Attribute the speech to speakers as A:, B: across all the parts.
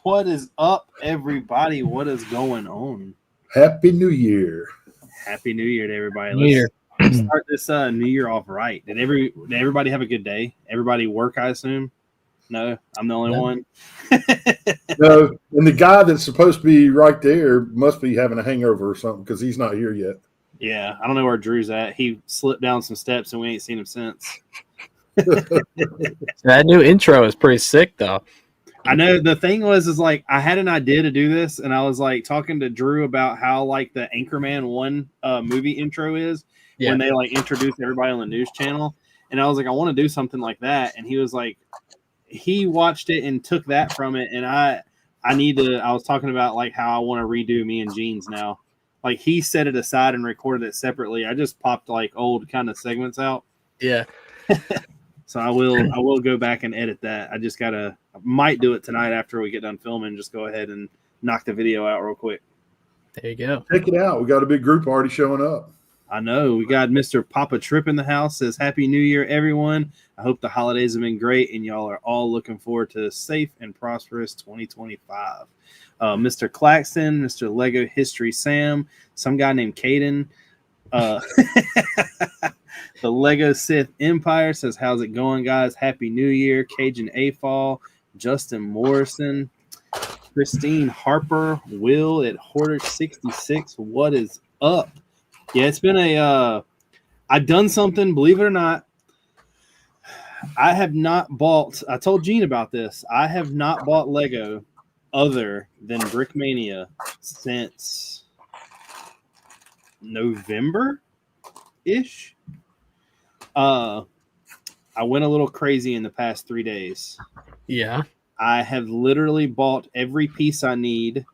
A: What is up, everybody? What is going on?
B: Happy New Year.
A: Happy New Year to everybody.
C: New
A: Let's start this New Year off right. Did everybody have a good day? Everybody work, I assume? No, I'm the only one.
B: No, and the guy that's supposed to be right there must be having a hangover or something because he's not here yet.
A: Yeah, I don't know where Drew's at. He slipped down some steps and we ain't seen him since.
C: That new intro is pretty sick, though.
A: I know the thing is like I had an idea to do this, and I was like talking to Drew about how like the Anchorman 1 movie intro is when they like introduce everybody on the news channel, and I was like, I want to do something like that, and he was like, he watched it and took that from it, and I was talking about like how I want to redo Me and Jeans now. Like he set it aside and recorded it separately. I just popped like old kind of segments out.
C: Yeah.
A: So I will go back and edit that. I might do it tonight after we get done filming. Just go ahead and knock the video out real quick.
C: There you go.
B: Check it out. We got a big group already showing up.
A: I know. We got Mr. Papa Trip in the house. Says, Happy New Year, everyone. I hope the holidays have been great and y'all are all looking forward to a safe and prosperous 2025. Mr. Claxton, Mr. Lego History Sam, some guy named Caden. The Lego Sith Empire says, how's it going, guys? Happy New Year. Cajun AFall, Justin Morrison, Christine Harper, Will at Hoarder 66. What is up? Yeah, it's been I've done something, believe it or not. I have not bought, I told Gene about this. I have not bought Lego other than Brickmania since November-ish. I went a little crazy in the past 3 days.
C: Yeah.
A: I have literally bought every piece I need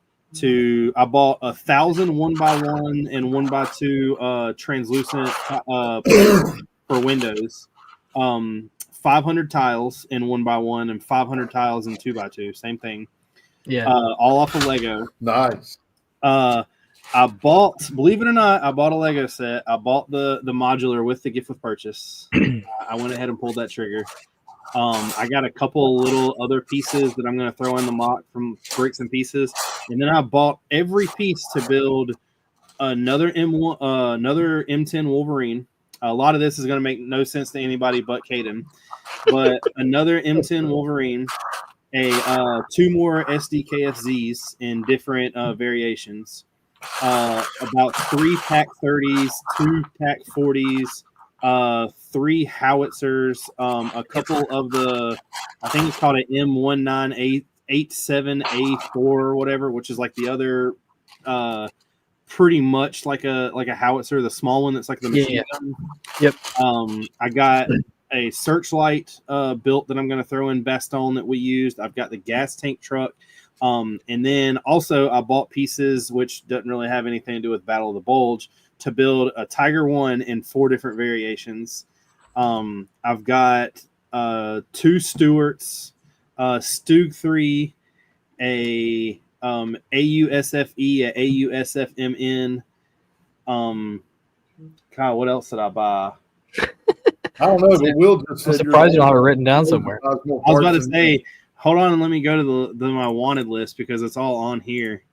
A: I bought 1,000 1x1 and 1x2 translucent for windows. 500 tiles in 1x1 and 500 tiles in 2x2. Same thing.
C: Yeah.
A: All off of Lego.
B: Nice.
A: I bought, believe it or not, I bought a Lego set. I bought the modular with the gift with purchase. I went ahead and pulled that trigger. I got a couple little other pieces that I'm going to throw in the mock from Bricks and Pieces. And then I bought every piece to build another M10 Wolverine. A lot of this is going to make no sense to anybody but Caden. But another M10 Wolverine, two more SDKFZs in different variations. About 3 Pack 30s, 2 Pack 40s, 3 howitzers, a couple of I think it's called an M1987A4 or whatever, which is like the other, pretty much like a howitzer, the small one that's like the machine gun.
C: Yep.
A: I got a searchlight built that I'm going to throw in Bastogne that we used. I've got the gas tank truck. And then also I bought pieces, which doesn't really have anything to do with Battle of the Bulge, to build a Tiger 1 in 4 different variations. I've got 2 Stewarts, Stug 3, a AUSFE, a AUSFMN. God, what else did I buy?
B: I don't know, but Will just said
C: I'm surprised you don't have it written down somewhere.
A: I was about to say, hold on and let me go to my wanted list because it's all on here.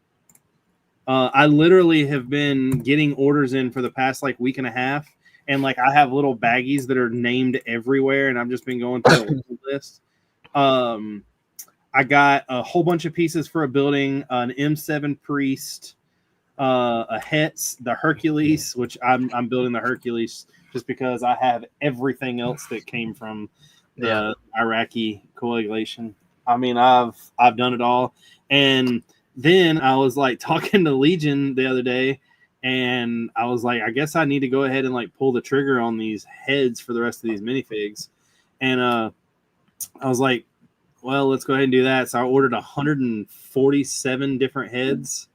A: I literally have been getting orders in for the past like week and a half, and like I have little baggies that are named everywhere, and I've just been going through the list. I got a whole bunch of pieces for a building, an M7 Priest, a Hetz, the Hercules, which I'm building the Hercules just because I have everything else that came from the Iraqi coagulation. I mean, I've done it all. And then I was like talking to Legion the other day, and I was like, I guess I need to go ahead and like pull the trigger on these heads for the rest of these minifigs. And I was like, well, let's go ahead and do that. So I ordered 147 different heads,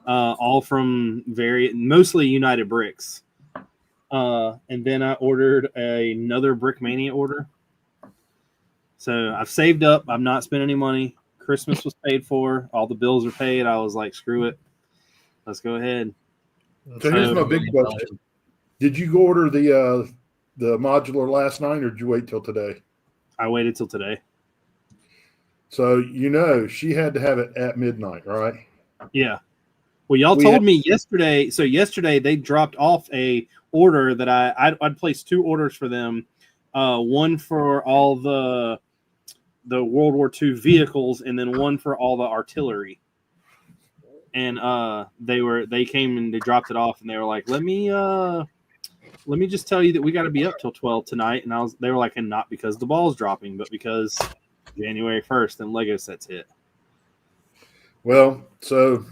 A: all from mostly United Bricks. And then I ordered another Brickmania order. So I've saved up. I've not spent any money. Christmas was paid for. All the bills are paid. I was like, screw it. Let's go ahead.
B: So here's my big question. Did you order the modular last night, or did you wait till today?
A: I waited till today.
B: So she had to have it at midnight, right?
A: Yeah. Well, y'all told me yesterday. So yesterday they dropped off a order that I'd placed 2 orders for them. One for all the World War II vehicles, and then one for all the artillery. And they came and they dropped it off, and they were like, let me just tell you that we got to be up till 12 tonight. And they were like, and not because the ball's dropping, but because January 1st and Lego sets hit.
B: Well, so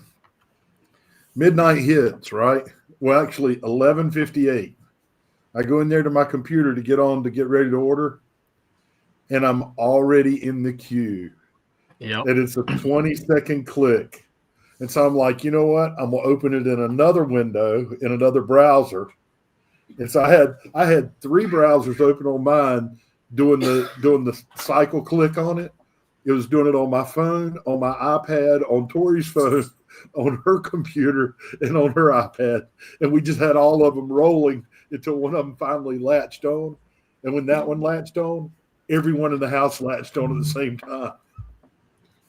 B: midnight hits, right? Well, actually 11:58. I go in there to my computer to get ready to order, and I'm already in the queue.
C: Yep.
B: And it's a 20-second click. And so I'm like, you know what? I'm going to open it in another window in another browser. And so I had 3 browsers open on mine doing the cycle click on it. It was doing it on my phone, on my iPad, on Tori's phone, on her computer, and on her iPad. And we just had all of them rolling until one of them finally latched on. And when that one latched on, everyone in the house latched on at the same time.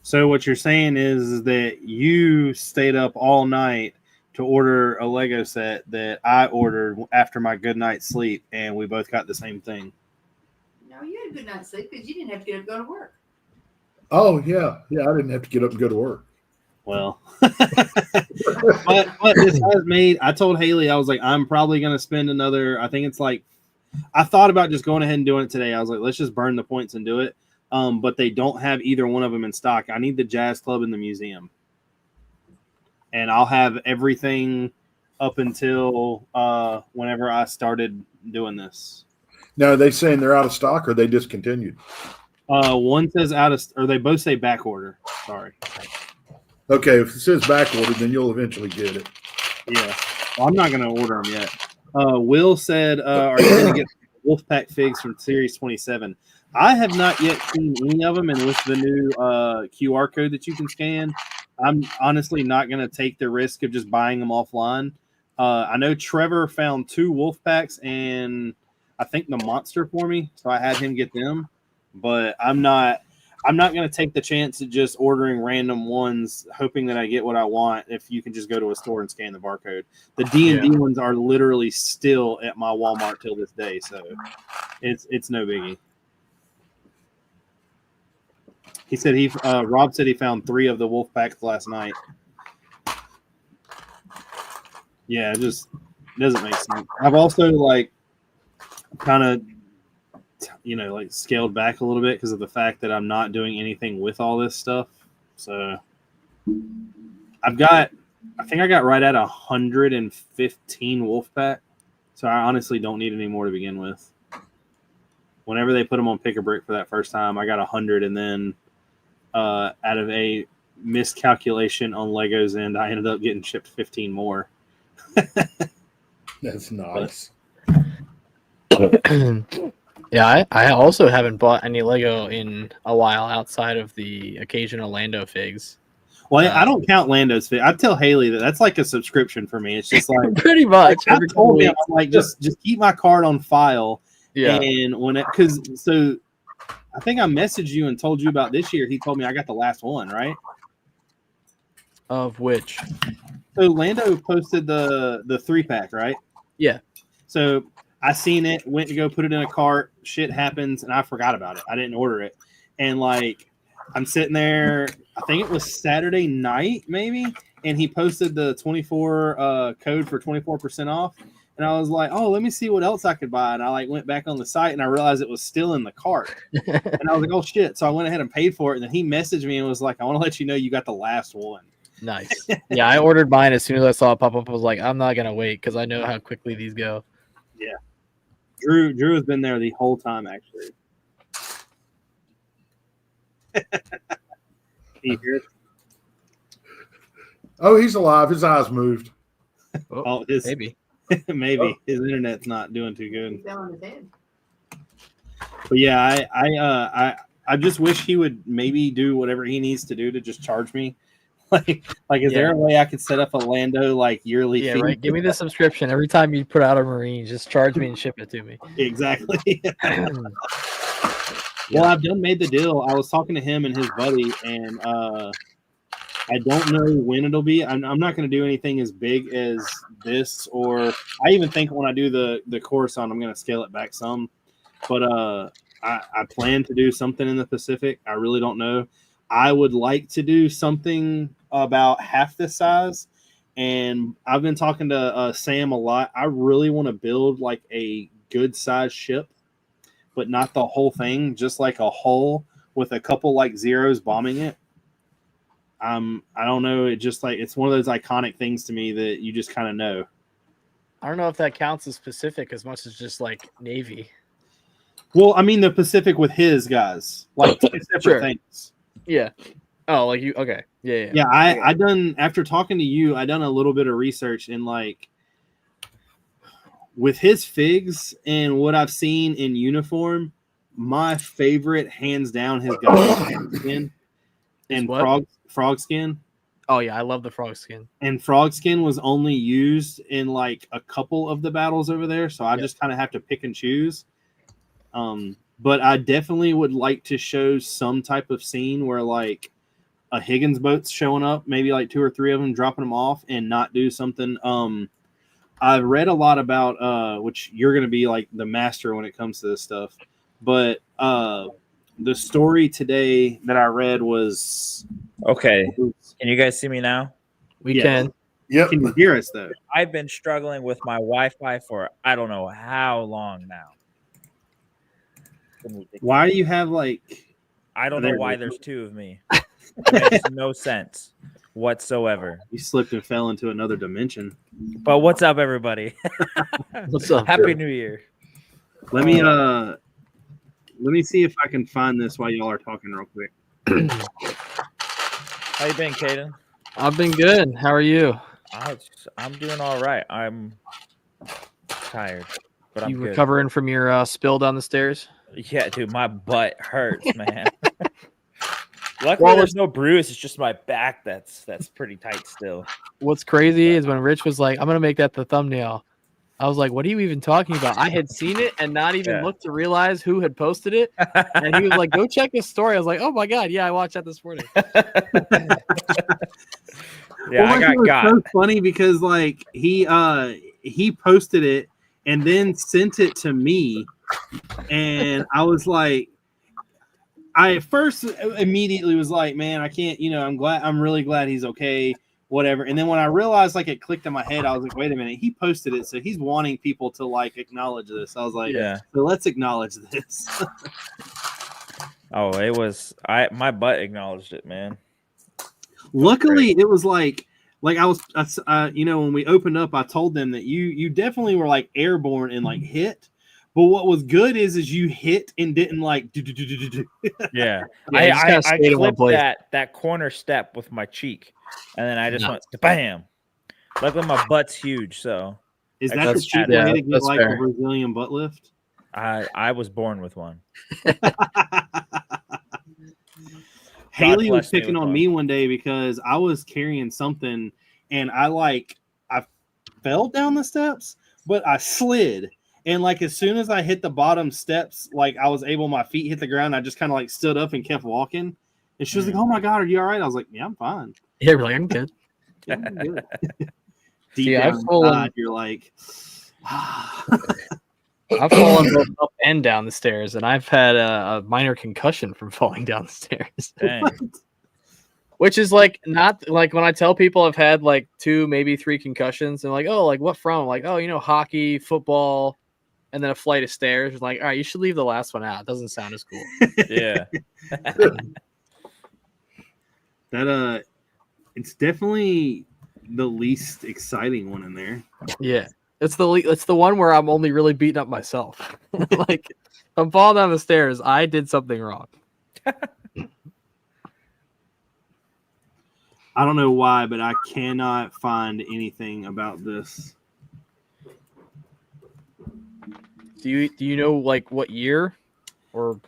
A: So what you're saying is that you stayed up all night to order a Lego set that I ordered after my good night's sleep, and we both got the same thing.
D: No, you had a good night's sleep because you didn't have to get up and go to work.
B: Oh, yeah. Yeah, I didn't have to get up and go to work.
A: Well, but this has made, I told Haley, I was like, I'm probably going to spend another, I think it's like, I thought about just going ahead and doing it today. I was like, let's just burn the points and do it. But they don't have either one of them in stock. I need the Jazz Club in the museum. And I'll have everything up until whenever I started doing this.
B: Now, are they saying they're out of stock or they discontinued?
A: One says out of, or they both say back order. Sorry.
B: Okay, if it says back order, then you'll eventually get it.
A: Yeah. Well, I'm not going to order them yet. Will said, are you going to get Wolfpack figs from Series 27? I have not yet seen any of them, and with the new QR code that you can scan, I'm honestly not going to take the risk of just buying them offline. I know Trevor found 2 Wolfpacks and I think the Monster for me, so I had him get them. But I'm not going to take the chance of just ordering random ones, hoping that I get what I want. If you can just go to a store and scan the barcode, the D&D ones are literally still at my Walmart till this day, so it's no biggie. He said Rob said he found 3 of the wolf packs last night. Yeah, it just doesn't make sense. I've also kind of scaled back a little bit because of the fact that I'm not doing anything with all this stuff. So I think I got right at 115 wolf pack. So I honestly don't need any more to begin with. Whenever they put them on Pick a Brick for that first time, I got 100, and then out of a miscalculation on Lego's end, I ended up getting shipped 15 more.
B: That's nice.
C: Yeah, I also haven't bought any Lego in a while outside of the occasional Lando figs.
A: Well, I don't count Lando's fig. I tell Haley that's like a subscription for me. It's just like
C: pretty much.
A: I told him, I'm like, just keep my card on file.
C: Yeah.
A: And so I think I messaged you and told you about this year. He told me I got the last one, right?
C: Of which?
A: So Lando posted the 3-pack, right?
C: Yeah.
A: So I seen it, went to go put it in a cart. Shit happens, and I forgot about it. I didn't order it. And I'm sitting there, I think it was Saturday night maybe, and he posted the 24 code for 24% off. And I was like, oh, let me see what else I could buy. And I went back on the site, and I realized it was still in the cart. And I was like, oh, shit. So I went ahead and paid for it. And then he messaged me and was like, I want to let you know you got the last one.
C: Nice. Yeah, I ordered mine as soon as I saw it pop up. I was like, I'm not going to wait because I know how quickly these go.
A: Yeah. Drew has been there the whole time, actually. Can you hear it?
B: Oh, he's alive. His eyes moved.
A: Oh,
C: maybe.
A: Maybe his internet's not doing too good.
D: He fell on his head.
A: But yeah, I just wish he would maybe do whatever he needs to do to just charge me. Is there a way I could set up a Lando yearly fee?
C: Right. Give me the subscription every time you put out a Marine. Just charge me and ship it to me.
A: Exactly. Well, I've done made the deal. I was talking to him and his buddy, and I don't know when it'll be. I'm not going to do anything as big as this, or I even think when I do the Coruscant, I'm going to scale it back some. But I plan to do something in the Pacific. I really don't know. I would like to do something about half this size, and I've been talking to Sam a lot. I really want to build like a good size ship, but not the whole thing, just like a hull with a couple like zeros bombing it. I don't know. It just like it's one of those iconic things to me that you just kind of know.
C: I don't know if that counts as Pacific as much as just like Navy.
A: Well, I mean the Pacific with his guys, like two separate
C: Sure.
A: things.
C: Yeah. Oh, like you? Okay. Yeah.
A: Yeah, I done after talking to you. I done a little bit of research and like with his figs and what I've seen in uniform. My favorite, hands down, has got frog skin and
C: what?
A: frog skin.
C: Oh yeah, I love the frog skin.
A: And frog skin was only used in like a couple of the battles over there, so I just kind of have to pick and choose. But I definitely would like to show some type of scene where like a Higgins boat's showing up, maybe like 2 or 3 of them, dropping them off, and not do something. I've read a lot about which you're going to be like the master when it comes to this stuff, but the story today that I read was
E: Okay. Can you guys see me now?
C: We can.
B: Yep.
A: Can you hear us though?
E: I've been struggling with my Wi-Fi for I don't know how long now.
A: Why do you have like?
E: I don't know
A: There
E: why
A: it is.
E: there's 2 of me. It makes no sense whatsoever.
A: You slipped and fell into another dimension.
E: But what's up, everybody?
C: What's up?
E: Happy New Year.
A: Let me see if I can find this while y'all are talking real quick.
E: How you been, Caden?
C: I've been good. How are you?
E: I'm doing all right. I'm tired, but I'm
C: You
E: good.
C: recovering from your spill down the stairs?
E: Yeah, dude, my butt hurts, man. Luckily, there's no bruise. It's just my back that's pretty tight still.
C: What's crazy is when Rich was like, "I'm gonna make that the thumbnail." I was like, "What are you even talking about?" I had seen it and not even looked to realize who had posted it. And he was like, "Go check his story." I was like, "Oh my god, yeah, I watched that this morning."
E: Yeah,
A: Well,
E: I got
A: so funny because like he posted it and then sent it to me, and I was like, I at first immediately was like, man, I can't, I'm really glad he's okay, whatever. And then when I realized like it clicked in my head, I was like, wait a minute, he posted it, so he's wanting people to like acknowledge this. I was like,
E: Yeah.
A: So let's acknowledge this.
E: Oh, it was my butt acknowledged it, man.
A: Luckily, it was like I was, when we opened up, I told them that you definitely were like airborne and like hit. But what was good is you hit and didn't like.
E: Yeah,
C: Yeah,
E: I clipped that corner step with my cheek, and then I just went bam. Luckily, my butt's huge, so
A: Is that the cheap way to get like a Brazilian butt lift?
E: I was born with one.
A: Haley was picking on me one day because I was carrying something and I fell down the steps, but I slid. And like as soon as I hit the bottom steps, like I was able, my feet hit the ground. I just kind of like stood up and kept walking. And she was like, "Oh my god, are you all right?" I was like, "Yeah, I'm fine."
C: Yeah, really, I'm good.
A: Yeah, I'm good. Deep down inside, you're like,
C: I've fallen both up and down the stairs, and I've had a minor concussion from falling down the stairs.
E: Dang.
C: Which is like not like when I tell people I've had like 2, maybe 3 concussions, and like, oh, like what from? I'm like, oh, hockey, football, and then a flight of stairs. It's like, all right, you should leave the last one out. It doesn't sound as cool.
E: Yeah.
A: That it's definitely the least exciting one in there.
C: Yeah. It's the one where I'm only really beating up myself. Like, if I'm falling down the stairs, I did something wrong.
A: I don't know why, but I cannot find anything about this.
C: Do you know like what year? Or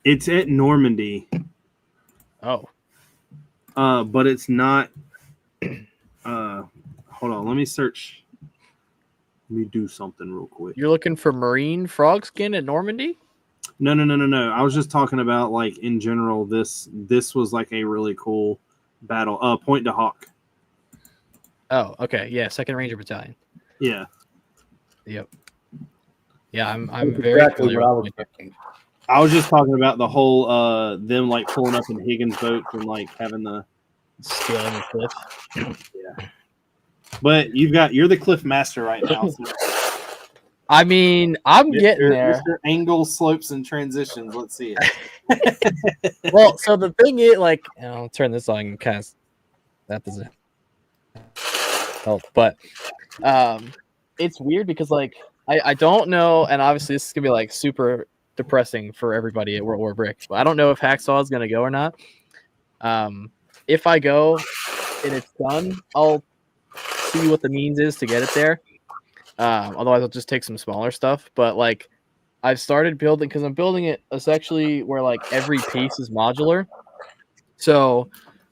A: it's at Normandy.
C: Oh.
A: But it's not hold on, let me search. Let me do something real quick.
C: You're looking for marine frog skin at Normandy?
A: No. I was just talking about like in general. This was like a really cool battle. Point to Hawk.
C: Oh, okay. Yeah, 2nd Ranger Battalion.
A: Yeah.
C: Yep. Yeah, I'm
B: That's
C: very
B: exactly
C: familiar
B: what I
C: with
B: was
C: Point.
B: thinking.
A: I was just talking about the whole them like pulling up in Higgins boats and like having the
C: Scaling the cliff.
A: But you're the cliff master right now. So
C: I mean, I'm getting there.
A: Mr. Angle slopes and transitions. Let's see it.
C: Well, so the thing is, like, I'll turn this on because that doesn't help. But it's weird because, like, I don't know, and obviously this is gonna be like super depressing for everybody at World War Bricks, but I don't know if Hacksaw is gonna go or not. If I go and it's done, I'll see what the means is to get it there. Otherwise, I'll just take some smaller stuff. But like, I've started building because I'm building it. It's actually where like every piece is modular. So,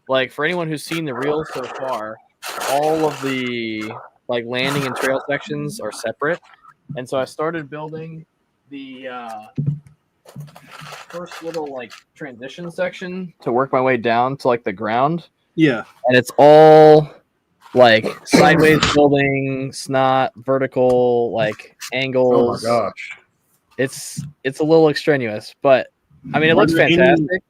C: like for anyone who's seen the reels so far, all of the like landing and trail sections are separate. And so I started building the first little like transition section to work my way down to like the ground.
A: Yeah.
C: And it's all like sideways building, snot, vertical, like
B: Oh my
C: angles.
B: gosh.
C: It's a little extraneous, but I mean it looks fantastic.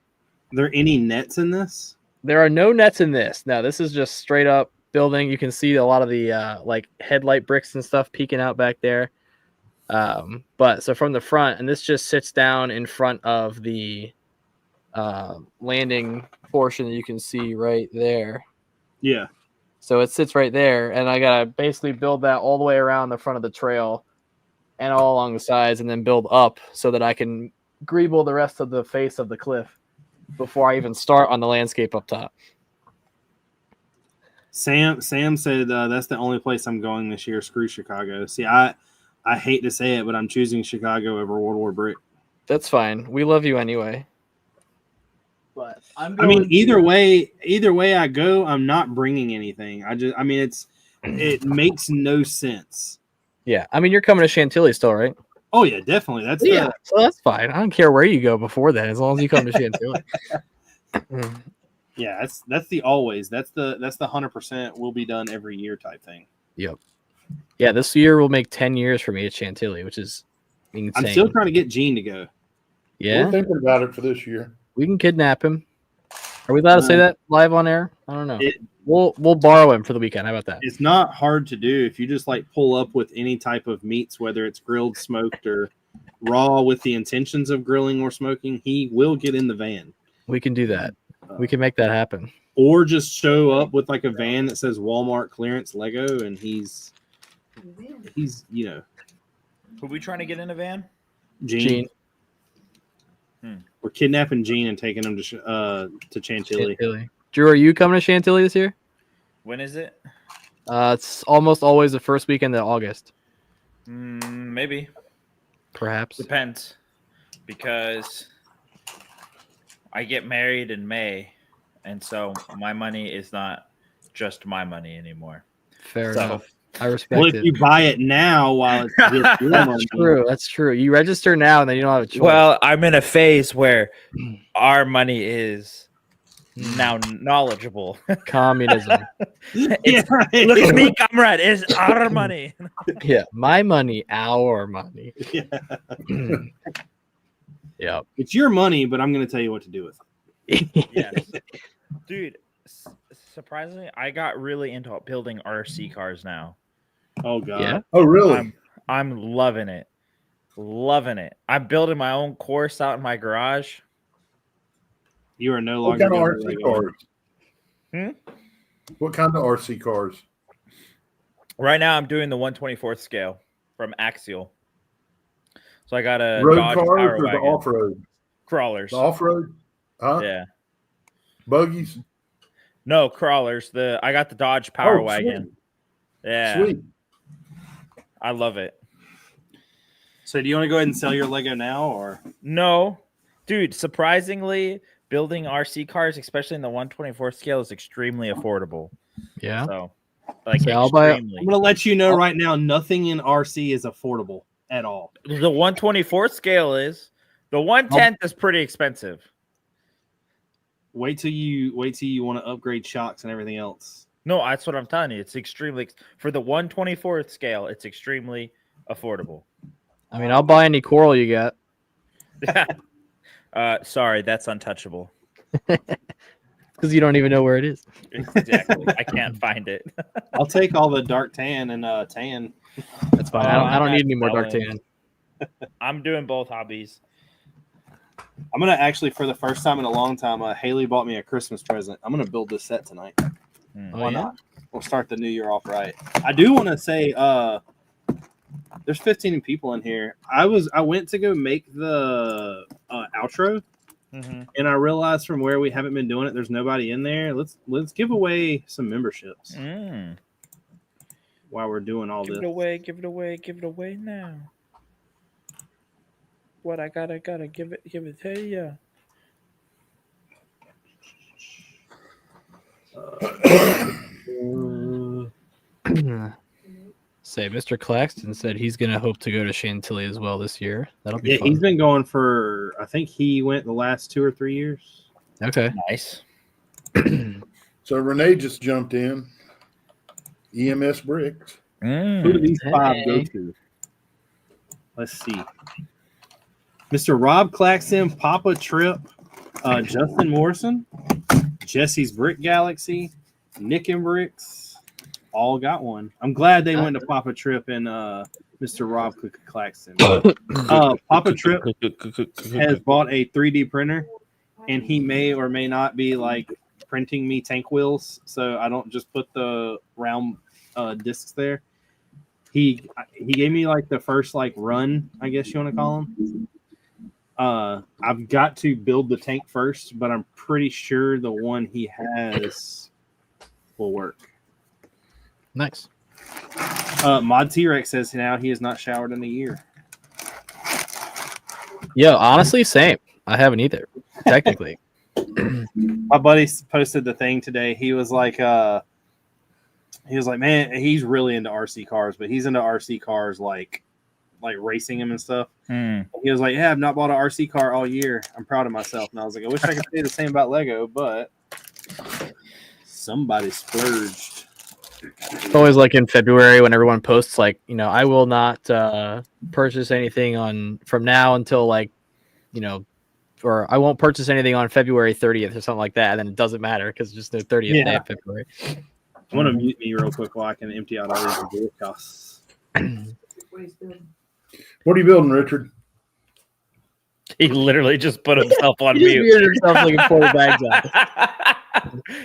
A: Are there any nets in this?
C: There are no nets in this. No, this is just straight up building. You can see a lot of the like headlight bricks and stuff peeking out back there. But so from the front, and this just sits down in front of the landing portion that you can see right there.
A: Yeah.
C: So it sits right there, and I gotta basically build that all the way around the front of the trail and all along the sides, and then build up so that I can greeble the rest of the face of the cliff before I even start on the landscape up top.
A: Sam said that's the only place I'm going this year. Screw Chicago. See, I hate to say it, but I'm choosing Chicago over World War Brick.
C: That's fine. We love you anyway. But I
A: mean, either way I go, I'm not bringing anything. It makes no sense.
C: Yeah, I mean, you're coming to Chantilly still, right?
A: Oh yeah, definitely.
C: So that's fine. I don't care where you go before then, as long as you come to Chantilly.
A: Yeah, that's the always. That's the 100% will be done every year type thing.
C: Yep. Yeah, this year will make 10 years for me at Chantilly, which is insane.
A: I'm still trying to get Gene to go.
C: Yeah,
B: We're thinking about it for this year.
C: we can kidnap him. Are we allowed to say that live on air? I don't know. We'll borrow him for the weekend. How about that?
A: It's not hard to do if you just like pull up with any type of meats, whether it's grilled, smoked, or raw with the intentions of grilling or smoking. He will get in the van.
C: We can do that. We can make that happen.
A: Or just show up with like a van that says Walmart clearance Lego, and he's
E: Who we trying to get in a van?
A: Gene. We're kidnapping Gene and taking him to Chantilly.
C: Drew, are you coming to Chantilly this year?
E: When is it?
C: It's almost always the first weekend of August.
E: Maybe.
C: Perhaps.
E: Depends. Because I get married in May, and so my money is not just my money anymore.
C: Fair enough. I respect
A: well,
C: it.
A: if you buy it now while it's just your money.
C: True. That's true. You register now, and then you don't have a choice.
E: Well, I'm in a phase where our money is now knowledgeable.
C: Communism.
A: Yeah, right.
E: Look at me, comrade. It's our money.
C: Yeah, my money, our money.
A: Yeah.
C: Yep.
A: It's your money, but I'm going to tell you what to do with it.
E: Yes. Dude, surprisingly, I got really into building RC cars now.
A: Oh, God.
C: Yeah.
B: Oh, really?
E: I'm loving it. Loving it. I'm building my own course out in my garage.
A: You are no
B: What
A: longer
B: kind of
A: going to
B: RC cars? What kind of RC cars?
E: Right now, I'm doing the 1/24th scale from Axial. So I got a
B: road
E: Dodge
B: cars
E: Power
B: or the
E: Wagon.
B: off-road?
E: Crawlers.
B: The off-road? Huh?
E: Yeah.
B: Buggies?
E: No, crawlers. I got the Dodge Power
B: Oh,
E: Wagon.
B: sweet.
E: Yeah.
B: Sweet.
E: I love it.
A: So do you want to go ahead and sell your Lego now, or?
E: No. Dude, surprisingly, building RC cars, especially in the 1/24th scale, is extremely affordable.
C: Yeah.
E: So, like,
C: So I'll buy-
E: extremely.
A: I'm going to let you know right now, nothing in RC is affordable at all.
E: The 1/24th scale is, The 1/10 is pretty expensive.
A: Wait till you want to upgrade shocks and everything else.
E: No, that's what I'm telling you. It's extremely for the 1/24th scale. It's extremely affordable.
C: I mean, I'll buy any coral you got.
E: Sorry, that's untouchable.
C: Because you don't even know where it is.
E: Exactly. I can't find it.
A: I'll take all the dark tan and tan.
C: That's fine. I don't
E: I'm
C: need any more
E: not
C: dark tan.
E: I'm doing both hobbies.
A: I'm gonna actually, for the first time in a long time, Haley bought me a Christmas present. I'm gonna build this set tonight.
C: Oh, yeah?
A: We'll start the new year off right. I do want to say, there's 15 people in here. I went to go make the outro, and I realized from where we haven't been doing it, there's nobody in there. Let's give away some memberships while we're doing all this.
E: Give it away now. What I gotta give it to you.
C: Say, Mr. Claxton said he's gonna hope to go to Chantilly as well this year. That'll be fun.
A: He's been going for, I think he went the last 2 or 3 years.
C: Okay.
E: Nice.
B: So Renee just jumped in. EMS Bricks.
A: Who do these 5 go to? Let's see. Mr. Rob Claxton, Papa Trip, Justin Morrison, Jesse's Brick Galaxy, Nick and Bricks, all got one. I'm glad they went to Papa Trip and Mr. Rob Claxton. Papa Trip has bought a 3D printer, and he may or may not be like printing me tank wheels, so I don't just put the round discs there. He gave me like the first like run, I guess you want to call them. I've got to build the tank first, but I'm pretty sure the one he has will work.
C: Nice.
A: Mod T-Rex says now he has not showered in a year.
C: Yeah, honestly, same. I haven't either, technically.
A: My buddy posted the thing today. He was like, man, he's really into RC cars, but he's into RC cars like racing them and stuff. He was like, yeah, I've not bought an RC car all year. I'm proud of myself. And I was like, I wish I could say the same about Lego, but somebody splurged.
C: It's always like in February when everyone posts like, I will not purchase anything from now until like, or I won't purchase anything on February 30th or something like that. And then it doesn't matter because it's just the 30th day of February.
A: I'm going to mute me real quick while I can empty out all these video costs.
B: What are you building, Richard?
E: He literally just put himself on
C: He
E: mute.
C: muted himself like a 40 bags out.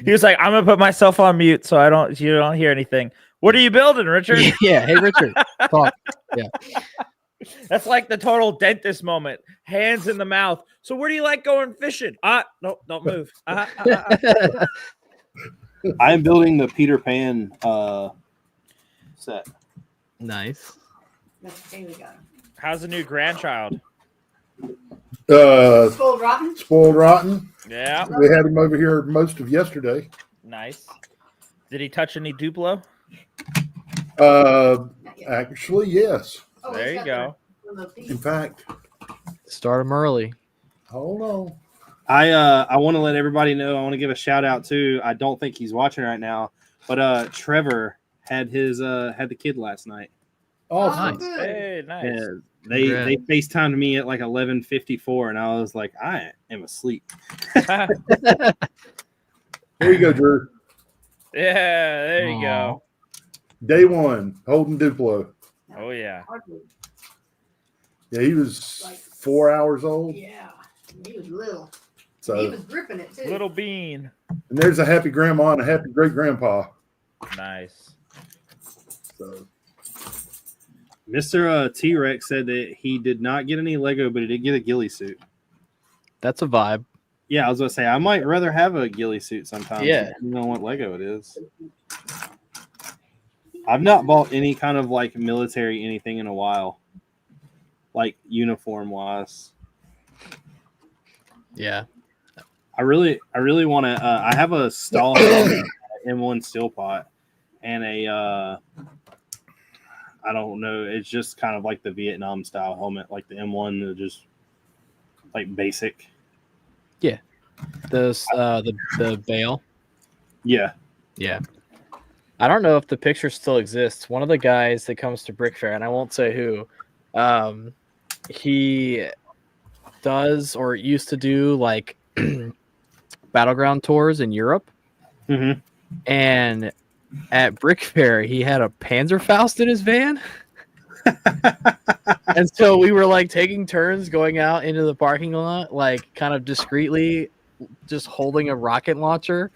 E: He was like, I'm gonna put myself on mute so you don't hear anything. What are you building, Richard?
C: Yeah, hey Richard, talk. Yeah.
E: That's like the total dentist moment. Hands in the mouth. So where do you like going fishing? No, don't move.
A: I am building the Peter Pan set.
C: Nice.
E: How's the new grandchild?
D: Spoiled rotten.
B: Spoiled rotten.
E: Yeah.
B: We had him over here most of yesterday.
E: Nice. Did he touch any Duplo?
B: Actually, yes.
D: Oh,
E: There
D: it's
E: you
D: got
E: go.
B: In fact,
C: Start him early.
B: hold on.
A: I want to let everybody know. I want to give a shout out to. I don't think he's watching right now, but Trevor had the kid last night.
B: Awesome.
D: good.
E: Hey, nice.
A: Yeah, they FaceTimed me at like 11:54, and I was like, I am asleep.
B: Here you go, Drew.
E: Yeah, there you go.
B: Day one, holding Duplo.
E: Oh yeah.
B: Yeah, he was 4 hours old.
D: Yeah, he was little. He
B: So,
D: was gripping it too.
E: Little bean.
B: and there's a happy grandma and a happy great grandpa.
E: Nice.
B: So,
A: Mr. T-Rex said that he did not get any Lego, but he did get a ghillie suit.
C: That's a vibe.
A: Yeah, I was gonna say I might rather have a ghillie suit sometimes.
C: Yeah.
A: You know what Lego it is. I've not bought any kind of like military anything in a while, like uniform wise.
C: Yeah.
A: I really want to. I have a stall M1 steel pot and a. I don't know. It's just kind of like the Vietnam style helmet, like the M1. That just like basic.
C: The bale.
A: Yeah.
C: Yeah. I don't know if the picture still exists. One of the guys that comes to Brick Fair, and I won't say who, he does or used to do like battleground tours in Europe.
A: Mm-hmm.
C: And at Brick Fair, he had a Panzerfaust in his van. And so we were like taking turns going out into the parking lot, like kind of discreetly just holding a rocket launcher.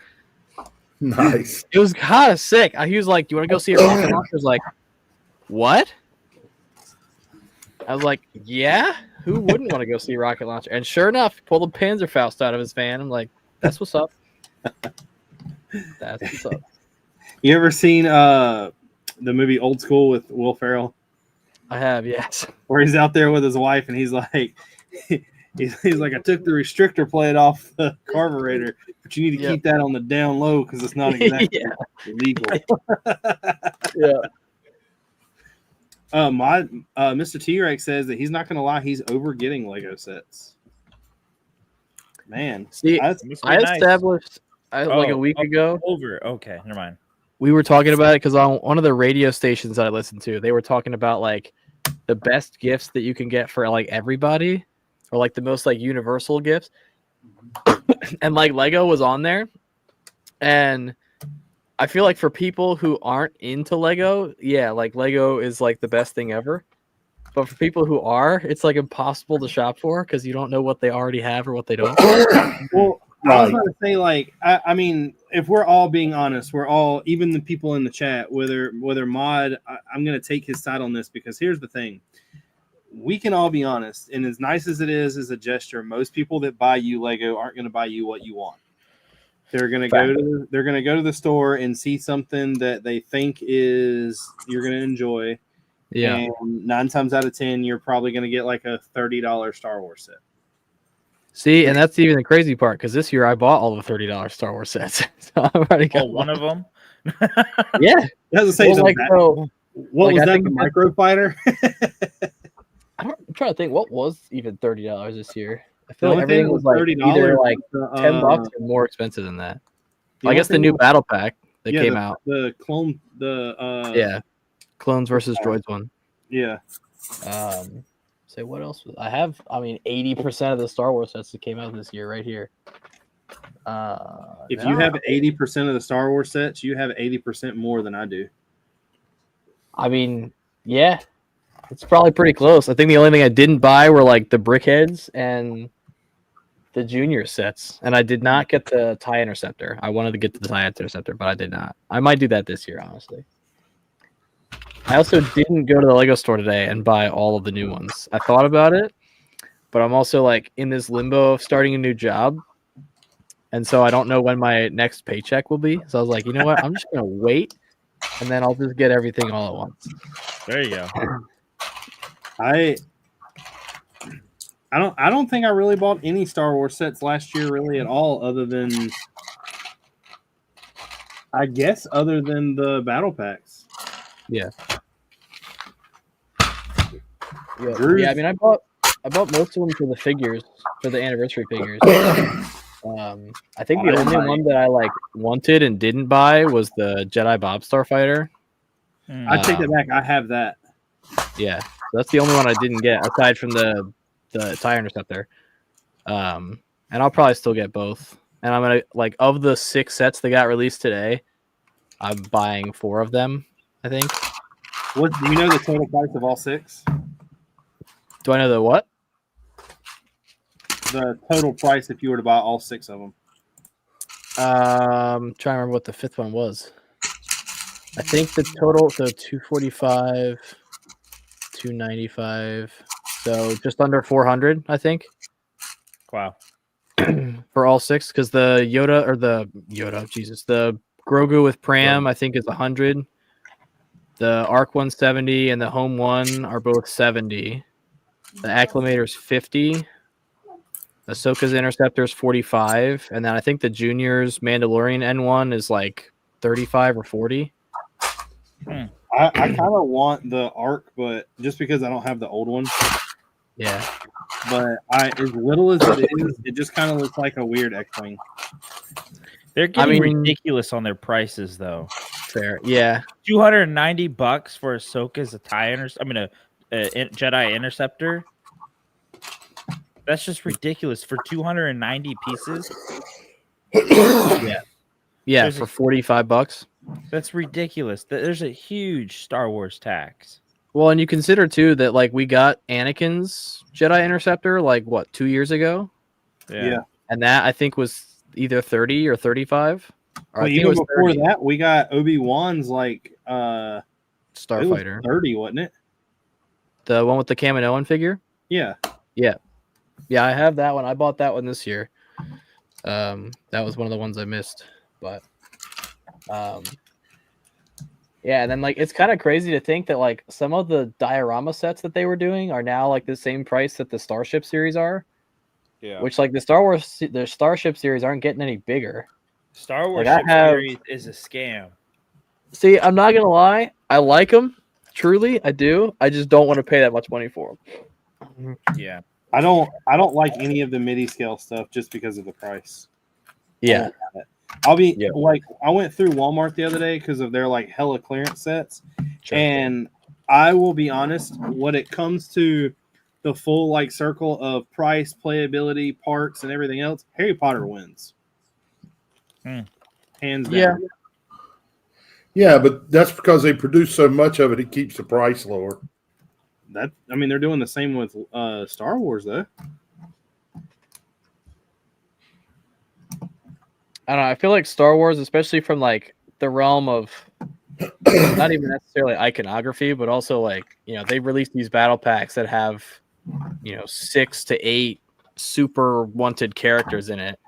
B: Nice.
C: It was kind of sick. He was like, "Do you want to go see a rocket launcher?" I was like, "What?" I was like, "Yeah, who wouldn't want to go see a rocket launcher?" And sure enough, he pulled a Panzerfaust out of his van. I'm like, "That's what's up." That's what's up.
A: You ever seen the movie Old School with Will Ferrell?
C: I have, yes.
A: Where he's out there with his wife and he's like, he's like, I took the restrictor plate off the carburetor, but you need to keep that on the down low because it's not exactly legal.
C: Yeah.
A: Mr. T-Rex says that he's not going to lie, he's over getting Lego sets. Man,
C: see, I established like a week ago.
E: Over. Okay, never mind.
C: We were talking about it because on one of the radio stations that I listened to, they were talking about like the best gifts that you can get for like everybody, or like the most like universal gifts. And like Lego was on there, and I feel like for people who aren't into Lego, yeah, like Lego is like the best thing ever. But for people who are, it's like impossible to shop for because you don't know what they already have or what they don't.
A: Well, I was going to say, like, I mean, if we're all being honest, we're all, even the people in the chat, whether Mod, I'm going to take his side on this because here's the thing. We can all be honest, and as nice as it is as a gesture, most people that buy you Lego aren't going to buy you what you want. They're going to go to the store and see something that they think you're going to enjoy.
C: Yeah.
A: And 9 times out of 10, you're probably going to get like a $30 Star Wars set.
C: See, and that's even the crazy part because this year I bought all the $30 Star Wars sets. So I've already got
E: one of them.
C: Yeah.
A: That was say
C: like, so,
A: what was that? The micro fighter?
C: I'm trying to think what was even $30 this year. I feel like everything was like either like $10 or more expensive than that. Well, I guess the new battle pack that came out.
A: The clone,
C: Clones versus Droids one.
A: Yeah.
C: Say what else? I have. I mean, 80% of the Star Wars sets that came out this year, right here.
A: If you have 80% of the Star Wars sets, you have 80% more than I do.
C: I mean, yeah, it's probably pretty close. I think the only thing I didn't buy were like the Brickheads and the Junior sets, and I did not get the TIE Interceptor. I wanted to get the TIE Interceptor, but I did not. I might do that this year, honestly. I also didn't go to the Lego store today and buy all of the new ones. I thought about it, but I'm also like in this limbo of starting a new job. And so I don't know when my next paycheck will be. So I was like, you know what? I'm just going to wait and then I'll just get everything all at once.
E: There you go.
A: I don't think I really bought any Star Wars sets last year really at all other than the battle packs.
C: Yeah. Yeah, I mean, I bought most of them for the figures, for the anniversary figures. I think the only one that I like wanted and didn't buy was the Jedi Bob Starfighter.
A: I take it back. I have that.
C: Yeah, so that's the only one I didn't get aside from the TIE Interceptor. And I'll probably still get both. And I'm gonna like of the 6 sets that got released today, I'm buying 4 of them. I think.
A: What do you know the total price of all 6?
C: Do I know the what?
A: The total price if you were to buy all 6 of them.
C: Trying to remember what the 5th one was. I think the total, so 245, 295, so just under 400, I think.
E: Wow.
C: For all 6, because the the Grogu with Pram, I think is 100. The Arc 170 and the Home 1 are both 70. The Acclimator's 50. Ahsoka's Interceptor is 45. And then I think the Junior's Mandalorian N1 is like 35 or 40.
A: I kind of want the Arc, but just because I don't have the old one.
C: Yeah.
A: but as little as it is, it just kind of looks like a weird X-wing.
E: They're getting
C: mean-
E: ridiculous on their prices, though.
C: Fair, yeah.
E: $290 for Ahsoka's a Jedi Interceptor. That's just ridiculous for 290 pieces.
C: Yeah,
E: There's
C: for $45.
E: That's ridiculous. There's a huge Star Wars tax.
C: Well, and you consider too that like we got Anakin's Jedi Interceptor like what 2 years ago,
A: Yeah.
C: and that I think was either 30 or 35. Or
A: Well,
C: I think it
A: even
C: was
A: before
C: 30.
A: that, we got Obi-Wan's like it was
C: Starfighter,
A: 30, wasn't it?
C: the one with the Kaminoan figure.
A: Yeah.
C: Yeah, I have that one. I bought that one this year. That was one of the ones I missed, but yeah, and then like it's kind of crazy to think that like some of the diorama sets that they were doing are now like the same price that the Starship series are.
E: Yeah.
C: Which like the Starship series aren't getting any bigger.
E: Star Wars
C: Like,
E: series is a scam.
C: See, I'm not gonna lie, I like them. Truly, I do. I just don't want to pay that much money for them.
E: Yeah.
A: I don't like any of the MIDI scale stuff just because of the price.
C: Yeah,
A: I'll be
C: Yeah.
A: like, I went through Walmart the other day because of their like hella clearance sets,
C: sure.
A: and I will be honest, when it comes to the full like circle of price, playability, parts, and everything else, Harry Potter wins. Hands down.
C: Yeah.
B: Yeah, but that's because they produce so much of it, it keeps the price lower.
A: They're doing the same with Star Wars though.
C: I don't know. I feel like Star Wars, especially from like the realm of not even necessarily iconography, but also like, they release these battle packs that have, 6 to 8 super wanted characters in it,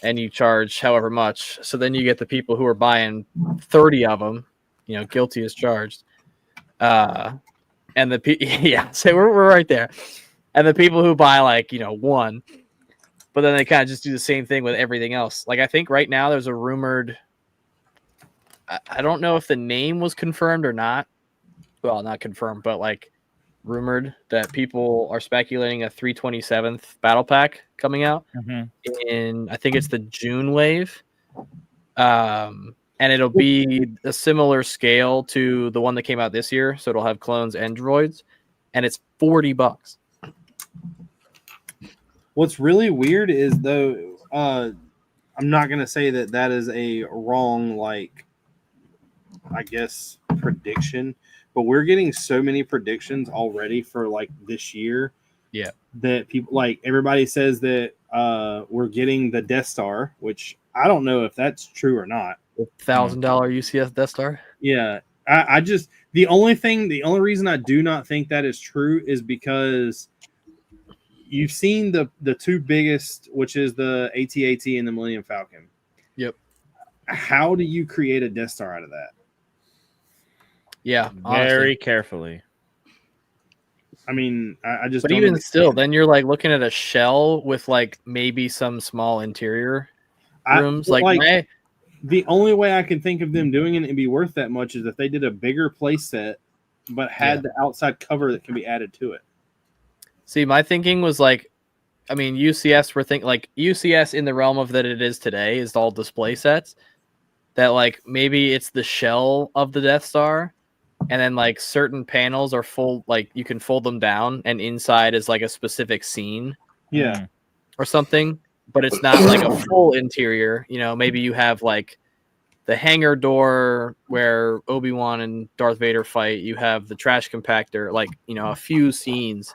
C: and you charge however much. So then you get the people who are buying 30 of them, guilty as charged. And so we're right there. And the people who buy like, one, but then they kind of just do the same thing with everything else. Like I think right now there's a rumored, I don't know if the name was confirmed or not. Well, not confirmed, but like rumored that people are speculating a 327th battle pack coming out in, I think it's the June wave. And it'll be a similar scale to the one that came out this year. So it'll have clones and droids, and it's $40.
A: What's really weird is though, I'm not gonna say that is a wrong, like, I guess, prediction, but we're getting so many predictions already for like this year.
C: Yeah,
A: that people like everybody says that we're getting the Death Star, which I don't know if that's true or not.
C: $1,000 UCS Death Star.
A: Yeah, I just the only reason I do not think that is true is because you've seen the two biggest, which is the AT-AT and the Millennium Falcon.
C: Yep.
A: How do you create a Death Star out of that?
C: Yeah,
E: Very carefully.
A: I mean, I just.
C: But
A: don't
C: even
A: understand.
C: still, then you're like looking at a shell with like maybe some small interior rooms.
A: The only way I can think of them doing it and be worth that much is if they did a bigger play set, but had the outside cover that can be added to it.
C: See, my thinking was like, I mean, UCS, UCS in the realm of that it is today is all display sets. That like maybe it's the shell of the Death Star, and then like certain panels are full, like you can fold them down, and inside is like a specific scene, or something. But it's not like a full interior. Maybe you have like the hangar door where Obi-Wan and Darth Vader fight. You have the trash compactor, like a few scenes.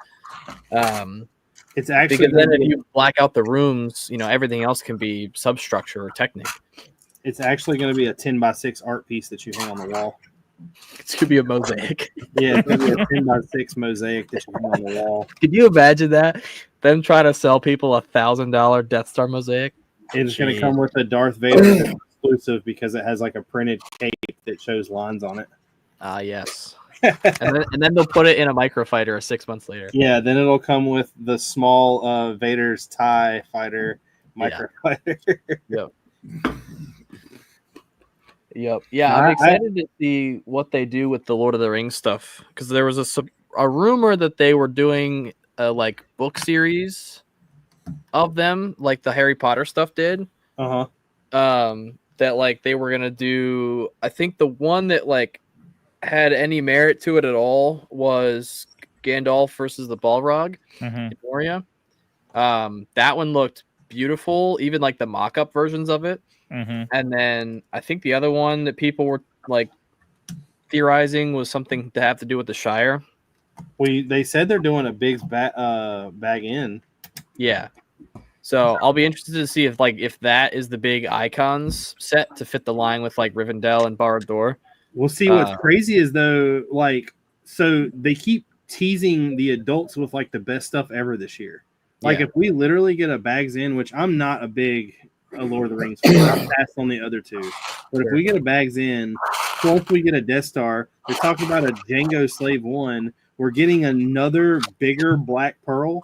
A: It's actually
C: because then if you black out the rooms, everything else can be substructure or technic.
A: It's actually going to be a 10x6 art piece that you hang on the wall.
C: It's gonna be a mosaic.
A: Yeah, it's going to be a 10x6 mosaic that you hang on the wall.
C: Could you imagine that? Them trying to sell people $1,000 Death Star mosaic?
A: It's going to come with a Darth Vader exclusive because it has like a printed cape that shows lines on it.
C: Yes. and then they'll put it in a microfighter 6 months later.
A: Yeah, then it'll come with the small Vader's TIE fighter microfighter.
C: Yep. Yeah, I'm excited to see what they do with the Lord of the Rings stuff, because there was a rumor that they were doing a like book series of them, like the Harry Potter stuff did. That like they were gonna do. I think the one that like had any merit to it at all was Gandalf versus the Balrog in Moria. That one looked beautiful, even like the mock-up versions of it. And then I think the other one that people were like theorizing was something to have to do with the Shire.
A: They said they're doing a big bag in.
C: Yeah. So I'll be interested to see if that is the big icons set to fit the line with like Rivendell and Barad-dûr.
A: We'll see. What's crazy is though, like, so they keep teasing the adults with like the best stuff ever this year. Like if we literally get a bags in, which I'm not a big Lord of the Rings fan, I'll pass on the other two. But if we get a bags in, plus we get a Death Star, they're talking about a Django Slave 1. We're getting another bigger Black Pearl.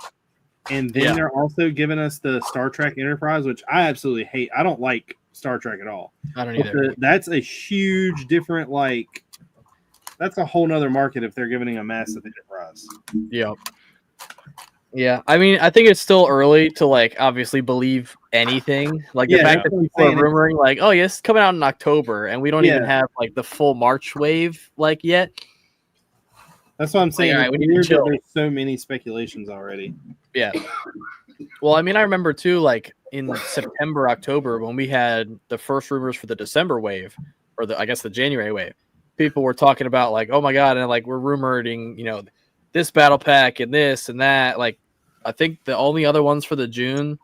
A: And then they're also giving us the Star Trek Enterprise, which I absolutely hate. I don't like Star Trek at all.
C: I don't either.
A: That's a huge different, like, that's a whole nother market if they're giving a massive Enterprise.
C: Yeah. Yeah. I mean, I think it's still early to, like, obviously believe anything. Like, the fact that people are rumoring, like, oh, yes, it's coming out in October, and we don't even have, like, the full March wave, like, yet.
A: That's what I'm saying.
C: Like, all right, we need to chill.
A: There's so many speculations already.
C: Yeah. Well, I mean, I remember too, like in September, October, when we had the first rumors for the December wave, or I guess the January wave, people were talking about like, oh my God, and like we're rumoring, you know, this battle pack and this and that. Like, I think the only other ones for the June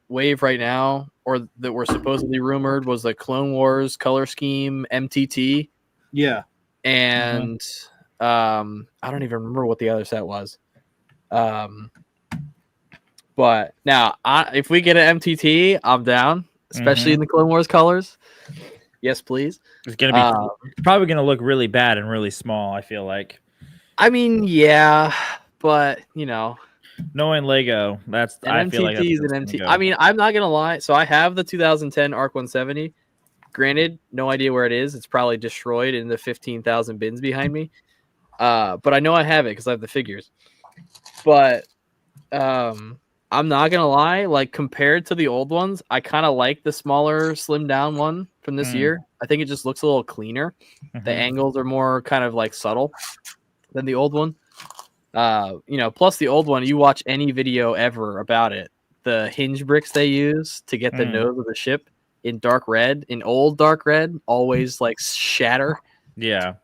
C: wave right now, or that were supposedly rumored, was the Clone Wars color scheme MTT.
A: Yeah.
C: And I don't even remember what the other set was. But now if we get an MTT, I'm down, especially in the Clone Wars colors. Yes, please.
E: It's gonna be probably gonna look really bad and really small, I feel like.
C: I mean, yeah, but you know,
E: knowing Lego, I feel like
C: MTT is an MTT. I mean, I'm not gonna lie. So I have the 2010 ARC 170. Granted, no idea where it is. It's probably destroyed in the 15,000 bins behind me. But I know I have it because I have the figures. But I'm not gonna lie, like compared to the old ones, I kind of like the smaller, slim down one from this year. I think it just looks a little cleaner. The angles are more kind of like subtle than the old one. You know, plus the old one, you watch any video ever about it, the hinge bricks they use to get the nose of the ship in dark red, in old dark red, always like shatter.
E: Yeah.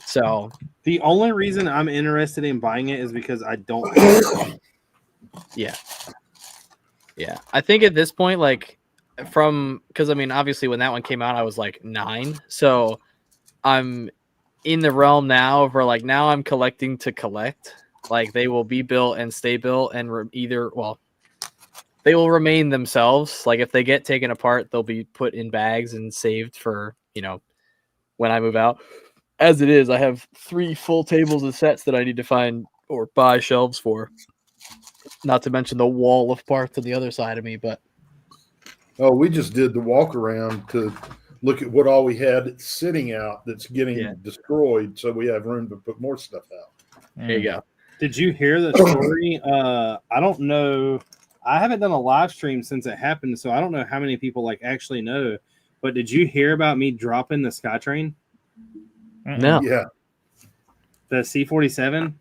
C: So
A: the only reason I'm interested in buying it is because I don't.
C: Yeah. I think at this point, like because I mean, obviously when that one came out, I was like 9. So I'm in the realm now of where like now I'm collecting to collect. Like they will be built and stay built and they will remain themselves. Like if they get taken apart, they'll be put in bags and saved for, you know, when I move out. As it is, I have 3 full tables of sets that I need to find or buy shelves for. Not to mention the wall of parts on the other side of me, but
B: we just did the walk around to look at what all we had sitting out that's getting destroyed, so we have room to put more stuff out.
C: There you go.
A: Did you hear the story? I don't know. I haven't done a live stream since it happened, so I don't know how many people like actually know. But did you hear about me dropping the SkyTrain?
C: No.
B: Yeah.
A: The C-47?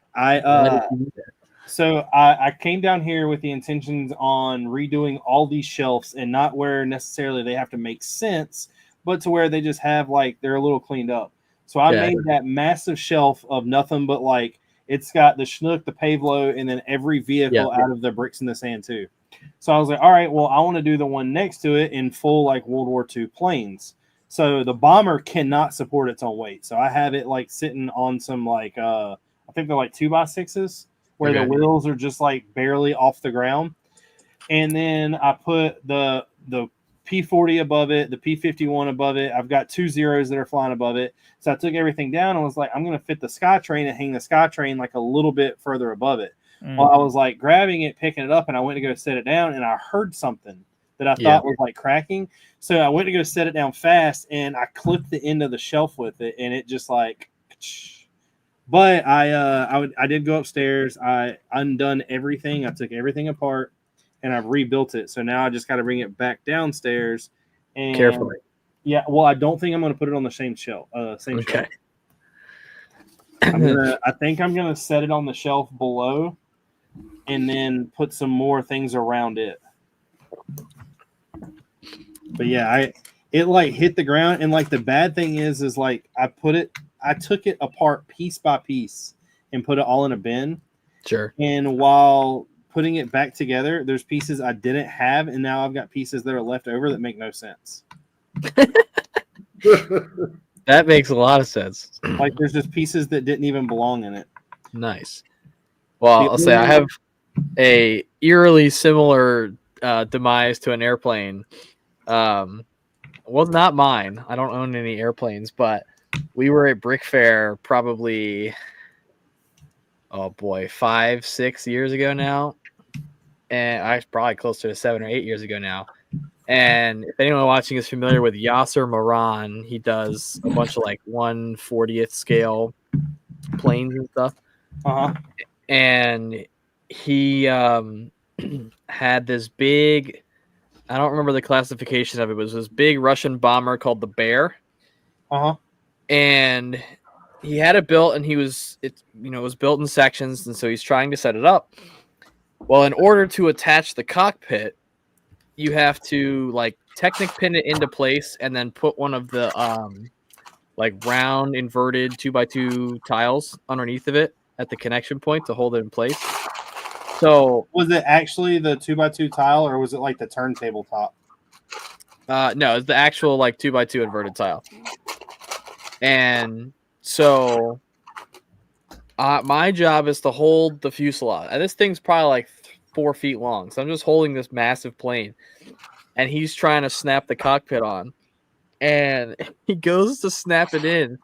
A: So I came down here with the intentions on redoing all these shelves, and not where necessarily they have to make sense, but to where they just have like they're a little cleaned up. So I made that massive shelf of nothing but like it's got the Chinook, the Pavlo, and then every vehicle out of the Bricks in the Sand too. So I was like, all right, well, I want to do the one next to it in full like World War II planes. So the bomber cannot support its own weight. So I have it like sitting on some like I think they're like 2x6s where the wheels are just like barely off the ground. And then I put the P40 above it, the P51 above it. I've got 2 zeros that are flying above it. So I took everything down and was like, I'm going to fit the SkyTrain and hang the SkyTrain like a little bit further above it. Well, I was like grabbing it, picking it up, and I went to go set it down, and I heard something that I thought was like cracking. So I went to go set it down fast, and I clipped the end of the shelf with it, and it just like But I did go upstairs. I undone everything. I took everything apart and I've rebuilt it. So now I just got to bring it back downstairs. And
C: Carefully.
A: yeah, well, I don't think I'm going to put it on the same shelf.
C: Okay.
A: I think I'm gonna set it on the shelf below, and then put some more things around it. But yeah, it like hit the ground, and like the bad thing is like I took it apart piece by piece and put it all in a bin.
C: Sure.
A: And while putting it back together, there's pieces I didn't have, and now I've got pieces that are left over that make no sense.
C: That makes a lot of sense.
A: Like there's just pieces that didn't even belong in it.
C: Nice. Well, I'll say I have a eerily similar demise to an airplane. Well, not mine. I don't own any airplanes, but we were at Brick Fair probably, 5-6 years ago now. And I was probably closer to 7 or 8 years ago now. And if anyone watching is familiar with Yasser Moran, he does a bunch of like 1/40th scale planes and stuff. And he had this big, I don't remember the classification of it, but it was this big Russian bomber called the Bear. And he had it built, and it was built in sections, and so he's trying to set it up. Well, in order to attach the cockpit, you have to like Technic pin it into place and then put one of the like round inverted 2x2 tiles underneath of it at the connection point to hold it in place. So
A: was it actually the 2x2 tile, or was it like the turntable top?
C: No, it's the actual like 2x2 inverted tile. And so my job is to hold the fuselage. And this thing's probably like 4 feet long. So I'm just holding this massive plane. And he's trying to snap the cockpit on. And he goes to snap it in.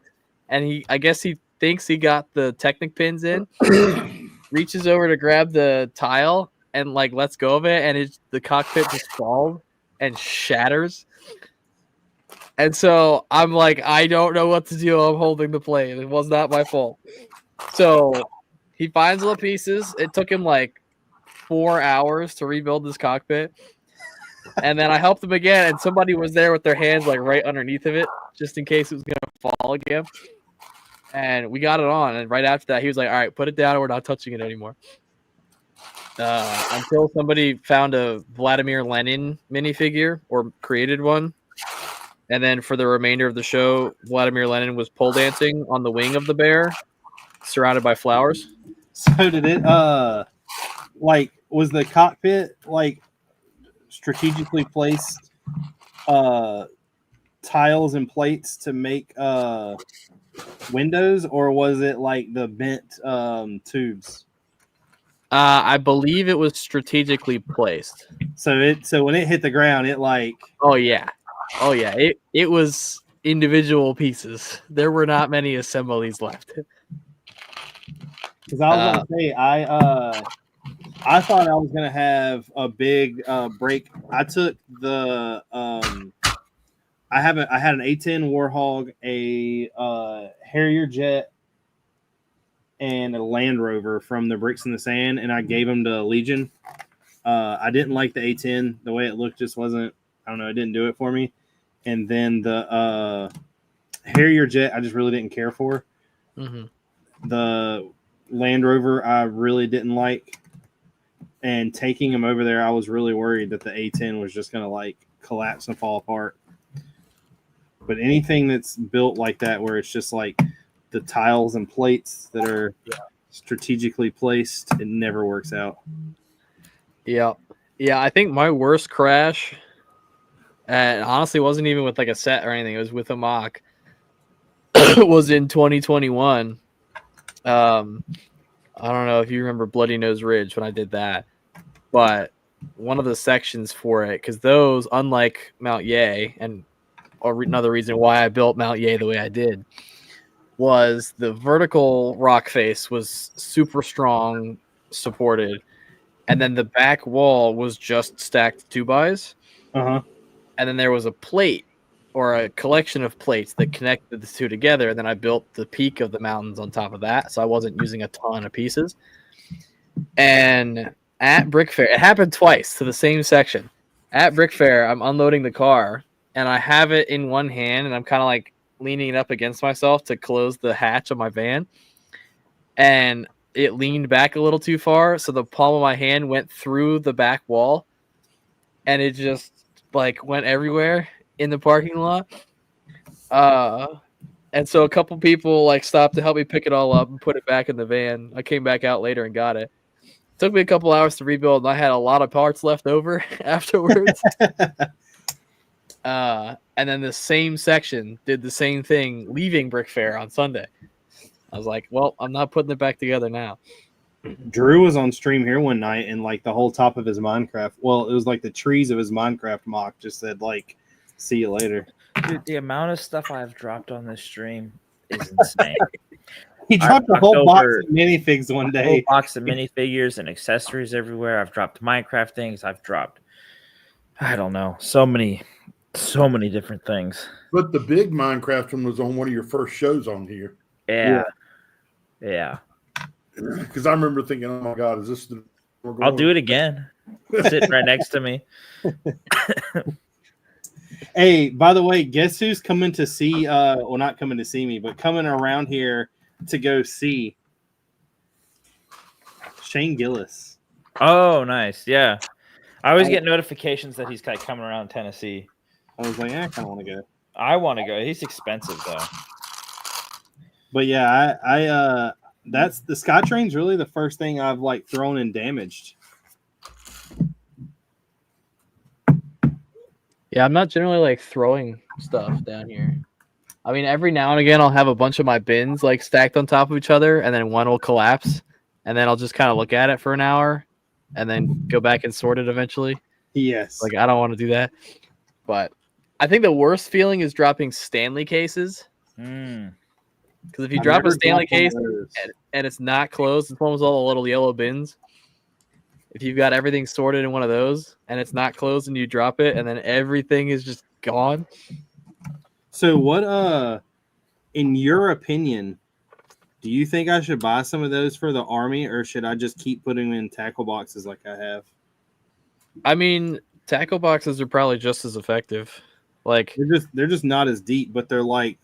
C: And I guess he thinks he got the Technic pins in. Reaches over to grab the tile and like lets go of it. And the cockpit just falls and shatters. And so I'm like, I don't know what to do. I'm holding the plane. It was not my fault. So he finds all the pieces. It took him like 4 hours to rebuild this cockpit. And then I helped him again, and somebody was there with their hands like right underneath of it, just in case it was going to fall again. And we got it on. And right after that, he was like, all right, put it down, or we're not touching it anymore. Until somebody found a Vladimir Lenin minifigure or created one. And then for the remainder of the show, Vladimir Lenin was pole dancing on the wing of the Bear, surrounded by flowers.
A: So did it, like, was the cockpit, like, strategically placed tiles and plates to make windows, or was it, like, the bent tubes?
C: I believe it was strategically placed.
A: So when it hit the ground, it, like...
C: Oh, yeah. It was individual pieces. There were not many assemblies left.
A: Because I was going to say, I thought I was going to have a big break. I took the I had an A-10 Warhog, a Harrier jet, and a Land Rover from the Bricks in the Sand, and I gave them to Legion. I didn't like the A-10. The way it looked just wasn't, I don't know, it didn't do it for me. And then the Harrier jet, I just really didn't care for.
C: Mm-hmm.
A: The Land Rover, I really didn't like. And taking him over there, I was really worried that the A-10 was just going to like collapse and fall apart. But anything that's built like that, where it's just like the tiles and plates that are strategically placed, it never works out.
C: Yeah. I think my worst crash, and honestly, wasn't even with like a set or anything. It was with a mock. Was in 2021. I don't know if you remember Bloody Nose Ridge when I did that, but one of the sections for it, because those, unlike Mount Ye, and another reason why I built Mount Ye the way I did, was the vertical rock face was super strong, supported, and then the back wall was just stacked 2x.
A: Uh-huh.
C: And then there was a plate or a collection of plates that connected the two together. And then I built the peak of the mountains on top of that. So I wasn't using a ton of pieces. And at Brick Fair, it happened twice to the same section. At Brick Fair, I'm unloading the car and I have it in one hand and I'm kind of like leaning it up against myself to close the hatch of my van. And it leaned back a little too far. So the palm of my hand went through the back wall and it just like went everywhere in the parking lot. And so a couple people like stopped to help me pick it all up and put it back in the van. I came back out later and got it. Took me a couple hours to rebuild, and I had a lot of parts left over afterwards. And then the same section did the same thing, leaving Brick Fair on Sunday. I was like, well, I'm not putting it back together now.
A: Drew was on stream here one night, and like the whole top of his Minecraft, well, it was like the trees of his Minecraft mock just said like, "See you later."
E: Dude, the amount of stuff I've dropped on this stream is insane.
A: He dropped a whole box
E: over
A: of minifigs one
E: A whole
A: day.
E: box of minifigures and accessories everywhere. I've dropped Minecraft things. I've dropped, I don't know, so many different things.
B: But the big Minecraft one was on one of your first shows on here.
E: Yeah.
B: Because I remember thinking, oh my God, is this the.
E: I'll do it again. Sitting right next to me.
A: Hey, by the way, guess who's coming to see? Well, not coming to see me, but coming around here to go see Shane Gillis.
E: Oh, nice. Yeah. I always get notifications that he's like coming around Tennessee.
A: I was like, I kind of want to go.
E: I want to go. He's expensive though.
A: But yeah, I that's the SkyTrain's really the first thing I've like thrown and damaged.
C: Yeah, I'm not generally like throwing stuff down here. I mean, every now and again, I'll have a bunch of my bins like stacked on top of each other, and then one will collapse, and then I'll just kind of look at it for an hour, and then go back and sort it eventually.
A: Yes.
C: Like I don't want to do that, but I think the worst feeling is dropping Stanley cases. Because if you drop a Stanley case and it's not closed, it's almost all the little yellow bins. If you've got everything sorted in one of those and it's not closed and you drop it and then everything is just gone.
A: So what in your opinion, do you think I should buy some of those for the army, or should I just keep putting them in tackle boxes like I have?
C: I mean, tackle boxes are probably just as effective. Like
A: they're just not as deep, but they're like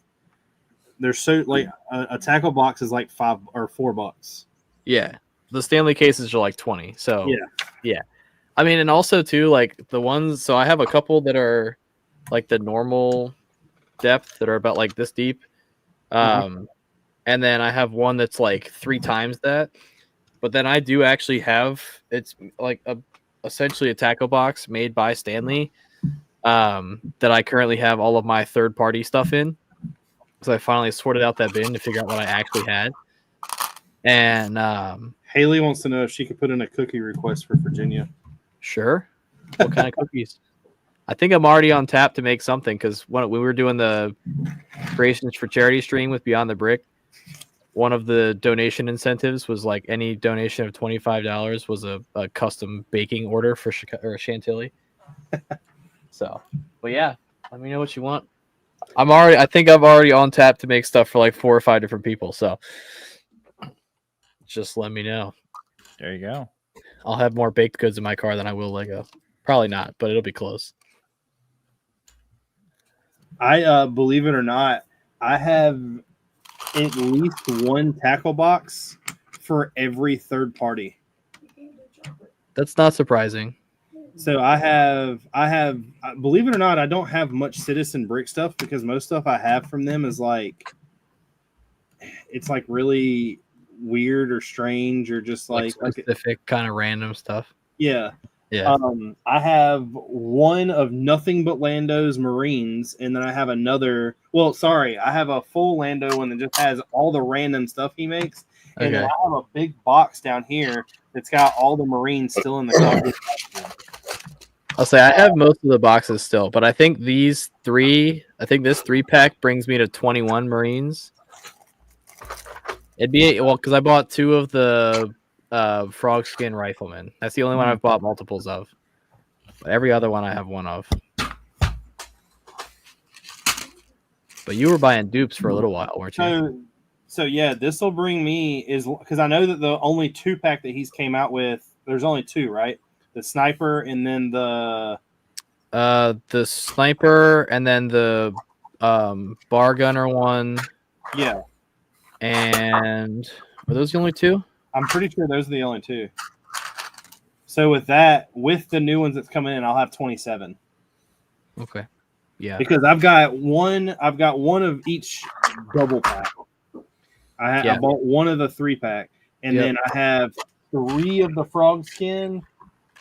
A: they're so like a tackle box is like $5 or $4.
C: Yeah. The Stanley cases are like 20. So yeah. I mean, and also too, like the ones, so I have a couple that are like the normal depth that are about like this deep. And then I have one that's like 3 times that. But then I do actually have, it's like essentially a tackle box made by Stanley that I currently have all of my third-party stuff in. So I finally sorted out that bin to figure out what I actually had. And
A: Haley wants to know if she could put in a cookie request for Virginia.
C: Sure. What kind of cookies? I think I'm already on tap to make something, because when we were doing the creations for charity stream with Beyond the Brick, one of the donation incentives was like any donation of $25 was a custom baking order for Chantilly. So, but yeah, let me know what you want. I think I'm already on tap to make stuff for like 4 or 5 different people. So just let me know.
E: There you go.
C: I'll have more baked goods in my car than I will Lego. Probably not, but it'll be close.
A: I believe it or not, I have at least one tackle box for every third party.
C: That's not surprising.
A: So I have believe it or not, I don't have much Citizen Brick stuff, because most stuff I have from them is like, it's like really weird or strange or just like
C: specific kind of random stuff.
A: Yeah.
C: Yeah.
A: I have one of nothing but Lando's Marines, and then I have another. Well, sorry, I have a full Lando one that just has all the random stuff he makes, and then I have a big box down here that's got all the Marines still in the cover.
C: I'll say I have most of the boxes still, but I think this 3-pack brings me to 21 Marines. It'd be because I bought 2 of the frog skin riflemen. That's the only one I've bought multiples of. But every other one I have one of. But you were buying dupes for a little while, weren't you?
A: So yeah, this will bring me is because I know that the only 2-pack that he's came out with, there's only 2, right? The sniper and then the
C: sniper and then the bar gunner one.
A: Yeah.
C: And are those the only 2?
A: I'm pretty sure those are the only 2. So with that, with the new ones that's coming in, I'll have 27.
C: Okay. Yeah.
A: Because I've got one of each double pack. I bought one of the 3-pack, and then I have 3 of the frog skin.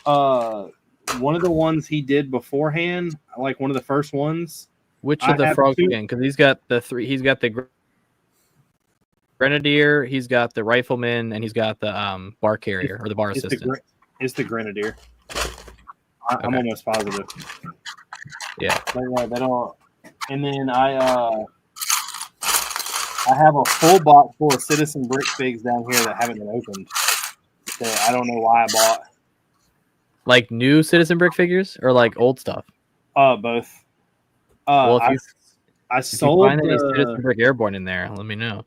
A: One of the ones he did beforehand, like one of the first ones.
C: Which of the frog skin? Because he's got the 3. He's got the grenadier, he's got the rifleman, and he's got the bar carrier or the bar assistant.
A: It's the grenadier. I'm almost positive.
C: Yeah.
A: But they don't. And then I have a full box full of Citizen Brick figs down here that haven't been opened. So I don't know why I bought.
C: Like new Citizen Brick figures or like old stuff?
A: Both.
C: Well, if
A: I sold
C: find any Citizen Brick Airborne in there, let me know.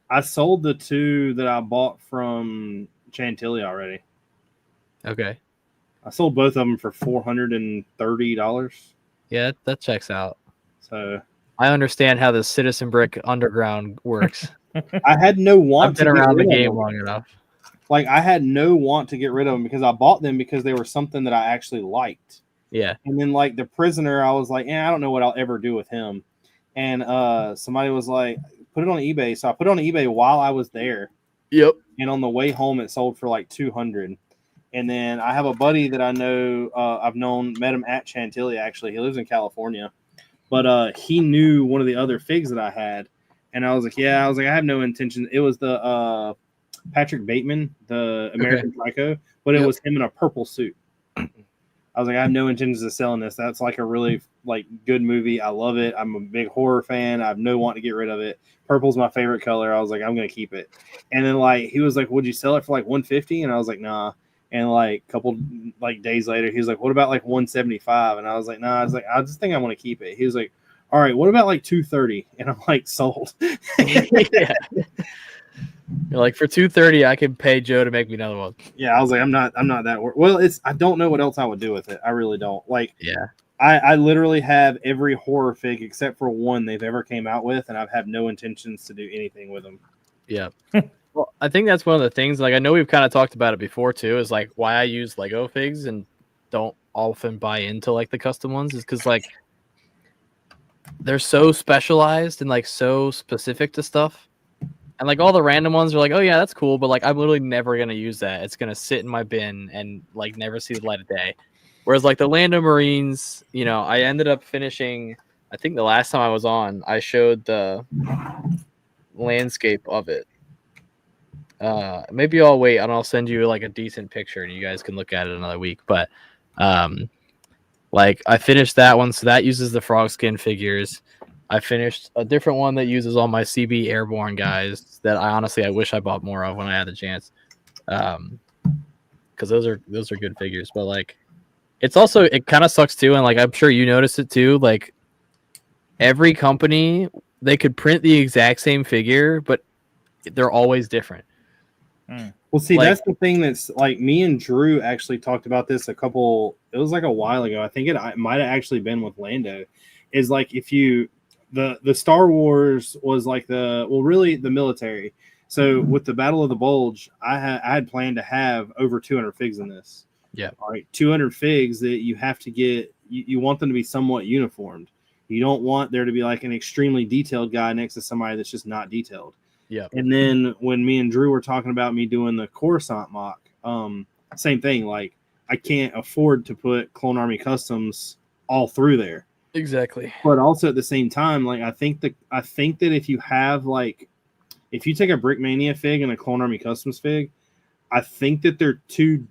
A: I sold the 2 that I bought from Chantilly already.
C: Okay.
A: I sold both of them for $430.
C: Yeah, that checks out.
A: So
C: I understand how the Citizen Brick underground works.
A: I had no want.
C: I've been around the game long enough.
A: Like I had no want to get rid of them because I bought them because they were something that I actually liked.
C: Yeah.
A: And then like the prisoner, I was like, I don't know what I'll ever do with him. And somebody was like, put it on eBay. So I put it on eBay while I was there.
C: Yep.
A: And on the way home, it sold for like $200. And then I have a buddy that I know, met him at Chantilly, actually. He lives in California. But he knew one of the other figs that I had. And I was like, I have no intention. It was the Patrick Bateman, the American Psycho, but it was him in a purple suit. I was like, I have no intentions of selling this. That's like a really like good movie. I love it. I'm a big horror fan. I have no want to get rid of it. Purple's my favorite color. I was like, I'm gonna keep it. And then like he was like, would you sell it for like $150? And I was like, nah. And like a couple like days later, he was like, what about like $175? And I was like, nah. I was like, I just think I want to keep it. He was like, all right, what about like $230? And I'm like, sold.
C: Yeah. You're like, for $230, I can pay Joe to make me another one.
A: Yeah, I was like, I'm not that well. I don't know what else I would do with it. I really don't. Like,
C: yeah,
A: I literally have every horror fig except for one they've ever came out with, and I've had no intentions to do anything with them.
C: Yeah. Well, I think that's one of the things. Like, I know we've kind of talked about it before too. Is like why I use Lego figs and don't often buy into like the custom ones is because like they're so specialized and like so specific to stuff. And like all the random ones are like, oh yeah, that's cool, but like I'm literally never gonna use that. It's gonna sit in my bin and like never see the light of day. Whereas like the Lando Marines, you know, I ended up finishing. I think the last time I was on, I showed the landscape of it. Maybe I'll wait and I'll send you like a decent picture and you guys can look at it another week. But like I finished that one, so that uses the frog skin figures. I finished a different one that uses all my CB Airborne guys that I wish I bought more of when I had the chance. Because those are good figures. But like it kind of sucks too, and like I'm sure you noticed it too, like every company they could print the exact same figure, but they're always different.
A: Well, see, that's the thing that's like me and Drew actually talked about this it was like a while ago. I think it might have actually been with Lando. Is like if you the Star Wars was like really the military. So with the Battle of the Bulge, I had planned to have over 200 figs in this.
C: Yeah.
A: All right, 200 figs that you have to get. You want them to be somewhat uniformed. You don't want there to be like an extremely detailed guy next to somebody that's just not detailed.
C: Yeah.
A: And then when me and Drew were talking about me doing the Coruscant mock, same thing. Like I can't afford to put Clone Army Customs all through there.
C: Exactly.
A: But also at the same time, like I think that if you have if you take a Brickmania fig and a Clone Army Customs fig, I think that they're two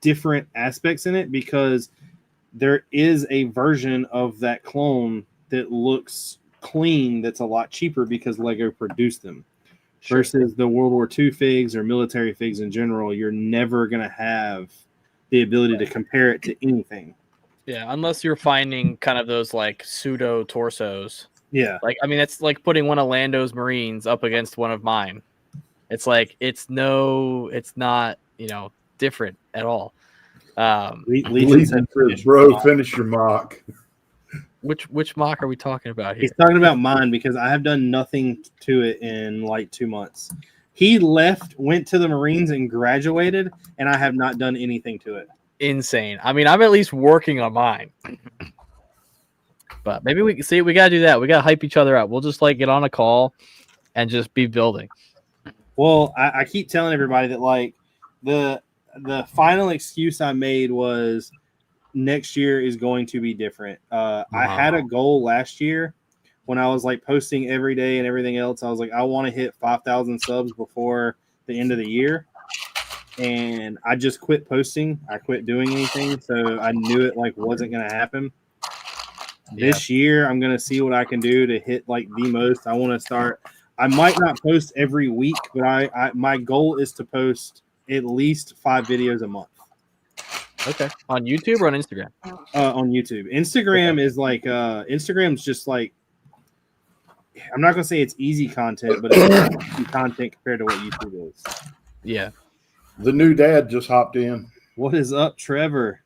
A: different aspects in it because there is a version of that clone that looks clean that's a lot cheaper because Lego produced them. Sure. Versus the World War II figs or military figs in general, you're never going to have the ability to compare it to anything.
C: Yeah, unless you're finding kind of those like pseudo torsos.
A: Yeah.
C: Like, I mean, it's like putting one of Lando's Marines up against one of mine. It's like it's not, different at all.
A: Legion
B: Legion
A: said,
B: says, bro, finish your mock.
C: Which mock are we talking about here?
A: he's talking about mine because I have done nothing to it in like 2 months. He went to the Marines and graduated, and I have not done anything to it.
C: Insane. I mean, I'm at least working on mine. But maybe we got to do that. We got to hype each other up. We'll just like get on a call and just be building.
A: Well, I keep telling everybody that like the final excuse I made was next year is going to be different. I had a goal last year when I was like posting every day and everything else. I was like, I want to hit 5,000 subs before the end of the year. And I just quit posting. I quit doing anything. So I knew it like wasn't going to happen. This year, I'm going to see what I can do to hit like the most. I want to start. I might not post every week, but my goal is to post at least 5 videos a month.
C: Okay. On YouTube or on Instagram?
A: On YouTube. Instagram is like Instagram's just like, I'm not gonna say it's easy content, but it's easy content compared to what YouTube is.
C: Yeah.
B: The new dad just hopped in.
A: What is up, Trevor?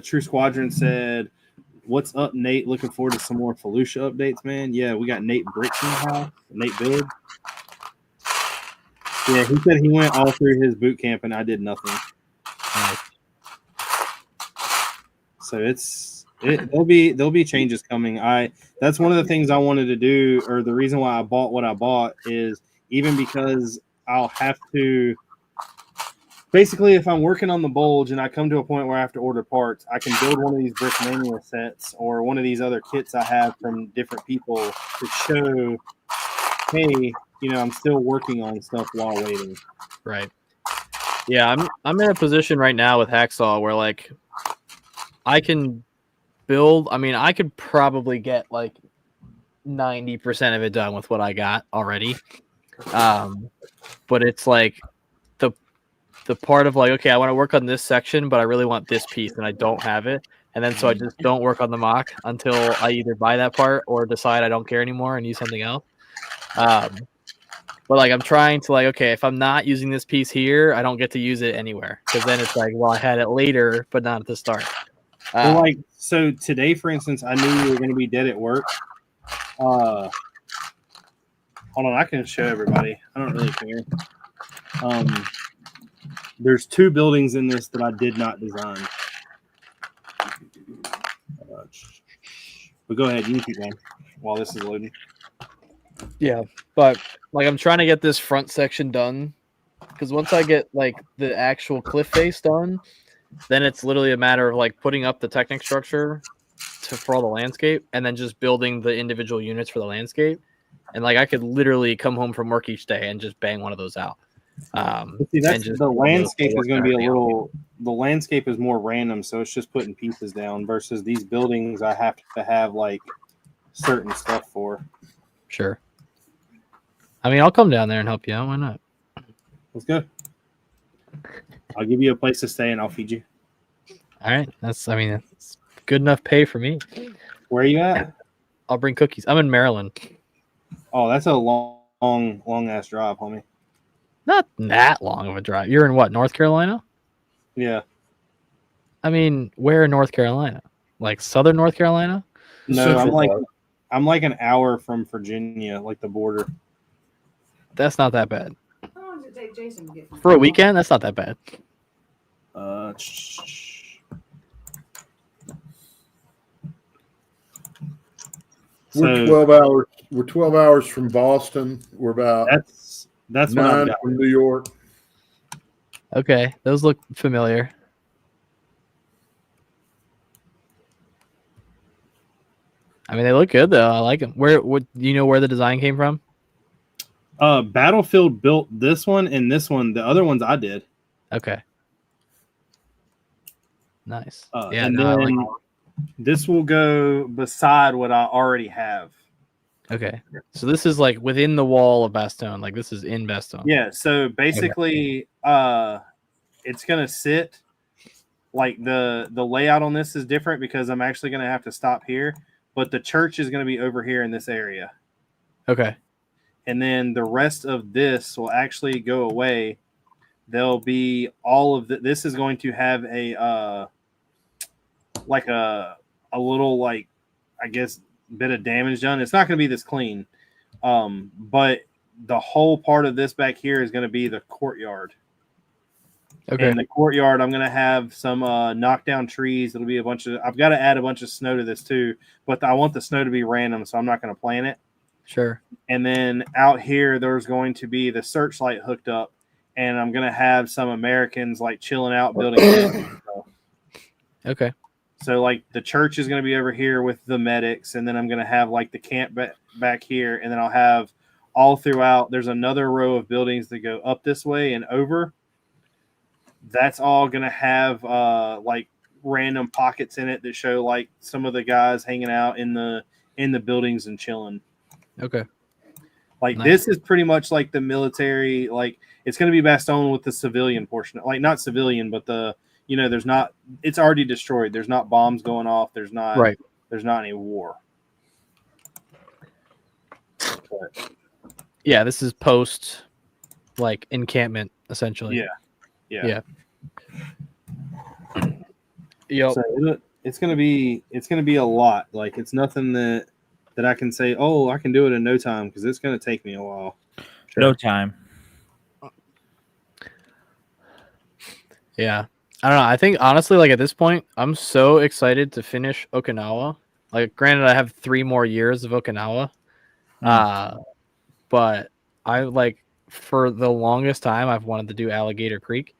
A: True Squadron said, "What's up, Nate? Looking forward to some more Felucia updates, man." Yeah, we got Nate Bricks in the house. Nate Build. Yeah, he said he went all through his boot camp and I did nothing.
C: Nice.
A: So there'll be changes coming. That's one of the things I wanted to do, or the reason why I bought what I bought is even because I'll have to basically, if I'm working on the bulge and I come to a point where I have to order parts, I can build one of these Brick manual sets or one of these other kits I have from different people to show, hey, I'm still working on stuff while waiting.
C: Right. Yeah, I'm in a position right now with Hacksaw where like I can build. I mean, I could probably get like 90% of it done with what I got already. But it's like the part of like, okay, I want to work on this section, but I really want this piece and I don't have it. And then so I just don't work on the mock until I either buy that part or decide I don't care anymore and use something else. But like I'm trying to like, okay, if I'm not using this piece here, I don't get to use it anywhere. Because then it's like, well, I had it later, but not at the start.
A: Well, like, so today, for instance, I knew you were going to be dead at work. Hold on, I can show everybody. I don't really care. There's 2 buildings in this that I did not design. But go ahead, you can keep going while this is loading.
C: Yeah, but like I'm trying to get this front section done because once I get like the actual cliff face done, then it's literally a matter of like putting up the Technic structure for all the landscape and then just building the individual units for the landscape. And like I could literally come home from work each day and just bang one of those out.
A: See, the landscape is going to be the landscape is more random, so it's just putting pieces down versus these buildings I have to have like certain stuff for.
C: Sure. I mean, I'll come down there and help you out. Why not?
A: Let's go. I'll give you a place to stay and I'll feed you.
C: All right. That's good enough pay for me.
A: Where are you at?
C: I'll bring cookies. I'm in Maryland.
A: Oh, that's a long ass drive, homie.
C: Not that long of a drive. You're in what, North Carolina?
A: Yeah.
C: I mean, where in North Carolina? Like southern North Carolina?
A: No, I'm like an hour from Virginia, like the border.
C: That's not that bad.
D: How long does it take Jason to get from
C: For a weekend, that's not that bad.
B: We're 12 hours. We're 12 hours from Boston. We're about
A: that's
B: 9 from New York.
C: Okay, those look familiar. I mean, they look good though. I like them. What do you know where the design came from?
A: Battlefield built this one and this one. The other ones I did.
C: Okay. Nice.
A: And then this will go beside what I already have.
C: Okay. So this is like within the wall of Bastogne. Like this is in Bastogne.
A: Yeah. So basically, it's gonna sit like the layout on this is different because I'm actually gonna have to stop here. but the church is going to be over here in this area.
C: Okay.
A: And then the rest of this will actually go away. There'll be all of this is going to have a like a little, like, I guess, bit of damage done. It's not going to be this clean, but the whole part of this back here is going to be the courtyard.
C: Okay.
A: In the courtyard, I'm going to have some knockdown trees. It'll be a bunch of. I've got to add a bunch of snow to this too, but I want the snow to be random, so I'm not going to plant it.
C: Sure.
A: And then out here, there's going to be the searchlight hooked up, and I'm going to have some Americans like chilling out, building camps.
C: Okay.
A: So like the church is going to be over here with the medics, and then I'm going to have like the camp back here, and then I'll have all throughout. There's another row of buildings that go up this way and over. That's all going to have like random pockets in it that show like some of the guys hanging out in the buildings and chilling.
C: Okay.
A: Like
C: Nice.
A: This is pretty much like the military. Like it's going to be Bastogne with the civilian portion, like not civilian, but the there's not. It's already destroyed. There's not bombs going off. There's not.
C: Right.
A: There's not any war. But,
C: Yeah, this is post like encampment essentially.
A: yeah.
C: Yep.
A: So it's gonna be a lot. Like it's nothing that I can say. Oh, I can do it in no time because it's gonna take me a while.
E: No time.
C: Yeah. I don't know. I think honestly, like at this point, I'm so excited to finish Okinawa. Like, granted, I have 3 more years of Okinawa, but I like for the longest time I've wanted to do Alligator Creek,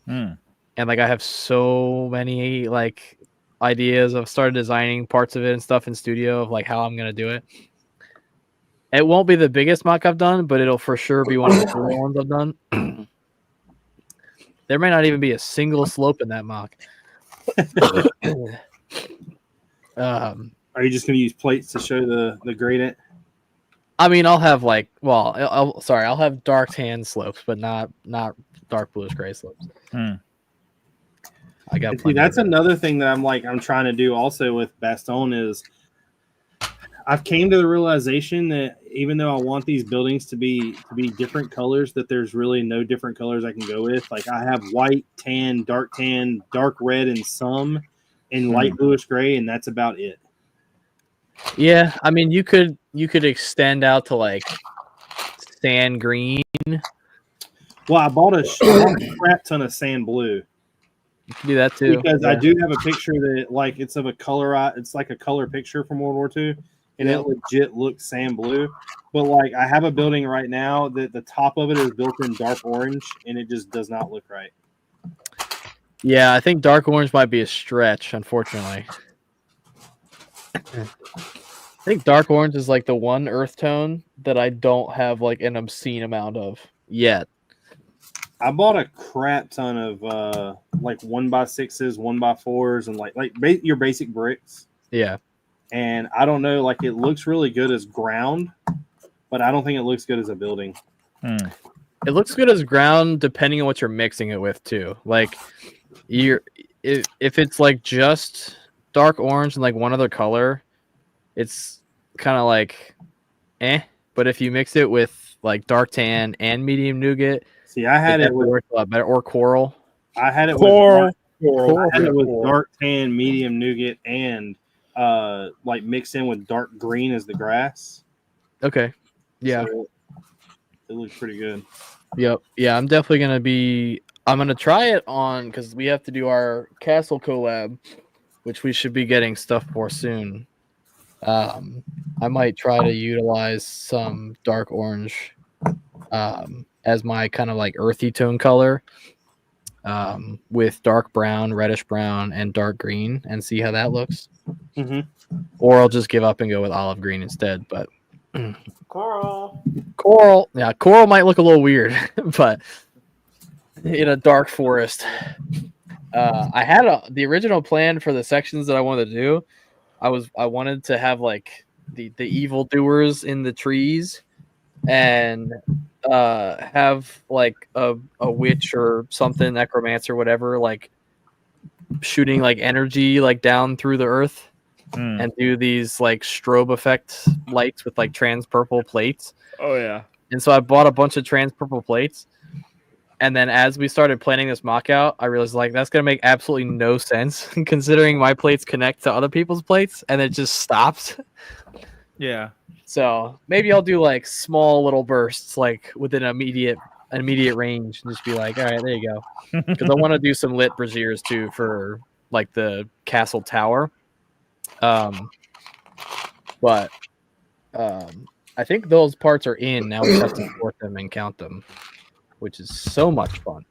C: and like I have so many like ideas. I've started designing parts of it and stuff in studio of like how I'm gonna do it. It won't be the biggest mock I've done, but it'll for sure be one of the cooler ones I've done. There may not even be a single slope in that mock.
A: Are you just going to use plates to show the gradient?
C: I mean, I'll have like, well, I'll have dark tan slopes, but not dark bluish gray slopes. I got.
A: See, that's another thing that I'm trying to do also with Bastogne is I've came to the realization that even though I want these buildings to be different colors, that there's really no different colors I can go with. Like I have white, tan, dark red, and some, and light bluish gray, and that's about it.
C: Yeah, I mean, you could extend out to like sand green.
A: Well, I bought a crap ton of sand blue.
C: You can do that too.
A: Because I do have a picture that like it's of a color. It's like a color picture from World War II. And it legit looks sand blue. But like I have a building right now that the top of it is built in dark orange, and it just does not look right.
C: Yeah, I think dark orange might be a stretch, unfortunately. I think dark orange is like the one earth tone that I don't have like an obscene amount of yet.
A: I bought a crap ton of like 1x6s, 1x4s, and like your basic bricks.
C: Yeah.
A: And I don't know, like it looks really good as ground, but I don't think it looks good as a building.
C: It looks good as ground depending on what you're mixing it with too. Like if it's like just dark orange and like one other color, it's kind of like but if you mix it with like dark tan and medium nougat,
A: see, I had it with
C: a lot better, or coral.
A: I had it
C: coral.
A: I had it with dark tan, medium nougat, and like mixed in with dark green as the grass.
C: Okay. Yeah.
A: So it looks pretty good.
C: Yep. Yeah, I'm definitely I'm gonna try it on because we have to do our castle collab, which we should be getting stuff for soon. I might try to utilize some dark orange as my kind of like earthy tone color, with dark brown, reddish brown, and dark green, and see how that looks. Or I'll just give up and go with olive green instead. But coral, yeah, coral might look a little weird, but in a dark forest. I had the original plan for the sections that I wanted to do. I wanted to have like the evil doers in the trees, and have like a witch or something, necromancer, whatever, like shooting like energy like down through the earth. and do these like strobe effect lights with like trans purple plates.
E: Oh yeah.
C: And so I bought a bunch of trans purple plates. And then as we started planning this mock out, I realized like that's gonna make absolutely no sense considering my plates connect to other people's plates and it just stops.
E: Yeah.
C: So maybe I'll do like small little bursts like within immediate range and just be like, all right, there you go. Because I want to do some lit braziers too for like the castle tower. But I think those parts are in. Now we just have to sort them and count them, which is so much fun.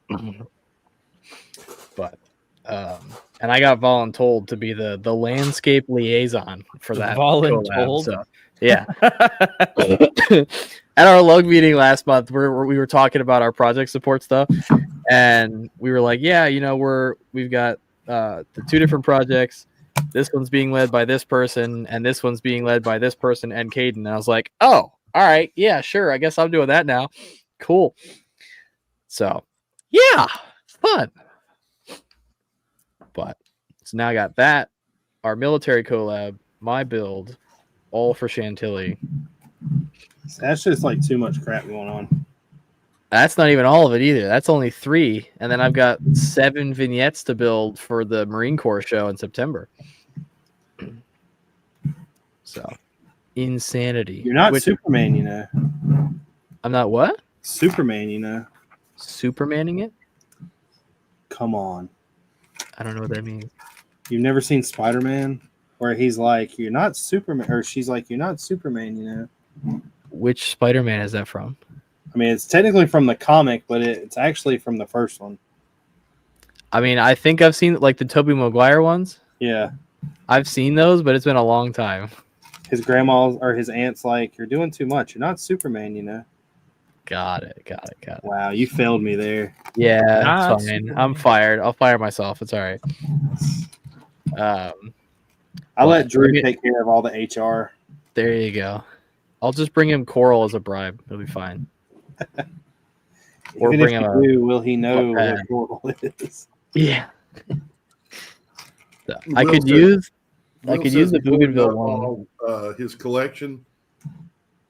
C: But and I got voluntold to be the landscape liaison for that.
E: Voluntold?
C: So, yeah. At our lug meeting last month, we were talking about our project support stuff, and we were like, yeah, you know, we've got the 2 different projects. This one's being led by this person, and this one's being led by this person and Caden. And I was like, oh, all right, yeah, sure. I guess I'm doing that now. Cool. So, yeah, it's fun. But so now I got that, our military collab, my build, all for Chantilly.
A: That's just like too much crap going on.
C: That's not even all of it either. That's only 3. And then I've got 7 vignettes to build for the Marine Corps show in September. So, insanity.
A: You're not Superman, you know.
C: I'm not what?
A: Superman, you know.
C: Supermaning it?
A: Come on.
C: I don't know what that means.
A: You've never seen Spider-Man? Where he's like, you're not Superman. Or she's like, you're not Superman, you know.
C: Which Spider-Man is that from?
A: I mean, it's technically from the comic, but it's actually from the first one.
C: I mean, I think I've seen like the Tobey Maguire ones.
A: Yeah.
C: I've seen those, but it's been a long time.
A: His grandma or his aunt's like, you're doing too much. You're not Superman, you know.
C: Got it.
A: Wow, you failed me there.
C: Yeah, it's fine. I'm fired. I'll fire myself. It's all right.
A: I'll let Drew take care of all the HR.
C: There you go. I'll just bring him coral as a bribe. It'll be fine.
A: Or bring him will he know what coral is?
C: Yeah. So, I could use the Bougainville one.
B: His collection,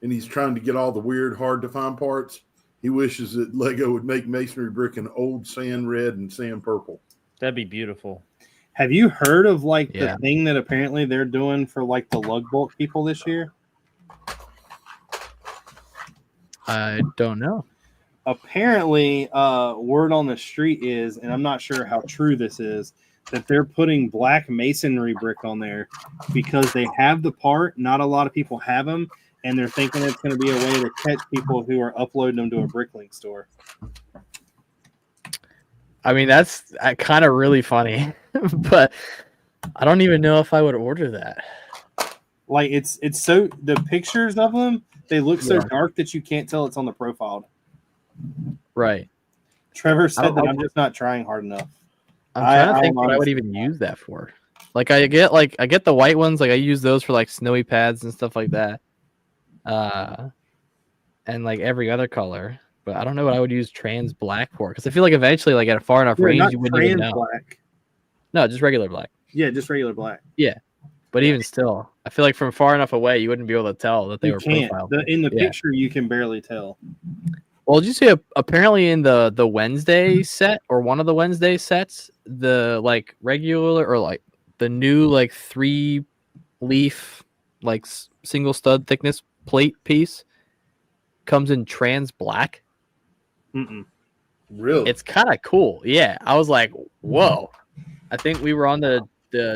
B: and he's trying to get all the weird, hard to find parts. He wishes that Lego would make masonry brick in old sand red and sand purple.
E: That'd be beautiful.
A: Have you heard of like the thing that apparently they're doing for like the lug bolt people this year?
C: I don't know.
A: Apparently, word on the street is, and I'm not sure how true this is, that they're putting black masonry brick on there because they have the part. Not a lot of people have them, and they're thinking it's going to be a way to catch people who are uploading them to a Bricklink store.
C: I mean, that's kind of really funny, but I don't even know if I would order that.
A: Like it's so the pictures of them, they look so dark that you can't tell it's on the profile.
C: Right.
A: Trevor said that I'm just not trying hard enough.
C: I'm trying to think what I would even use that for. Like I get the white ones, like I use those for like snowy pads and stuff like that. And like every other color. But I don't know what I would use trans black for, because I feel like eventually, like at a far enough range, you wouldn't even know.
A: Black.
C: No, just regular black.
A: Yeah, just regular black.
C: Yeah, but even still, I feel like from far enough away, you wouldn't be able to tell that they were profiled.
A: In the picture, you can barely tell.
C: Well, did you see? Apparently, in the Wednesday set or one of the Wednesday sets, the like regular or like the new like 3-leaf like single stud thickness plate piece comes in trans black.
A: Mm-mm.
B: Really?
C: It's kind of cool. Yeah. I was like, whoa. I think we were on the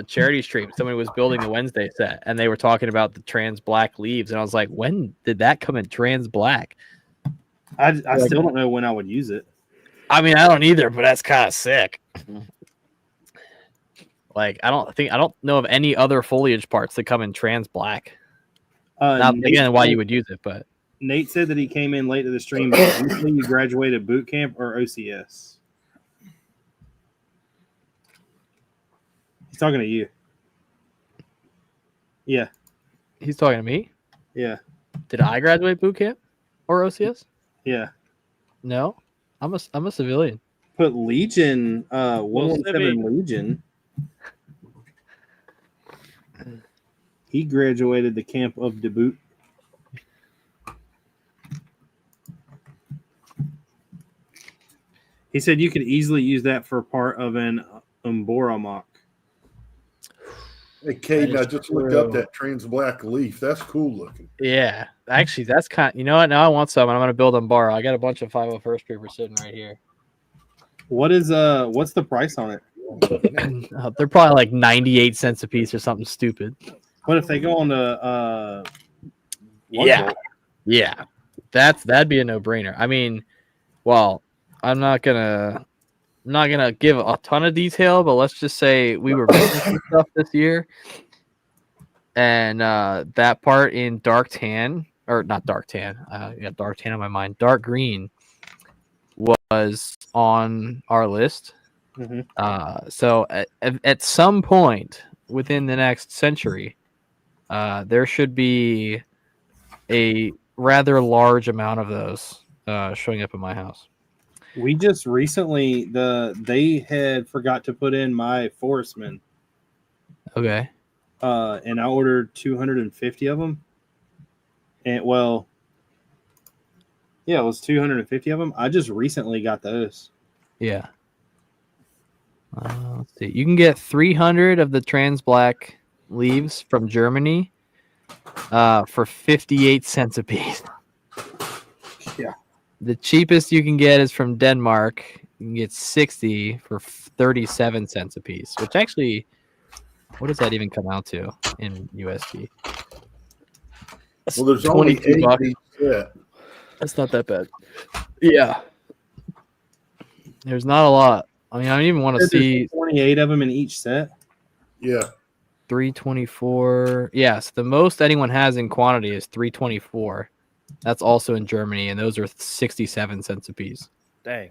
C: charity stream. Somebody was building the Wednesday set and they were talking about the trans black leaves. And I was like, when did that come in trans black?
A: I still don't know when I would use it.
C: I mean, I don't either, but that's kind of sick. Like, I don't know of any other foliage parts that come in trans black. Not again why you would use it, but
A: Nate said that he came in late to the stream, but recently you graduated boot camp or OCS. He's talking to you. Yeah.
C: He's talking to me?
A: Yeah.
C: Did I graduate boot camp or OCS?
A: Yeah.
C: No. I'm a civilian.
A: Put Legion, 117 Legion. He graduated the camp of debut. He said you could easily use that for part of an Umbora mock.
B: Hey, Caden,
C: That
B: I
C: is
B: just looked up
C: true.
B: that trans black leaf. That's cool looking.
C: Yeah, actually, that's kind. You know what? Now I want some, and I'm gonna build on bar. I got a bunch of 501st paper sitting right here.
A: What's the price on it?
C: They're probably like 98 cents a piece or something stupid.
A: What if they go on to
C: Yeah. Yeah, that'd be a no-brainer. I mean, well, I'm not gonna give a ton of detail, but let's just say we were missing some stuff this year, and that part in dark tan, or not dark tan, dark tan on my mind, dark green was on our list.
A: Mhm.
C: So at some point within the next century, there should be a rather large amount of those showing up at my house.
A: We just recently they had forgot to put in my forestman,
C: Okay.
A: and I ordered 250 of them. And it was 250 of them. I just recently got those.
C: Yeah. Let's see. You can get 300 of the trans black leaves from Germany for 58 cents a piece.
A: Yeah.
C: The cheapest you can get is from Denmark. You can get 60 for 37 cents a piece, which actually, what does that even come out to in USD?
B: Well, there's only
C: 22
B: 8
C: bucks.
B: each set.
C: That's not that bad. Yeah. There's not a lot. I mean, I don't even want to
A: There's
C: see
A: 28 of them in each set.
B: Yeah.
C: 324. Yes, the most anyone has in quantity is 324. That's also in Germany, and those are 67 cents a piece,
E: Dang.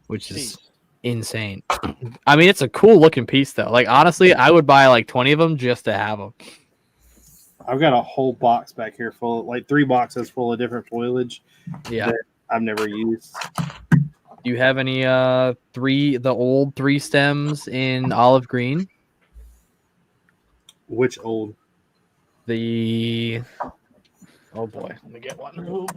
C: which is
E: Jeez.
C: insane. I mean, it's a cool looking piece, though. Like, honestly, I would buy like 20 of them just to have them.
A: I've got a whole box back here full, like 3 boxes full of different foliage
C: Yeah.
A: that I've never used.
C: Do you have any the old 3 stems in olive green?
A: Which old?
C: Oh boy, let me get one.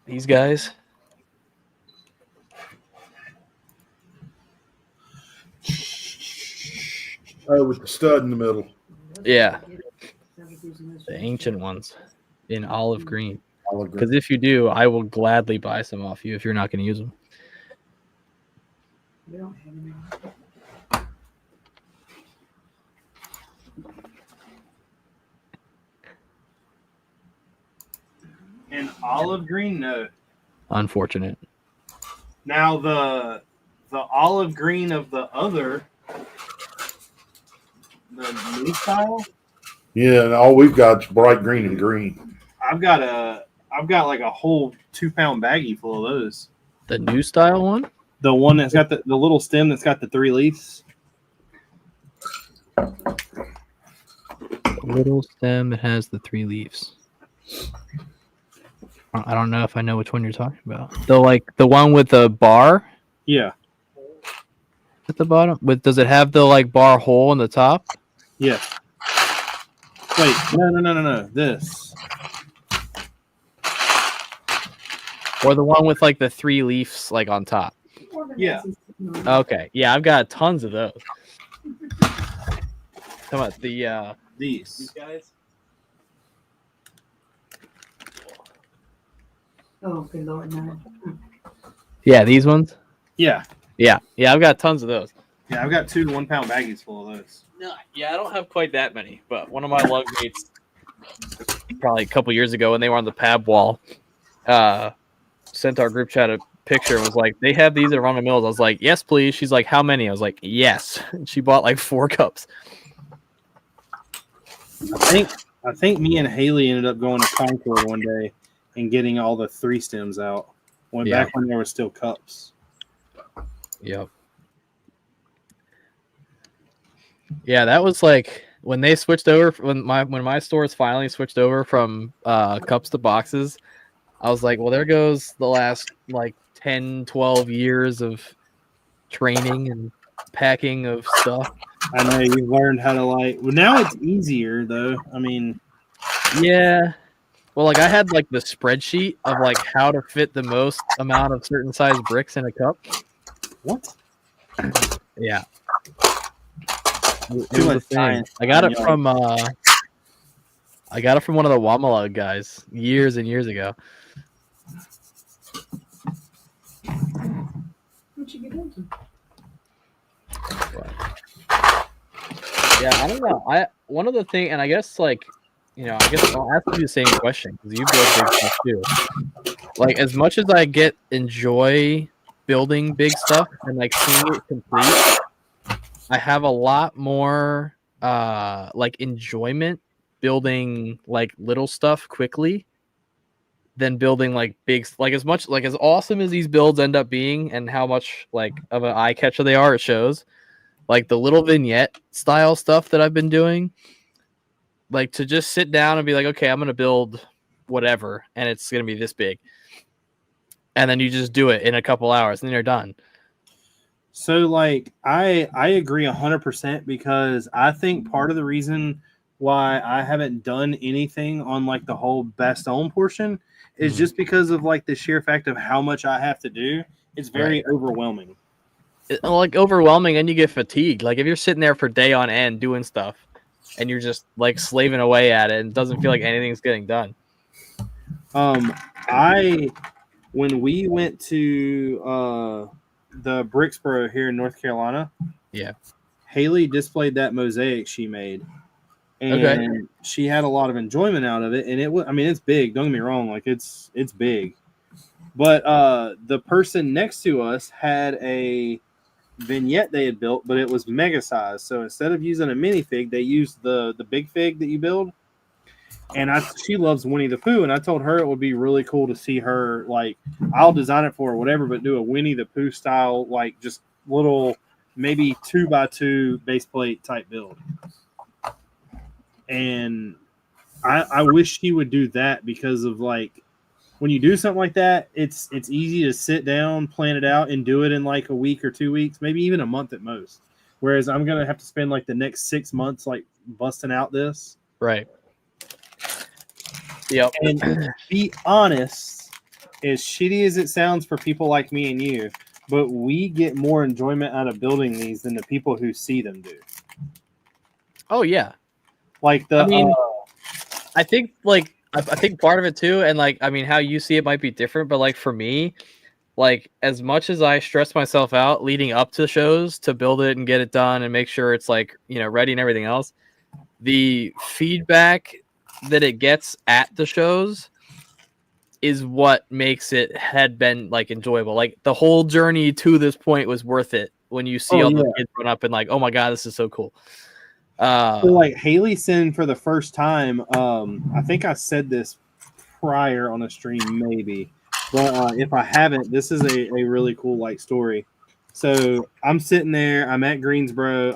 C: These guys.
B: Oh, with the stud in the middle.
C: Yeah, the ancient ones in olive green.
B: I'll agree.
C: Because if you do, I will gladly buy some off you if you're not going to use them.
D: We don't have any.
A: An olive green? No.
C: Unfortunate.
A: Now the olive green of the new style.
B: Yeah, and all we've got is bright green and green.
A: I've got like a whole 2-pound baggie full of those.
C: The new style one?
A: The one that's got the little stem that's got the 3 leaves.
C: The little stem that has the 3 leaves. I don't know if I know which one you're talking about. The one with the bar
A: Yeah.
C: at the bottom. Does it have the bar hole in the top?
A: Yeah. Wait, no. This.
C: Or the one with the 3 leaves on top?
A: Yeah.
C: Okay. Yeah, I've got tons of those. Talking about these
A: These.
C: guys?
D: Oh, good Lord, no.
C: Yeah, these ones?
A: Yeah.
C: Yeah, I've got tons of those.
A: Yeah, I've got 2 1-pound baggies full of those.
C: No, yeah, I don't have quite that many, but one of my lug mates, probably a couple years ago when they were on the pab wall, sent our group chat a picture and was like, they have these at Ronda Mills. I was like, yes, please. She's like, how many? I was like, yes. And she bought 4 cups.
A: I think me and Haley ended up going to Concord one day and getting all the 3 stems out. Back when there were still cups.
C: Yep. Yeah, that was when they switched over, when my stores finally switched over from cups to boxes. I was like, well, there goes the last 10, 12 years of training and packing of stuff.
A: I know you've learned how to well, now it's easier though. I mean,
C: Yeah. Well, like I had like the spreadsheet of like how to fit the most amount of certain size bricks in a cup.
A: what?
C: Yeah. It
A: Too
C: was
A: much
C: a thing.
A: science.
C: I got it from one of the Wamalog guys years and years ago.
D: What'd you get into?
C: Yeah, I don't know. One of the thing, and I guess like, I guess I'll ask you the same question because you build big stuff too. Like as much as I enjoy building big stuff and like seeing it complete, I have a lot more like enjoyment building like little stuff quickly than building like big, like as much like as awesome as these builds end up being and how much like of an eye catcher they are. It shows like the little vignette style stuff that I've been doing, like to just sit down and be like, okay, I'm going to build whatever. And it's going to be this big. And then you just do it in a couple hours and then you're done.
A: So like, I agree 100% because I think part of the reason why I haven't done anything on like the whole best owned portion is just because of like the sheer fact of how much I have to do. It's very overwhelming.
C: Like overwhelming, and you get fatigued. Like if you're sitting there for day on end doing stuff and you're just like slaving away at it and it doesn't feel like anything's getting done.
A: When we went to the Brixboro here in North Carolina, Haley displayed that mosaic she made, and she had a lot of enjoyment out of it. And it's big. Don't get me wrong, like it's big. But the person next to us had a vignette they had built, but it was mega size. So instead of using a minifig, they used the big fig that you build. And she loves Winnie the Pooh, and I told her it would be really cool to see her, like, I'll design it for her, whatever, but do a Winnie the Pooh style, like, just little, maybe 2x2 base plate type build. And I wish she would do that because of, like, when you do something like that, it's easy to sit down, plan it out, and do it in, like, a week or 2 weeks, maybe even a month at most. Whereas I'm going to have to spend, like, the next 6 months, like, busting out this.
C: Right. Yep.
A: And to be honest, as shitty as it sounds for people like me and you, but we get more enjoyment out of building these than the people who see them do.
C: Oh yeah.
A: Like
C: I think like I think part of it too, and like I mean how you see it might be different, but like for me, like as much as I stress myself out leading up to shows to build it and get it done and make sure it's like, ready and everything else, the feedback that it gets at the shows is what makes it had been like enjoyable. Like the whole journey to this point was worth it when you see all the kids run up and like, oh my god, this is so cool.
A: So like Haley Sin for the first time, I think I said this prior on a stream maybe, but if I haven't, this is a really cool like story. So I'm sitting there. I'm at Greensboro.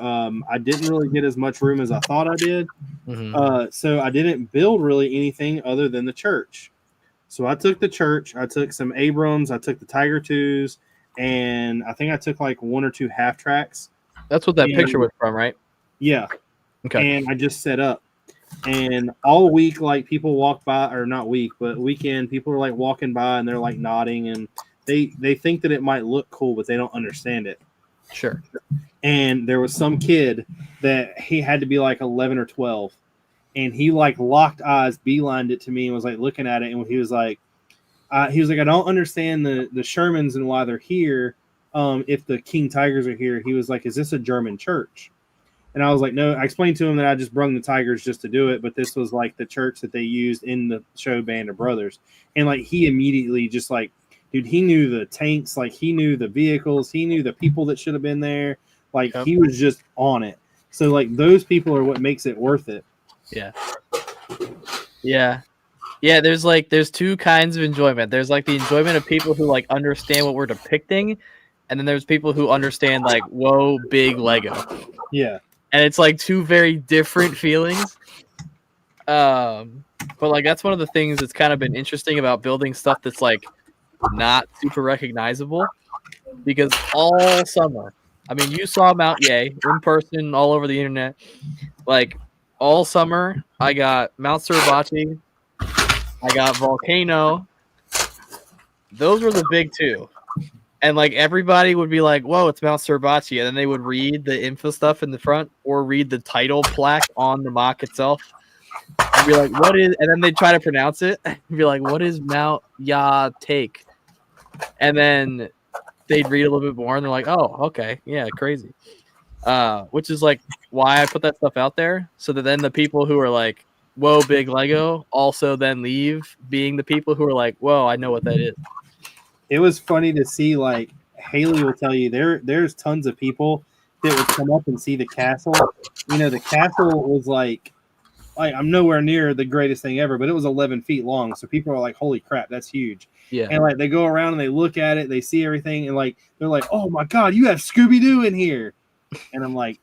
A: I didn't really get as much room as I thought I did.
C: Mm-hmm.
A: So I didn't build really anything other than the church. So I took the church. I took some Abrams. I took the Tiger 2s. And I think I took like 1 or 2 half tracks.
C: That's what that picture was from, right?
A: Yeah.
C: Okay.
A: And I just set up. And all week, like people walk by, or not week, but weekend, people are like walking by and they're like nodding and they think that it might look cool, but they don't understand it.
C: Sure.
A: And there was some kid that he had to be like 11 or 12. And he like locked eyes, beelined it to me and was like looking at it. And he was like, I don't understand the Shermans and why they're here. If the King Tigers are here, he was like, is this a German church? And I was like, no. I explained to him that I just brung the Tigers just to do it, but this was like the church that they used in the show Band of Brothers. And like he immediately just like, dude, he knew the tanks, like he knew the vehicles, he knew the people that should have been there. Like he was just on it. So like those people are what makes it worth it.
C: Yeah. Yeah. Yeah, there's 2 kinds of enjoyment. There's like the enjoyment of people who like understand what we're depicting, and then there's people who understand like, whoa, big Lego.
A: Yeah.
C: And it's like 2 very different feelings. But like that's one of the things that's kind of been interesting about building stuff that's like not super recognizable because all summer, I mean, you saw Mount Ye in person all over the internet. Like all summer, I got Mount Suribachi, I got Volcano. Those were the big two. And like everybody would be like, "Whoa, it's Mount Suribachi," and then they would read the info stuff in the front or read the title plaque on the mock itself. And be like, "What is?" And then they'd try to pronounce it. And be like, "What is Mount Ya Take?" And then they'd read a little bit more, and they're like, "Oh, okay, yeah, crazy." Which is like why I put that stuff out there, so that then the people who are like, "Whoa, big Lego," also then leave being the people who are like, "Whoa, I know what that is."
A: It was funny to see, like, Haley will tell you there's tons of people that would come up and see the castle. You know, the castle was like I'm nowhere near the greatest thing ever, but it was 11 feet long. So people are like, holy crap, that's huge.
C: Yeah.
A: And like they go around and they look at it, they see everything, and like they're like, oh my God, you have Scooby-Doo in here. And I'm like,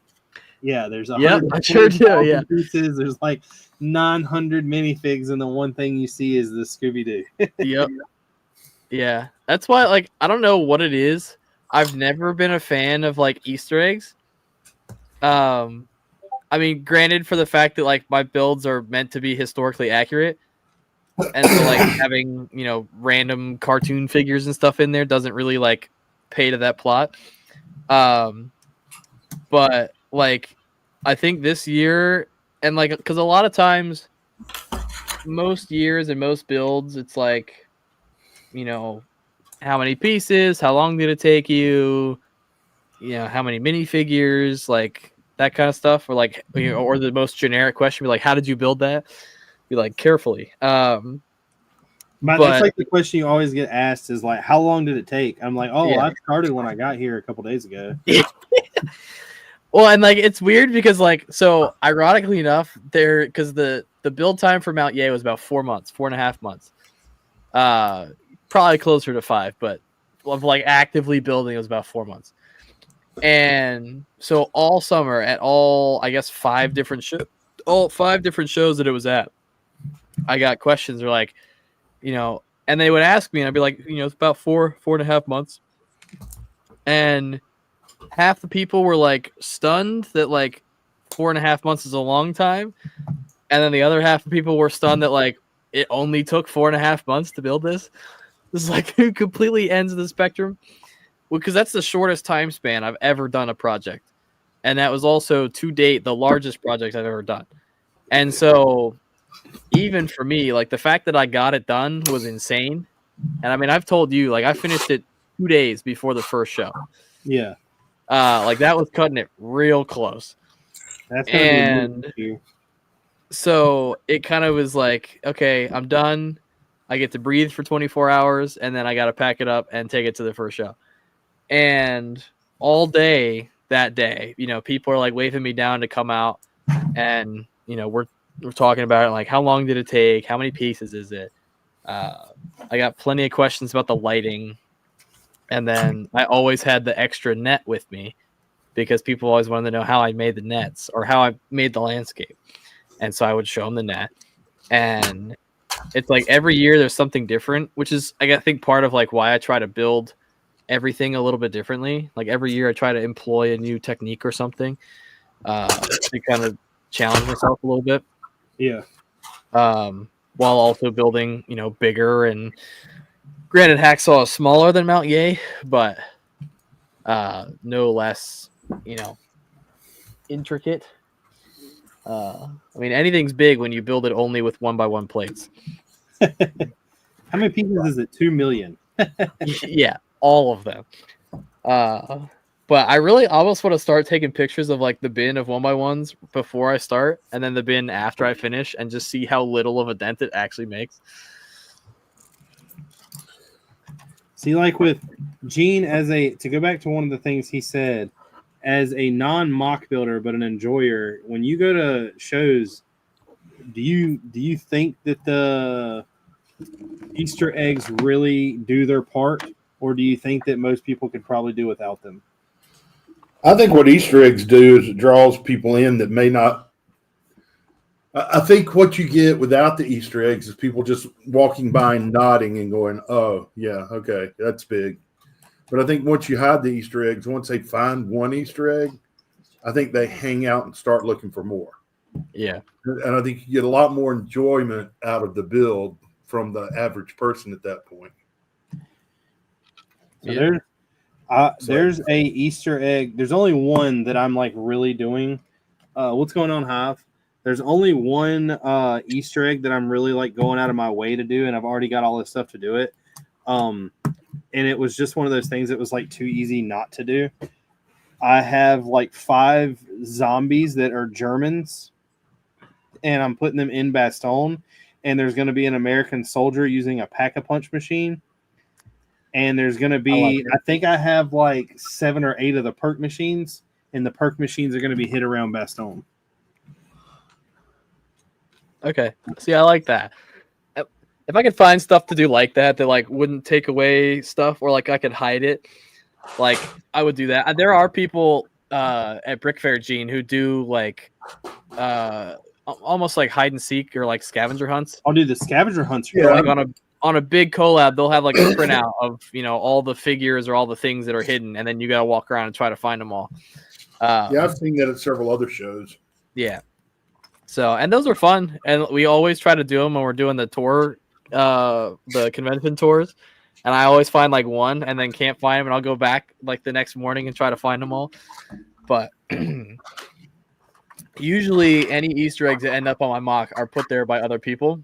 A: yeah, there's
C: I sure do. Yeah.
A: pieces. There's like 900 minifigs, and the one thing you see is the Scooby-Doo.
C: Yep. Yeah. That's why, like, I don't know what it is. I've never been a fan of like Easter eggs. I mean, granted, for the fact that like my builds are meant to be historically accurate, and so like having, you know, random cartoon figures and stuff in there doesn't really like pay to that plot. But like I think this year, and like because a lot of times, most years and most builds, it's like, you know, how many pieces, how long did it take you, you know, how many minifigures, like that kind of stuff, or like, you know, or the most generic question, be like, how did you build that? Be like, carefully.
A: That's like the question you always get asked is like, how long did it take? I'm like, oh, yeah. I started when I got here a couple days ago.
C: Well, and like it's weird because like, so ironically enough, there, because the build time for Mount Ye was about 4 months, 4.5 months, probably closer to 5, but of like actively building, it was about 4 months. And so all summer at all, I guess 5 different shows that it was at, I got questions. They're like, you know, and they would ask me, and I'd be like, you know, it's about 4.5 months. And half the people were like stunned that like 4.5 months is a long time. And then the other half of people were stunned that like it only took 4.5 months to build this. This is like completely ends of the spectrum. Because that's the shortest time span I've ever done a project. And that was also, to date, the largest project I've ever done. And so, even for me, like, the fact that I got it done was insane. And, I mean, I've told you, like, I finished it 2 days before the first show.
A: Yeah.
C: Like, that was cutting it real close.
A: That's
C: and so, it kind of was like, okay, I'm done. I get to breathe for 24 hours, and then I got to pack it up and take it to the first show. And all day that day, you know, people are like waving me down to come out, and you know, we're talking about it, like, how long did it take? How many pieces is it? I got plenty of questions about the lighting, and then I always had the extra net with me because people always wanted to know how I made the nets or how I made the landscape, and so I would show them the net. And it's like every year there's something different, which is I think part of like why I try to build everything a little bit differently. Like every year I try to employ a new technique or something to kind of challenge myself a little bit.
A: Yeah.
C: While also building, you know, bigger, and granted Hacksaw is smaller than Mount Ye, but no less, you know, intricate. I mean, anything's big when you build it only with 1x1 plates.
A: How many pieces is it? 2 million.
C: Yeah. All of them. But I really almost want to start taking pictures of like the bin of 1x1s before I start, and then the bin after I finish, and just see how little of a dent it actually makes.
A: See, like with Gene, to go back to one of the things he said, as a non-mock builder but an enjoyer, when you go to shows, do you think that the Easter eggs really do their part? Or do you think that most people could probably do without them?
B: I think what Easter eggs do is it draws people in that may not. I think what you get without the Easter eggs is people just walking by and nodding and going, oh, yeah, okay, that's big. But I think once you hide the Easter eggs, once they find one Easter egg, I think they hang out and start looking for more.
C: Yeah.
B: And I think you get a lot more enjoyment out of the build from the average person at that point.
A: So
C: Yeah.
A: there's a Easter egg. There's only one that I'm like really doing. What's going on, Hive? There's only one Easter egg that I'm really like going out of my way to do, and I've already got all this stuff to do it. And it was just one of those things that was like too easy not to do. I have like 5 zombies that are Germans, and I'm putting them in Bastogne, and there's going to be an American soldier using a pack-a-punch machine. And there's going to be, I think I have like 7 or 8 of the perk machines, and the perk machines are going to be hit around Bastogne.
C: Okay. See, I like that. If I could find stuff to do like that like wouldn't take away stuff, or like I could hide it, like I would do that. There are people at Brick Fair, Gene, who do like almost like hide and seek or like scavenger hunts.
A: I'll do the scavenger hunts.
B: Yeah.
C: Like on a big collab, they'll have like a printout of all the figures or all the things that are hidden, and then you gotta walk around and try to find them all.
B: Yeah, I've seen that at several other shows.
C: Yeah. So, and those are fun, and we always try to do them when we're doing the tour, the convention tours. And I always find like one, and then can't find them, and I'll go back like the next morning and try to find them all. But usually, any Easter eggs that end up on my mock are put there by other people,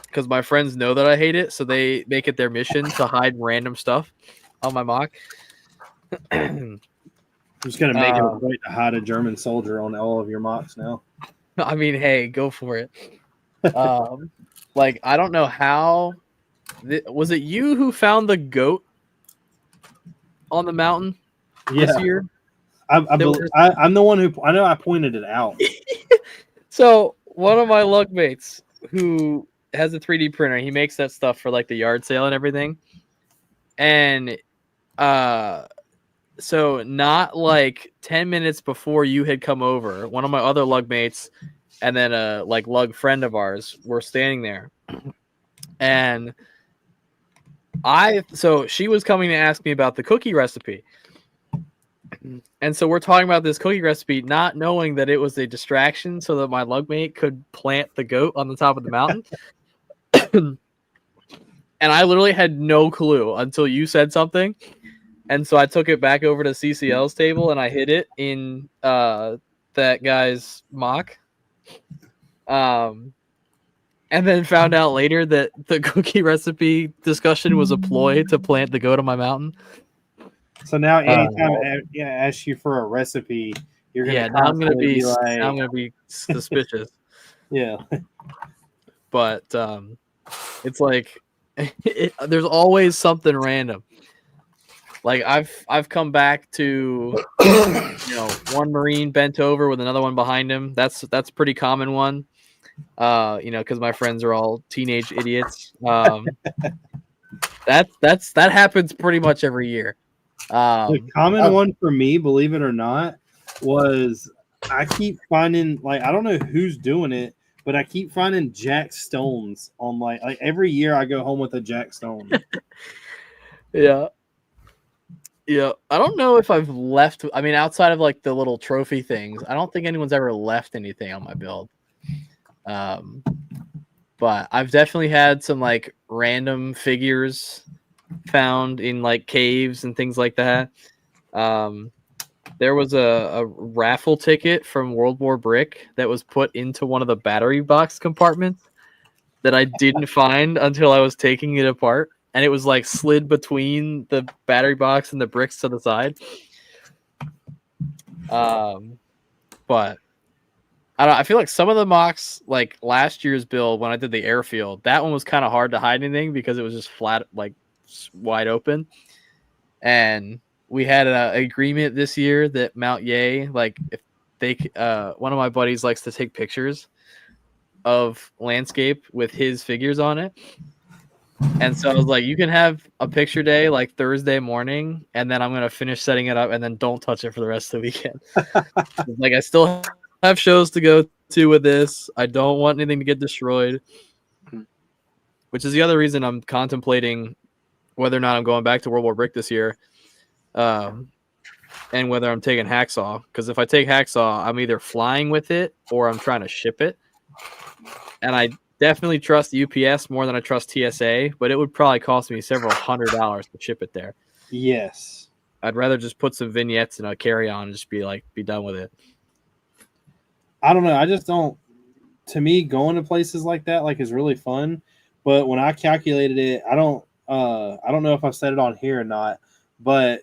C: because my friends know that I hate it, so they make it their mission to hide random stuff on my mock.
A: I'm just going to make it a point to hide a German soldier on all of your mocks now.
C: I mean, hey, go for it. Like, I don't know how. Was it you who found the goat on the mountain this year?
A: I'm the one who, I know I pointed it out.
C: So, one of my lugmates who has a 3D printer, he makes that stuff for like the yard sale and everything. And so not like 10 minutes before you had come over, one of my other lugmates and then a like lug friend of ours were standing there. And so she was coming to ask me about the cookie recipe. And so we're talking about this cookie recipe, not knowing that it was a distraction so that my lugmate could plant the goat on the top of the mountain. And I literally had no clue until you said something. And so I took it back over to CCL's table and I hid it in that guy's mock. And then found out later that the cookie recipe discussion was a ploy to plant the goat on my mountain.
A: So now anytime I ask you for a recipe, you're gonna
C: now I'm gonna be
A: like,
C: I'm gonna be suspicious.
A: Yeah.
C: But it's like there's always something random. Like I've come back to one Marine bent over with another one behind him. That's a pretty common one. Because my friends are all teenage idiots. That happens pretty much every year.
A: The common one for me, believe it or not, was I keep finding, like, I don't know who's doing it, but I keep finding Jack Stones on like every year I go home with a Jack Stone.
C: Yeah. I don't know if I've left. I mean, outside of like the little trophy things, I don't think anyone's ever left anything on my build. But I've definitely had some like random figures found in like caves and things like that. There was a raffle ticket from World War Brick that was put into one of the battery box compartments that I didn't find until I was taking it apart, and it was like slid between the battery box and the bricks to the side. But I don't know, I feel like some of the mocks, like last year's build when I did the airfield, that one was kind of hard to hide anything because it was just flat, like wide open. And we had an agreement this year that Mount Yay, like if they, one of my buddies likes to take pictures of landscape with his figures on it. And so I was like, you can have a picture day like Thursday morning, and then I'm going to finish setting it up and then don't touch it for the rest of the weekend. Like I still have shows to go to with this. I don't want anything to get destroyed, which is the other reason I'm contemplating whether or not I'm going back to World War Brick this year, and whether I'm taking hacksaw. Because if I take hacksaw, I'm either flying with it or I'm trying to ship it. And I definitely trust UPS more than I trust TSA, but it would probably cost me several $100s to ship it there.
A: Yes.
C: I'd rather just put some vignettes in a carry-on and just be done with it.
A: I don't know. I just don't. To me, going to places like that is really fun. But when I calculated it, I don't know if I've said it on here or not, but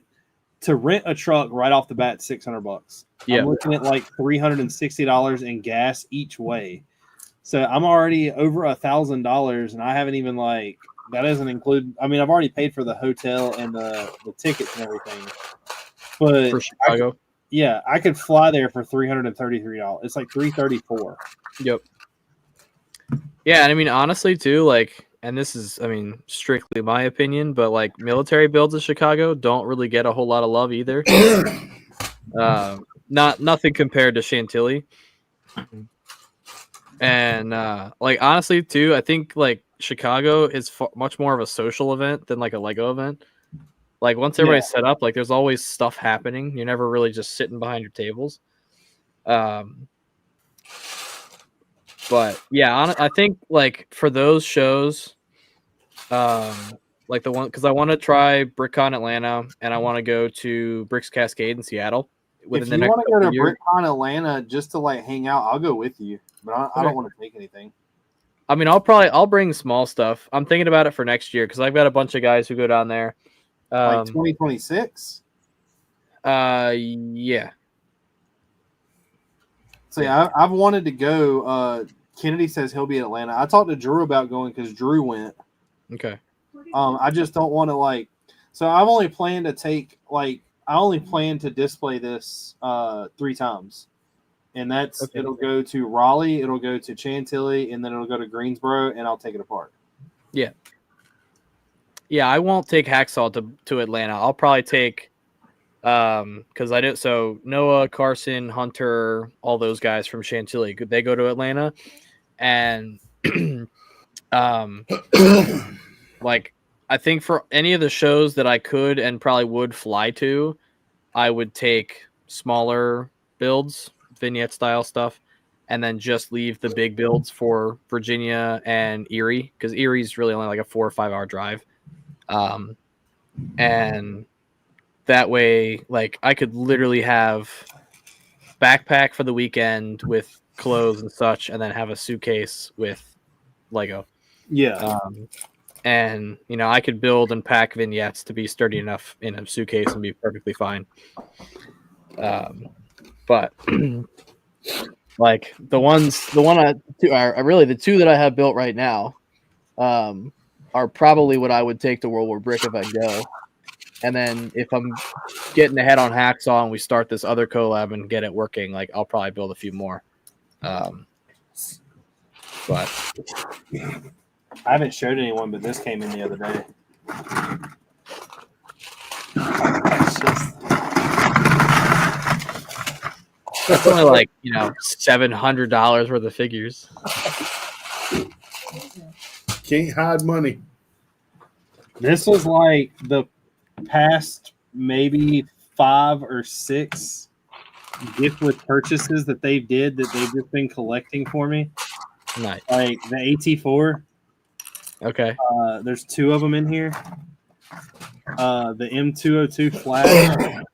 A: to rent a truck right off the bat, $600.
C: Yeah.
A: I'm looking at like $360 in gas each way. So I'm already over $1,000, and I haven't even that doesn't include. I mean, I've already paid for the hotel and the tickets and everything. But
C: For Chicago.
A: I could fly there for $333. It's like $334.
C: Yep. Yeah, and I mean, honestly, too, and this is, I mean, strictly my opinion, but military builds in Chicago don't really get a whole lot of love either. Nothing compared to Chantilly. And honestly, too, I think Chicago is much more of a social event than a Lego event. Once everybody's set up, there's always stuff happening. You're never really just sitting behind your tables. But yeah, I think for those shows, the one, because I want to try BrickCon Atlanta and I want to go to Brix Cascade in Seattle.
A: If you want to go to BrickCon Atlanta just to hang out, I'll go with you. But I don't want to take anything.
C: I mean, I'll bring small stuff. I'm thinking about it for next year because I've got a bunch of guys who go down there.
A: 2026.
C: Yeah.
A: So yeah, I've wanted to go. Kennedy says he'll be in Atlanta. I talked to Drew about going because Drew went.
C: Okay.
A: I just don't want to So I've only planned to take I only plan to display this 3 times, and that's it'll go to Raleigh, it'll go to Chantilly, and then it'll go to Greensboro, and I'll take it apart.
C: Yeah. Yeah, I won't take Hacksaw to Atlanta. I'll probably take because I did so Noah, Carson, Hunter, all those guys from Chantilly, they go to Atlanta, and I think for any of the shows that I could and probably would fly to, I would take smaller builds, vignette style stuff, and then just leave the big builds for Virginia and Erie, because Erie's really only a 4 or 5 hour drive. And that way, I could literally have backpack for the weekend with clothes and such, and then have a suitcase with Lego.
A: Yeah.
C: And I could build and pack vignettes to be sturdy enough in a suitcase and be perfectly fine. But the two that I have built right now are probably what I would take to World War Brick if I go. And then if I'm getting ahead on Hacksaw and we start this other collab and get it working, I'll probably build a few more. But
A: I haven't showed anyone, but this came in the other day.
C: It's only $700 worth of figures.
B: Can't hide money.
A: This was the past maybe 5 or 6 gift with purchases that they've just been collecting for me.
C: Nice.
A: The AT4.
C: Okay.
A: There's 2 of them in here. The M202 flag.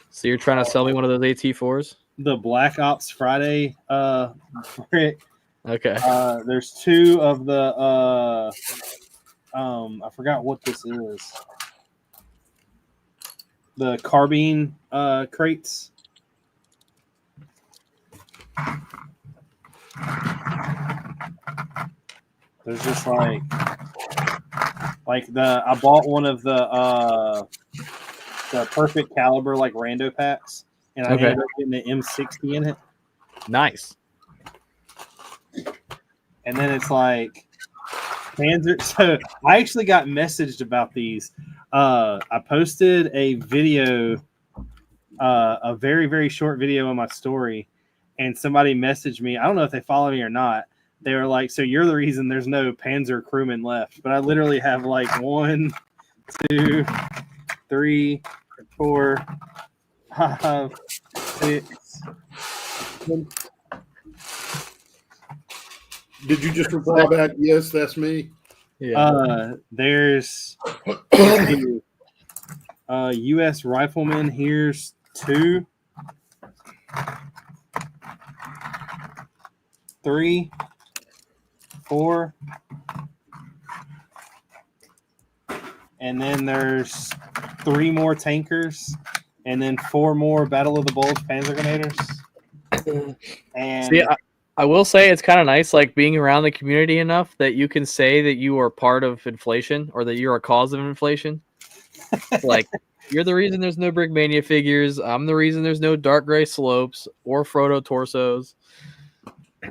C: So you're trying to sell me one of those AT4s?
A: The Black Ops Friday brick.
C: Okay.
A: There's 2 of the I forgot what this is. The carbine crates. There's just I bought one of the perfect caliber rando packs, and I ended up getting an M60 in it.
C: Nice.
A: And then it's Panzer. So I actually got messaged about these. I posted a video, a very, very short video on my story, and somebody messaged me. I don't know if they follow me or not. They were like, "So you're the reason there's no Panzer crewmen left." But I literally have 1, 2, 3, 4, 5, 6.
B: Did you just reply back? Yes, that's me.
C: Yeah.
A: There's U.S. Rifleman. Here's 2, 3, 4, and then there's 3 more tankers, and then 4 more Battle of the Bulge Panzer Grenadiers. And
C: See, I will say it's kind of nice, like being around the community enough that you can say that you are part of inflation or that you're a cause of inflation. Like, you're the reason there's no Brickmania figures. I'm the reason there's no Dark Gray Slopes or Frodo torsos.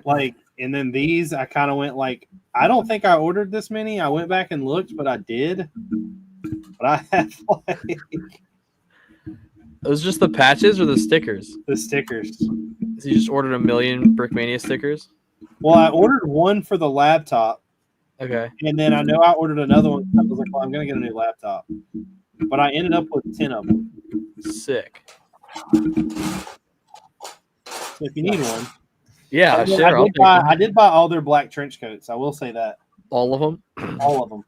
A: like, and then these, I kind of went like, I don't think I ordered this many. I went back and looked, but I did. But I have like
C: It was just the patches or the stickers.
A: the stickers.
C: So you just ordered 1 million Brickmania stickers.
A: Well, I ordered one for the laptop,
C: Okay.
A: and then I know I ordered another one. I was like, well, I'm gonna get a new laptop, but I ended up with 10 of them.
C: Sick.
A: So if you need one,
C: Yeah, sure.
A: I did buy all their black trench coats. I will say that
C: all of them.
A: all of them.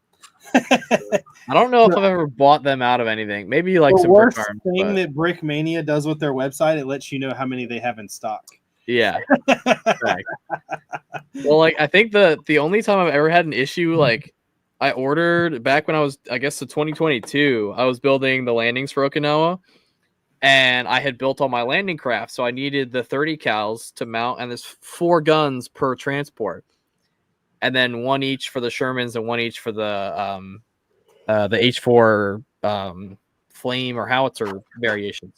C: I don't know if I've ever bought them out of anything. Maybe like
A: The
C: some
A: worst
C: Brick Arms,
A: thing
C: but-
A: that Brickmania does with their website, it lets you know how many they have in stock.
C: Yeah. Right. Well, like I think the only time I've ever had an issue, like I ordered back when I was, I guess, 2022, I was building the landings for Okinawa, and I had built all my landing craft, so I needed the 30 cals to mount, and there's 4 guns per transport, and then 1 each for the Shermans and 1 each for the H4 flame or howitzer variations.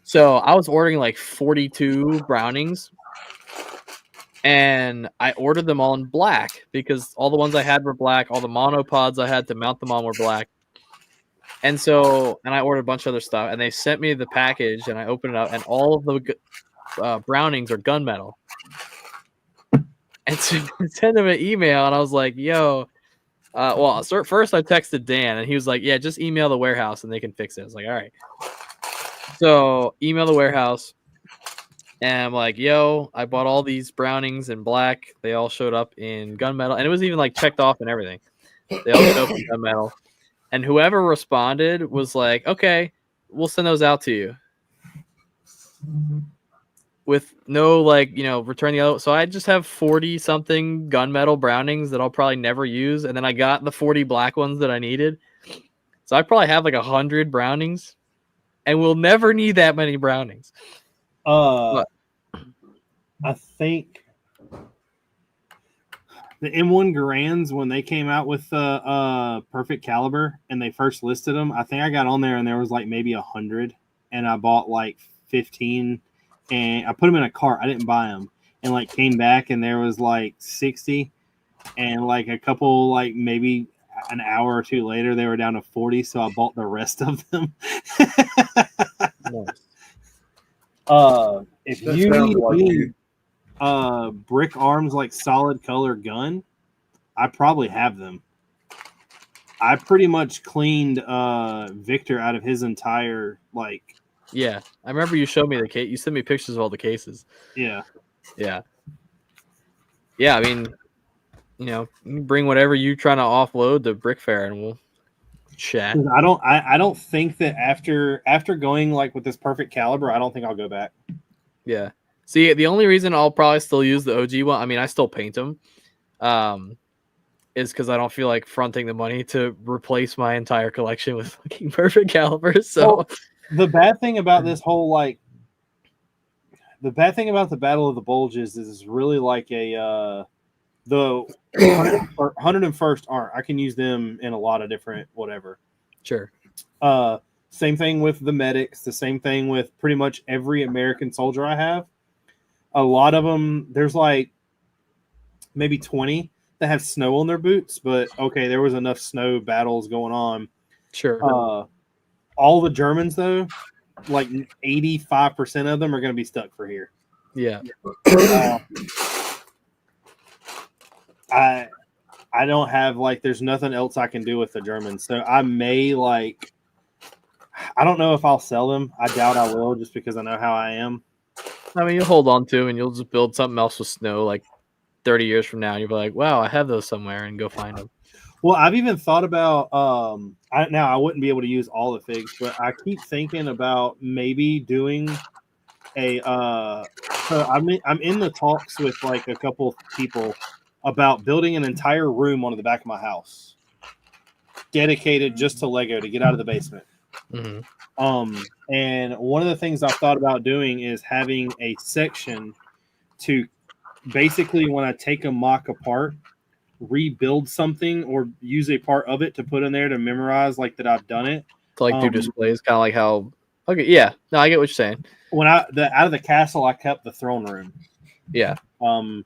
C: So I was ordering like 42 Brownings, and I ordered them all in black because all the ones I had were black. All the monopods I had to mount them on were black. And I ordered a bunch of other stuff, and they sent me the package, and I opened it up, and all of the Brownings are gunmetal. And so I sent him an email, and I was like, yo, first I texted Dan, and he was like, yeah, just email the warehouse, and they can fix it. I was like, all right. So email the warehouse, and I'm like, yo, I bought all these Brownings in black. They all showed up in gunmetal, and it was even like checked off and everything. They all showed up in gunmetal. And whoever responded was like, okay, we'll send those out to you. With no, like, return the other. So I just have 40 something gunmetal Brownings that I'll probably never use. And then I got the 40 black ones that I needed. So I probably have like 100 Brownings. And we'll never need that many Brownings.
A: I think the M1 Garands, when they came out with the perfect caliber and they first listed them, I think I got on there and there was like maybe 100, and I bought like 15, and I put them in a cart. I didn't buy them, and like came back and there was like 60, and like a couple, like maybe an hour or 2 later, they were down to 40. So I bought the rest of them.
C: Nice.
A: If
B: That
A: you
B: sounds
A: need
B: like
A: any
B: you.
A: Brick Arms like solid color gun, I probably have them. I pretty much cleaned Victor out of his entire like.
C: Yeah, I remember you showed me the case. You sent me pictures of all the cases.
A: Yeah.
C: Yeah. I mean, you can bring whatever you're trying to offload to Brick Fair, and we'll chat.
A: I don't think that after going like with this perfect caliber, I don't think I'll go back.
C: Yeah. See, the only reason I'll probably still use the OG one, I mean, I still paint them, is because I don't feel like fronting the money to replace my entire collection with fucking perfect calibers. So
A: well, the bad thing about this whole the Battle of the Bulges is really like a the 101st aren't. I can use them in a lot of different whatever.
C: Sure.
A: Same thing with the medics. The same thing with pretty much every American soldier I have. A lot of them, there's like maybe 20 that have snow on their boots, but okay, there was enough snow battles going on.
C: Sure.
A: All the Germans though, like 85% of them are going to be stuck for here.
C: Yeah.
A: I don't have like there's nothing else I can do with the Germans, so I may like I don't know if I'll sell them. I doubt I will, just because I know how I am.
C: I mean, you'll hold on to and you'll just build something else with snow like 30 years from now. And you'll be like, wow, I have those somewhere, and go find them.
A: Well, I've even thought about now I wouldn't be able to use all the figs, but I keep thinking about maybe doing a so I'm in the talks with like a couple of people about building an entire room on the back of my house dedicated just to Lego to get out of the basement.
C: Mm-hmm.
A: And one of the things I've thought about doing is having a section to basically, when I take a mock apart, rebuild something or use a part of it to put in there to memorize like that I've done it.
C: To like do displays, kind of like how. Okay, yeah, no, I get what you're saying.
A: When out of the castle, I kept the throne room.
C: Yeah.
A: From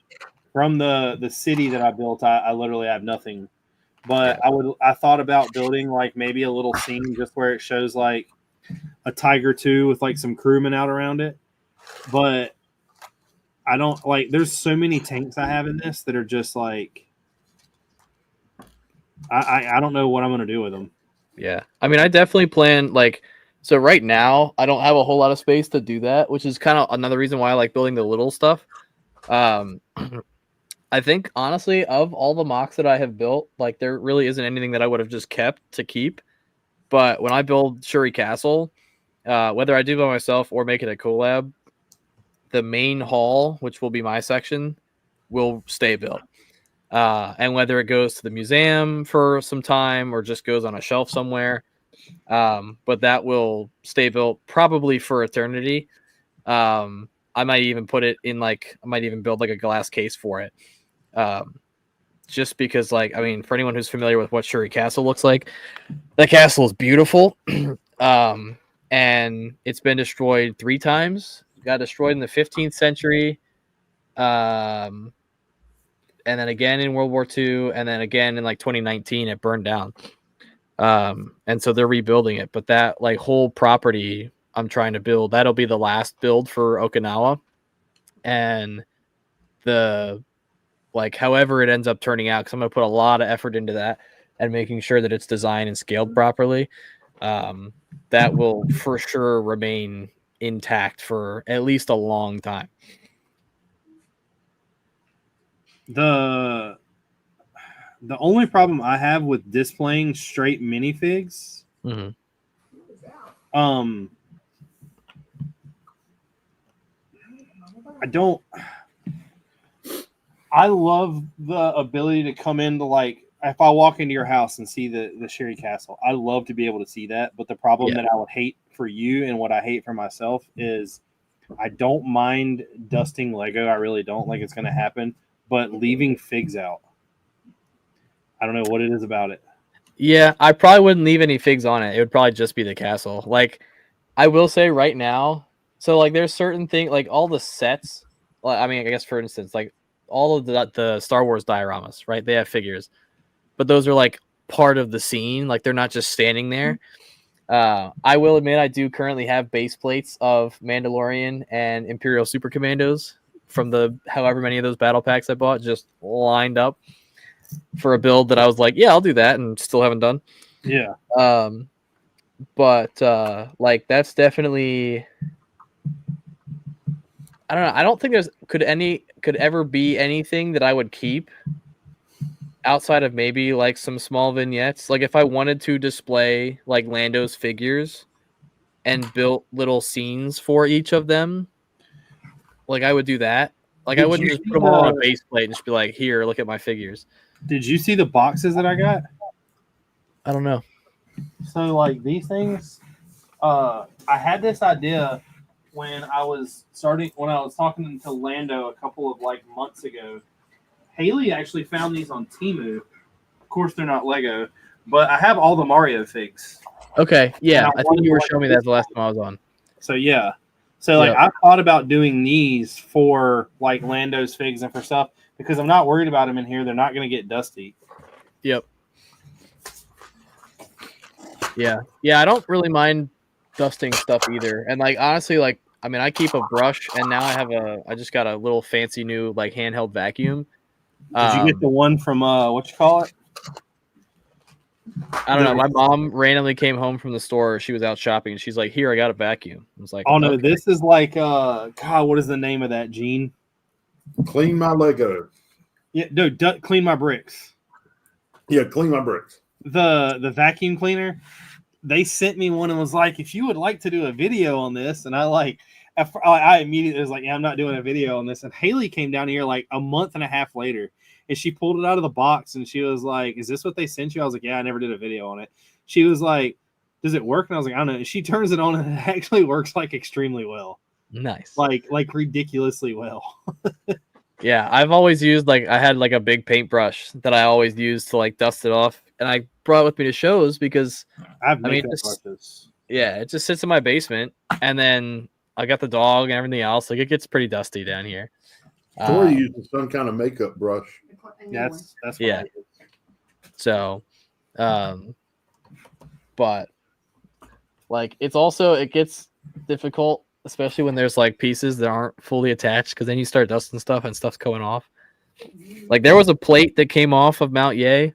A: the city that I built, I literally have nothing. But yeah. I thought about building like maybe a little scene just where it shows like a Tiger 2 with like some crewmen out around it. But I don't like. There's so many tanks I have in this that are just like. I don't know what I'm gonna do with them.
C: Yeah, I mean, I definitely plan like. So right now, I don't have a whole lot of space to do that, which is kind of another reason why I like building the little stuff. I think honestly, of all the mocks that I have built, like there really isn't anything that I would have just kept to keep. But when I build Shuri Castle, whether I do it by myself or make it a collab, the main hall, which will be my section, will stay built. And whether it goes to the museum for some time or just goes on a shelf somewhere, but that will stay built probably for eternity. I might even put it in I might even build like a glass case for it. Just because like, I mean, for anyone who's familiar with what Shuri Castle looks like, that castle is beautiful. And it's been destroyed 3 times. It got destroyed in the 15th century. And then again in World War II, and then again in like 2019, it burned down. And so they're rebuilding it. But that like whole property I'm trying to build, that'll be the last build for Okinawa. And the like however it ends up turning out, because I'm going to put a lot of effort into that and making sure that it's designed and scaled properly. That will for sure remain intact for at least a long time.
A: The only problem I have with displaying straight minifigs, I love the ability to come into like if I walk into your house and see the Shuri Castle, I love to be able to see that. But the problem that I would hate for you and what I hate for myself is I don't mind dusting Lego. I really don't, like it's going to happen. But leaving figs out, I don't know what it is about it. Yeah,
C: I probably wouldn't leave any figs on it. It would probably just be the castle. Like, I will say right now, so like there's certain things, like all the sets, I mean, I guess for instance, like all of the Star Wars dioramas, right? They have figures. But those are like part of the scene. Like they're not just standing there. I will admit I do currently have base plates of Mandalorian and Imperial Super Commandos from the however many of those battle packs I bought, just lined up for a build that I was like, yeah, I'll do that, and still haven't done.
A: Yeah.
C: But like that's definitely, I don't know. I don't think there's could ever be anything that I would keep outside of maybe like some small vignettes. Like if I wanted to display like Lando's figures and built little scenes for each of them, like I would do that. Like I wouldn't just put them all on a base plate and just be like, here, look at my figures.
A: Did you see the boxes that I got?
C: I don't know.
A: So like these things, I had this idea when I was talking to Lando a couple of like months ago. Haley actually found these on Temu. Of course, they're not Lego, but I have all the Mario figs.
C: Okay, yeah, I think you were showing me that the last time I was on.
A: So yeah, so like I thought about doing these for like Lando's figs and for stuff because I'm not worried about them in here. They're not going to get dusty.
C: Yep. Yeah, I don't really mind dusting stuff either. And like honestly, like I mean, I keep a brush, and now I just got a little fancy new like handheld vacuum.
A: Did you get the one from what you call it?
C: I don't know. My mom randomly came home from the store. She was out shopping, and she's like, "Here, I got a vacuum." I was like,
A: Oh no,
C: "Okay."
A: this is like God, what is the name of that, Gene?
B: Clean my Lego.
A: Yeah, no, clean my bricks.
B: Yeah, clean my bricks.
A: The vacuum cleaner. They sent me one and was like, if you would like to do a video on this, and I immediately was like, yeah, I'm not doing a video on this. And Haley came down here like a month and a half later, and she pulled it out of the box, and she was like, is this what they sent you? I was like, yeah, I never did a video on it. She was like, does it work? And I was like, I don't know. And she turns it on, and it actually works like extremely well,
C: Nice.
A: like ridiculously well.
C: Yeah, I've always used I had like a big paintbrush that I always used to like dust it off, and I brought it with me to shows because
A: I've
C: I mean, it just sits in my basement, and then I got the dog and everything else. Like it gets pretty dusty down here.
B: Tori uses some kind of makeup brush.
A: That's what
C: Yeah.
A: I use.
C: So, but like it gets difficult, especially when there's like pieces that aren't fully attached, because then you start dusting stuff and stuff's going off. Like there was a plate that came off of Mount Ye.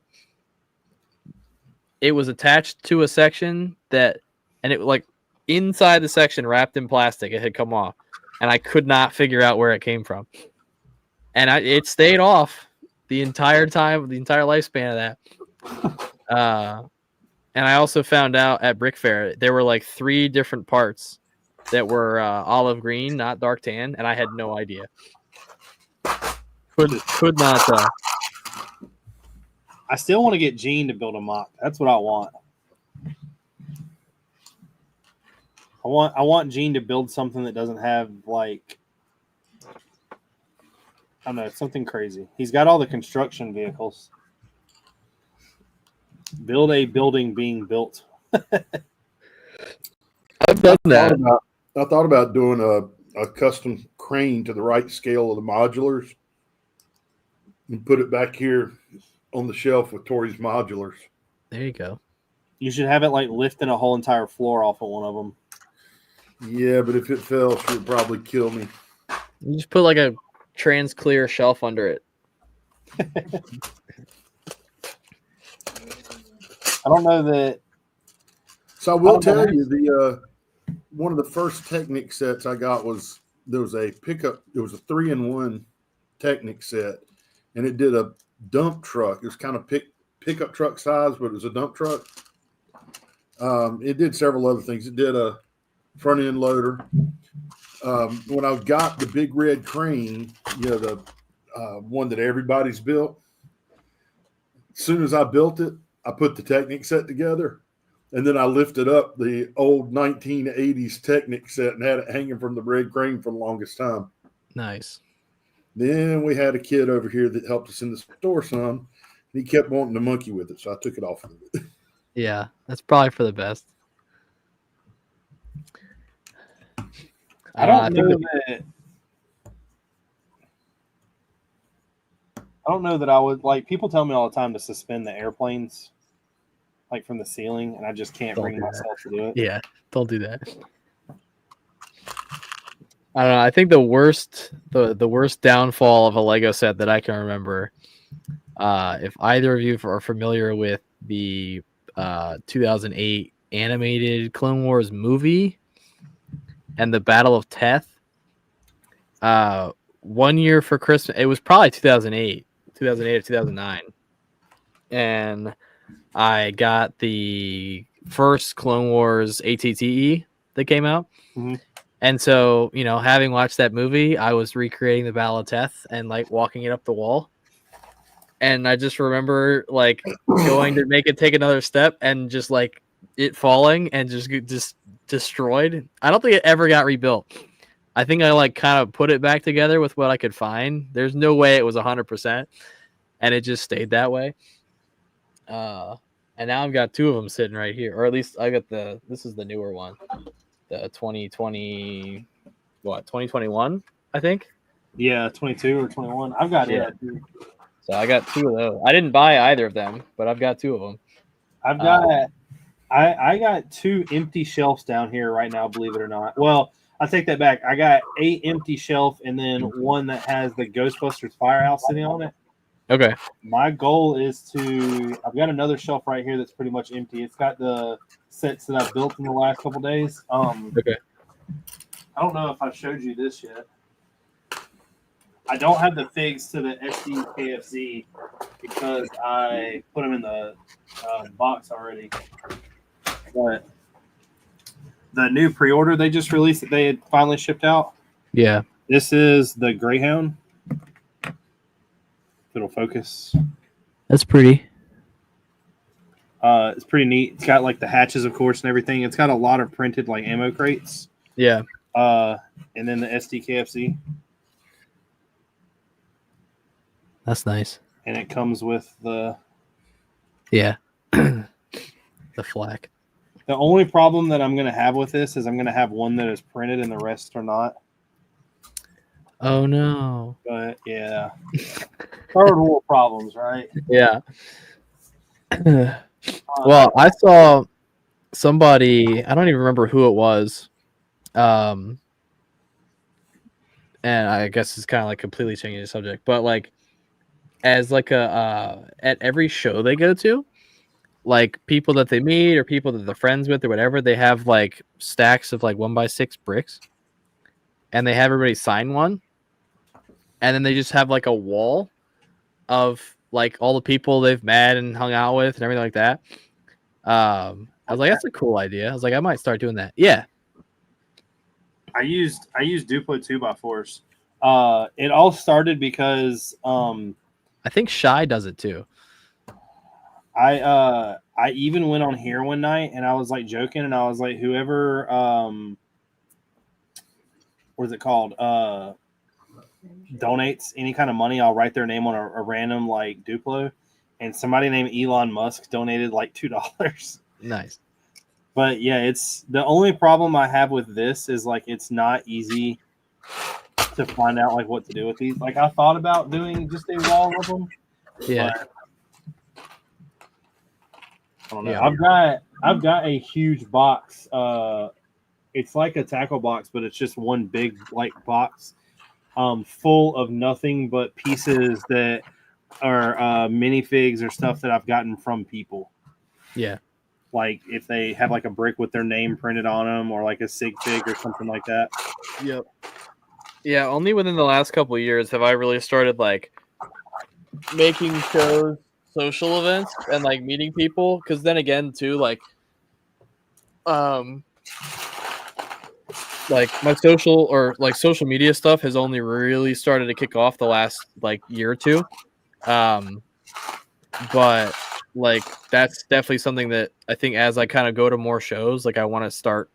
C: It was attached to a section and it like inside the section wrapped in plastic, it had come off, and I could not figure out where it came from. And it stayed off the entire time, the entire lifespan of that. And I also found out at Brick Fair there were like 3 different parts that were olive green, not dark tan, and I had no idea. Could not tell.
A: I still want to get Gene to build a mock. That's what I want. I want Gene to build something that doesn't have like, I don't know, something crazy. He's got all the construction vehicles. Build a building being built.
C: I've done that.
B: I thought about doing a custom crane to the right scale of the modulars and put it back here on the shelf with Tori's modulars.
C: There you go.
A: You should have it like lifting a whole entire floor off of one of them.
B: Yeah, but if it fell, she would probably kill me.
C: You just put like a trans clear shelf under it.
A: I don't know that.
B: So I will tell you, the one of the first Technic sets I got there was a 3-in-1 Technic set, and it did a dump truck. It was kind of pickup truck size, but it was a dump truck. It did several other things. It did a front end loader. When I got the big red crane, the one that everybody's built, as soon as I built it, I put the Technic set together, and then I lifted up the old 1980s Technic set and had it hanging from the red crane for the longest time.
C: Nice.
B: Then we had a kid over here that helped us in the store some, and he kept wanting to monkey with it, so I took it off of it.
C: Yeah, that's probably for the best.
A: I don't know that I would like. People tell me all the time to suspend the airplanes, like from the ceiling, and I just can't bring myself to do it.
C: Yeah, don't do that. I don't know. I think the worst downfall of a Lego set that I can remember, if either of you are familiar with the 2008 animated Clone Wars movie and the Battle of Teth. One year for Christmas, it was probably 2008 or 2009, and I got the first Clone Wars ATTE that came out.
A: Mm-hmm.
C: And so, having watched that movie, I was recreating the Battle of Teth and like walking it up the wall. And I just remember like going to make it take another step and just like it falling and just destroyed. I don't think it ever got rebuilt. I think I like kind of put it back together with what I could find. There's no way it was 100%, and it just stayed that way. And now I've got 2 of them sitting right here, or at least I got this is the newer one, the 2021, I think.
A: Yeah, 22 or 21. I've got it.
C: So I got 2 of those. I didn't buy either of them, but I've got 2 of them.
A: I've got I got 2 empty shelves down here right now, believe it or not. Well, I take that back. I got 8 empty shelf and then one that has the Ghostbusters firehouse sitting on it.
C: Okay.
A: My goal is to. I've got another shelf right here that's pretty much empty. It's got the sets that I've built in the last couple days.
C: Okay.
A: I don't know if I showed you this yet. I don't have the figs to the SDKFZ because I put them in the box already. But the new pre-order they just released that they had finally shipped out.
C: Yeah.
A: This is the Greyhound. It'll focus.
C: That's pretty.
A: It's pretty neat. It's got like the hatches, of course, and everything. It's got a lot of printed like ammo crates.
C: Yeah.
A: And then the SDKFZ.
C: That's nice.
A: And it comes with the
C: Yeah. The flak.
A: The only problem that I'm going to have with this is I'm going to have one that is printed and the rest are not.
C: Oh no.
A: But yeah, third world problems, right?
C: Yeah. Well, I saw somebody, I don't even remember who it was. And I guess it's kind of like completely changing the subject, but like as like a at every show they go to, like people that they meet or people that they're friends with or whatever, they have like stacks of like 1x6 bricks and they have everybody sign one. And then they just have like a wall of like all the people they've met and hung out with and everything like that. I was like, that's a cool idea. I was like, I might start doing that. Yeah.
A: I used Duplo 2x4s. It all started because
C: I think Shy does it too.
A: I even went on here one night and I was like joking and I was like, whoever what is it called? Donates any kind of money, I'll write their name on a random like Duplo. And somebody named Elon Musk donated like $2.
C: Nice.
A: But yeah, it's the only problem I have with this is like it's not easy to find out like what to do with these. Like I thought about doing just a wall of them.
C: Yeah.
A: I don't know.
C: Yeah.
A: I've got a huge box. It's like a tackle box, but it's just one big like box, full of nothing but pieces that are minifigs or stuff that I've gotten from people.
C: Yeah.
A: Like if they have like a brick with their name printed on them, or like a sig fig or something like that.
C: Yep. Yeah. Only within the last couple of years have I really started like making shows, social events, and like meeting people. Because then again, too, like my social media stuff has only really started to kick off the last like year or two. But like that's definitely something that I think as I kind of go to more shows, like I want to start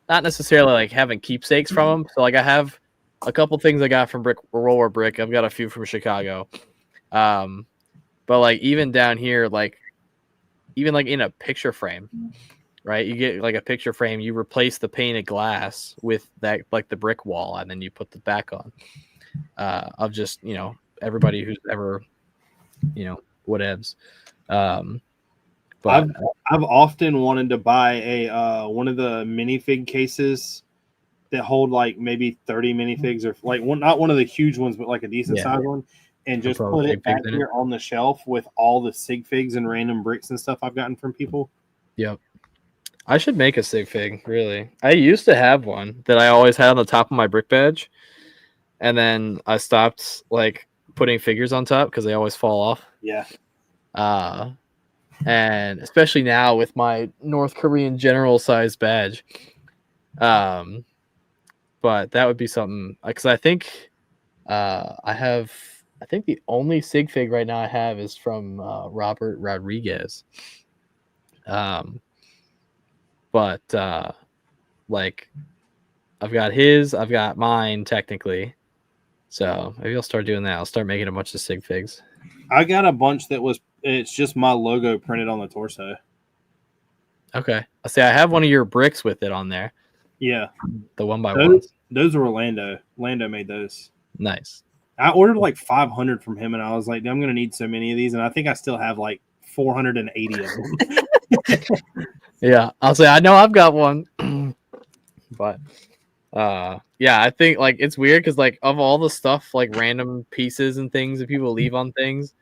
C: not necessarily like having keepsakes from them. So like I have a couple things I got from World War Brick. I've got a few from Chicago. But like even down here, like even like in a picture frame, right? You get like a picture frame, you replace the painted glass with that like the brick wall, and then you put the back on. Of just, you know, everybody who's ever, you know, whatevs. But
A: I've often wanted to buy a one of the minifig cases that hold like maybe 30 minifigs, or like not one of the huge ones, but like a decent size one, and just put it back here on the shelf with all the sig figs and random bricks and stuff I've gotten from people.
C: Yep. I should make a sig fig, really. I used to have one that I always had on the top of my brick badge, and then I stopped like putting figures on top because they always fall off.
A: Yeah.
C: And especially now with my North Korean general size badge. But that would be something, because I think I think the only sig fig right now I have is from Robert Rodriguez. But like I've got his, I've got mine technically. So maybe I'll start doing that. I'll start making a bunch of sig figs.
A: I got a bunch it's just my logo printed on the torso.
C: Okay. I see. I have one of your bricks with it on there.
A: Yeah.
C: The 1x1.
A: Those are Orlando. Lando made those.
C: Nice.
A: I ordered like 500 from him, and I was like, I'm going to need so many of these. And I think I still have like 480 of them.
C: Yeah. I'll say, I know I've got one. But Yeah, I think like it's weird because like of all the stuff, like random pieces and things that people leave on things,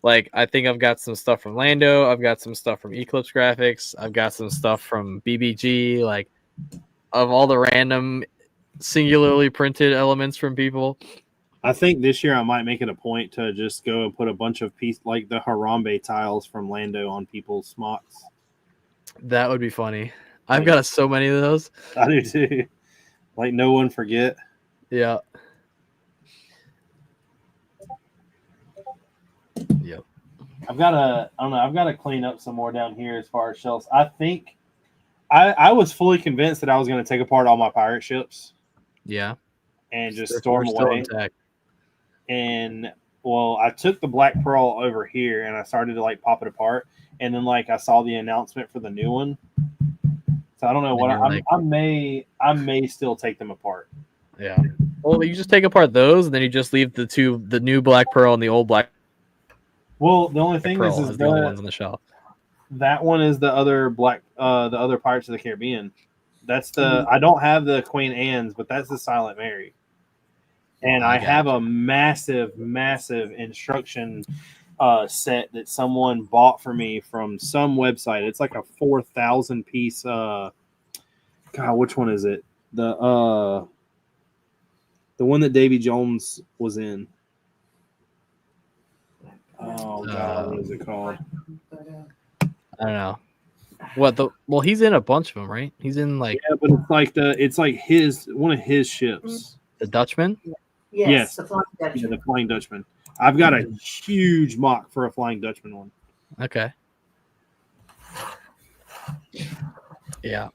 C: like I think I've got some stuff from Lando, I've got some stuff from Eclipse Graphics, I've got some stuff from BBG, like of all the random singularly printed elements from people.
A: I think this year I might make it a point to just go and put a bunch of like the Harambe tiles from Lando on people's smocks.
C: That would be funny. I've got so many of those.
A: I do too. Like no one forget.
C: Yeah. Yep.
A: I've got to clean up some more down here as far as shelves. I think I was fully convinced that I was going to take apart all my pirate ships.
C: Yeah.
A: And just store them away.
C: Intact.
A: And well, I took the Black Pearl over here and I started to like pop it apart. And then like I saw the announcement for the new one. So I don't know what I may still take them apart.
C: Yeah. Well, you just take apart those and then you just leave the new Black Pearl and the old Black.
A: Well, the only thing is
C: the only ones on the shelf.
A: That one is the other the other Pirates of the Caribbean. That's the I don't have the Queen Anne's, but that's the Silent Mary. And I have a massive instruction set that someone bought for me from some website. It's like a 4,000 piece. God, which one is it? The one that Davy Jones was in. Oh God, what is it called?
C: I don't know. Well, he's in a bunch of them, right? He's in like
A: but it's like one of his ships.
C: The Dutchman.
A: Yes.
D: The Flying Dutchman.
A: Yeah, the Flying Dutchman. I've got a huge mock for a Flying Dutchman one.
C: Okay. Yeah.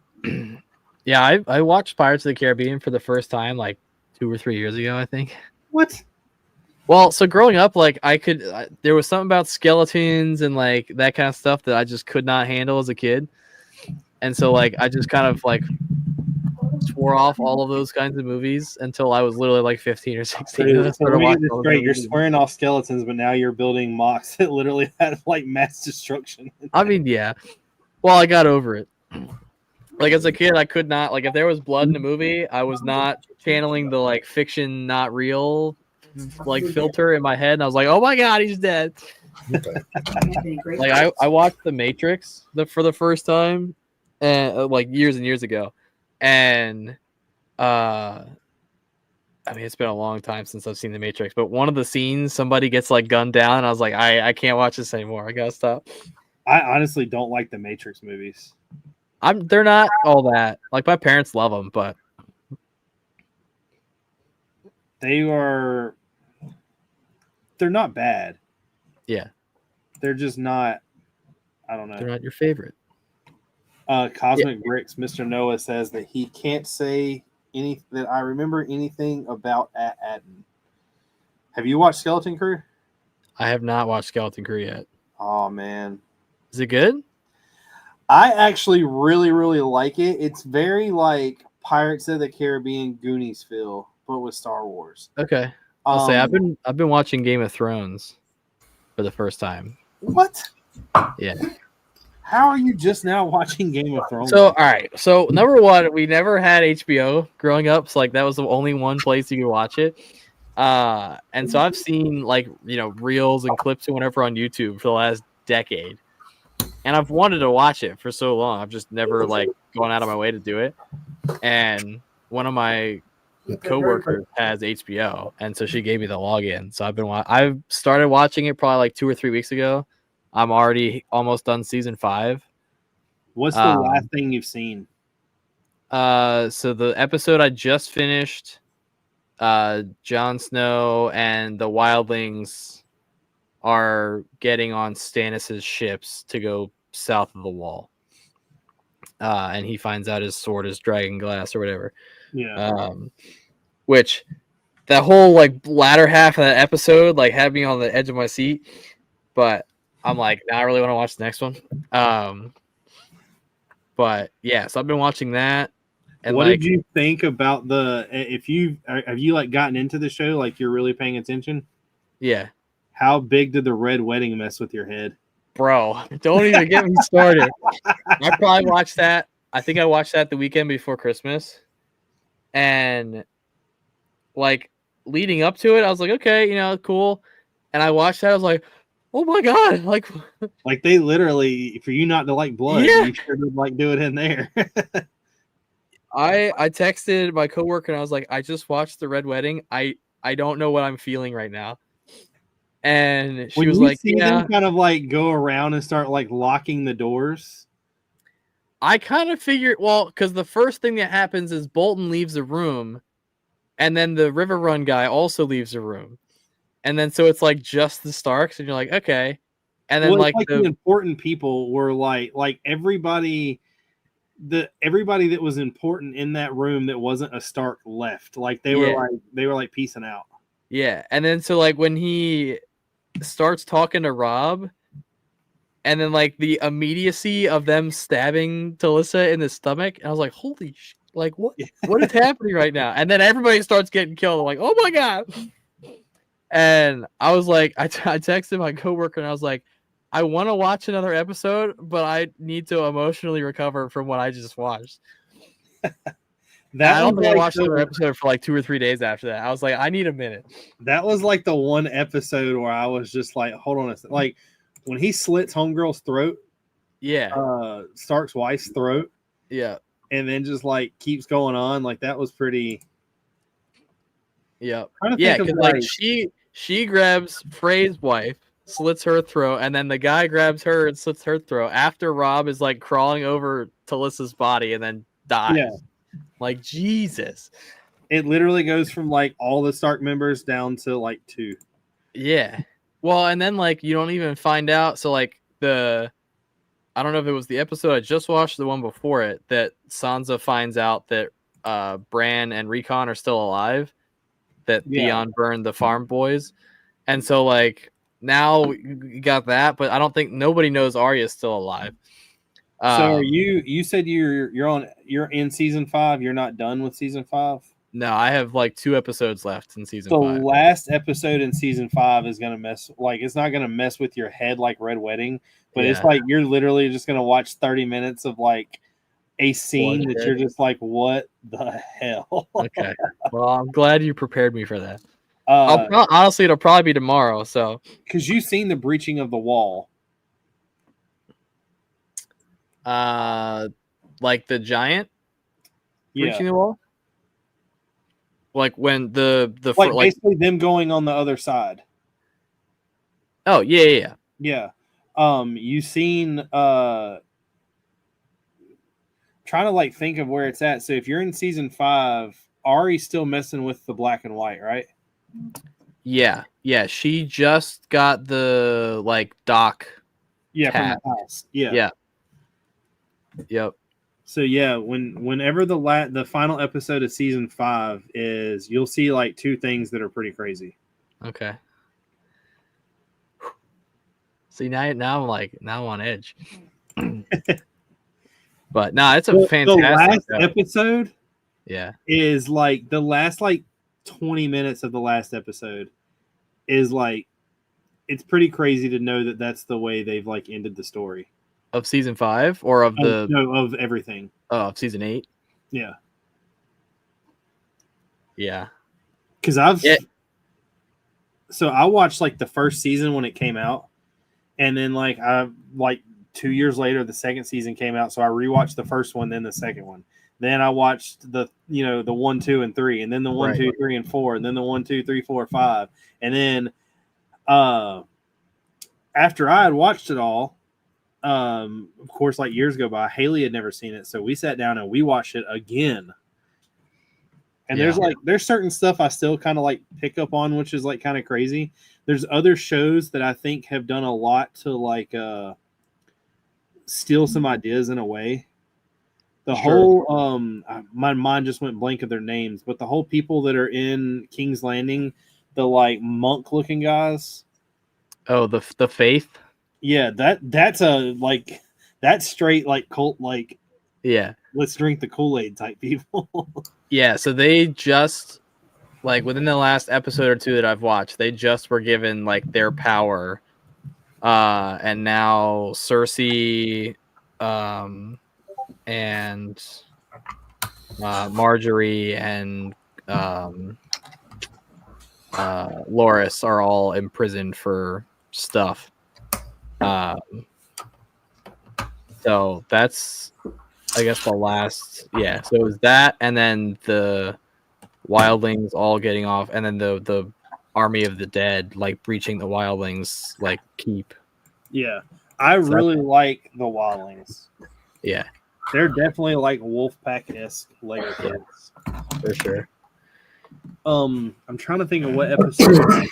C: Yeah, I watched Pirates of the Caribbean for the first time like 2 or 3 years ago, I think.
A: What?
C: Well, so growing up, like there was something about skeletons and like that kind of stuff that I just could not handle as a kid. And so like I just kind of like swore off all of those kinds of movies until I was literally like 15 or 16.
A: It's great. You're swearing off skeletons, but now you're building mocks that literally had like mass destruction.
C: I mean, yeah. Well, I got over it. Like as a kid, I could not like if there was blood in a movie, I was not channeling the like fiction, not real like filter in my head, and I was like, "Oh my God, he's dead!" Like I watched The Matrix for the first time, and like years and years ago, and I mean it's been a long time since I've seen The Matrix, but one of the scenes somebody gets like gunned down, and I was like, I can't watch this anymore. I gotta stop.
A: I honestly don't like the Matrix movies.
C: They're not all that. Like my parents love them, but
A: they're not bad.
C: Yeah.
A: They're just not, I don't know.
C: They're not your favorite.
A: Cosmic Bricks, Mr. Noah says that he can't say that I remember anything about Atten. Have you watched Skeleton Crew?
C: I have not watched Skeleton Crew yet.
A: Oh man.
C: Is it good?
A: I actually really, really like it. It's very like Pirates of the Caribbean Goonies feel, but with Star Wars.
C: Okay. I'll say I've been watching Game of Thrones for the first time.
A: What?
C: Yeah.
A: How are you just now watching Game of Thrones?
C: So all right. So number one, we never had HBO growing up. So like that was the only one place you could watch it. And so I've seen like reels and clips and whatever on YouTube for the last decade. And I've wanted to watch it for so long. I've just never like gone out of my way to do it. And one of my coworkers has HBO, and so she gave me the login. So I've started watching it probably like 2 or 3 weeks ago. I'm already almost done season 5.
A: What's the last thing you've seen?
C: So the episode I just finished, Jon Snow and the wildlings are getting on Stannis' ships to go south of the wall. And he finds out his sword is dragon glass or whatever.
A: Yeah.
C: Which that whole like latter half of that episode like had me on the edge of my seat. But I'm like, I really want to watch the next one. But yeah, so I've been watching that. And
A: what did you think about have you like gotten into the show? Like you're really paying attention?
C: Yeah.
A: How big did the red wedding mess with your head?
C: Bro, don't even get me started. I probably watched that. I think I watched that the weekend before Christmas. And like leading up to it, I was like, okay, cool. And I watched that, I was like, oh my god, like
A: they literally, for you not to like blood,
C: Yeah.
A: you sure would like do it in there.
C: I texted my coworker and I was like, I just watched the Red Wedding. I don't know what I'm feeling right now. And she
A: When
C: was
A: you
C: like,
A: see
C: yeah.
A: them kind of like go around and start like locking the doors.
C: I kind of figured, well, because the first thing that happens is Bolton leaves the room, and then the River Run guy also leaves the room. And then so it's like just the Starks, and you're like, okay. And then
A: Well,
C: like
A: it's like the important people were like everybody that was important in that room that wasn't a Stark left. Like they were like peacing out.
C: Yeah. And then so like when he starts talking to Rob, and then like the immediacy of them stabbing Talissa in the stomach, and I was like, holy shit, like what is happening right now? And then everybody starts getting killed. I'm like, oh my god. And I was like, I texted my coworker and I was like, I want to watch another episode, but I need to emotionally recover from what I just watched. I don't think I watched another episode for like 2 or 3 days after that. I was like, I need a minute.
A: That was like the one episode where I was just like, hold on a second. Like when he slits Homegirl's throat.
C: Yeah.
A: Stark's wife's throat.
C: Yeah.
A: And then just like keeps going on. Like that was pretty.
C: Yeah. Yeah, because like she grabs Frey's wife, slits her throat, and then the guy grabs her and slits her throat after Rob is like crawling over Talissa's body and then dies. Yeah. Like Jesus.
A: It literally goes from like all the Stark members down to like 2.
C: Yeah. Well, and then like you don't even find out. So like I don't know if it was the episode I just watched, the one before it, that Sansa finds out that Bran and Recon are still alive. That Theon burned the farm boys. And so like now we got that, but I don't think nobody knows Arya's still alive.
A: So are you said you're in season 5, you're not done with season 5?
C: No, I have like 2 episodes left in season 5.
A: The last episode in season 5 is gonna it's not gonna mess with your head like Red Wedding, but it's like you're literally just gonna watch 30 minutes of like a scene that you're just like, what the hell?
C: Okay. Well, I'm glad you prepared me for that. Honestly, it'll probably be tomorrow. So,
A: because you've seen the breaching of the wall,
C: like the giant breaching the wall, like when the
A: like basically them going on the other side.
C: Oh yeah.
A: You seen trying to like think of where it's at. So if you're in season 5, Ari's still messing with the black and white, right?
C: Yeah. She just got the like dock.
A: Yeah, from the house. Yeah.
C: Yep.
A: So yeah, whenever the final episode of season 5 is, you'll see like 2 things that are pretty crazy.
C: Okay. See now I'm on edge. But it's a fantastic.
A: The last episode, is like the last like 20 minutes of the last episode is like, it's pretty crazy to know that that's the way they've like ended the story
C: of season 5 or of
A: of everything.
C: Oh, of season 8.
A: Yeah.
C: Because
A: so I watched like the first season when it came out, and then like 2 years later, the second season came out. So I rewatched the first one, then the second one. Then I watched the 1, 2, and 3, and then the 1, 2, 3, and 4, and then the 1, 2, 3, 4, 5. And then after I had watched it all, of course, like years go by, Haley had never seen it. So we sat down and we watched it again. And there's certain stuff I still kind of like pick up on, which is like kind of crazy. There's other shows that I think have done a lot to like steal some ideas in a way. The whole my mind just went blank of their names, but the whole people that are in King's Landing, the like monk looking guys.
C: Oh, the Faith.
A: Yeah, that's a like that's straight like cult, like let's drink the Kool-Aid type people.
C: Yeah, so they just like within the last episode or 2 that I've watched, they just were given like their power. And now Cersei and Marjorie and Loris are all imprisoned for stuff. So that's, I guess, the last. Yeah, so it was that, and then the wildlings all getting off, and then the army of the dead like breaching the wildlings like keep.
A: Yeah, I really like the wildlings.
C: Yeah,
A: They're definitely like Wolfpack-esque Lego kids.
C: for sure.
A: I'm trying to think of what episode.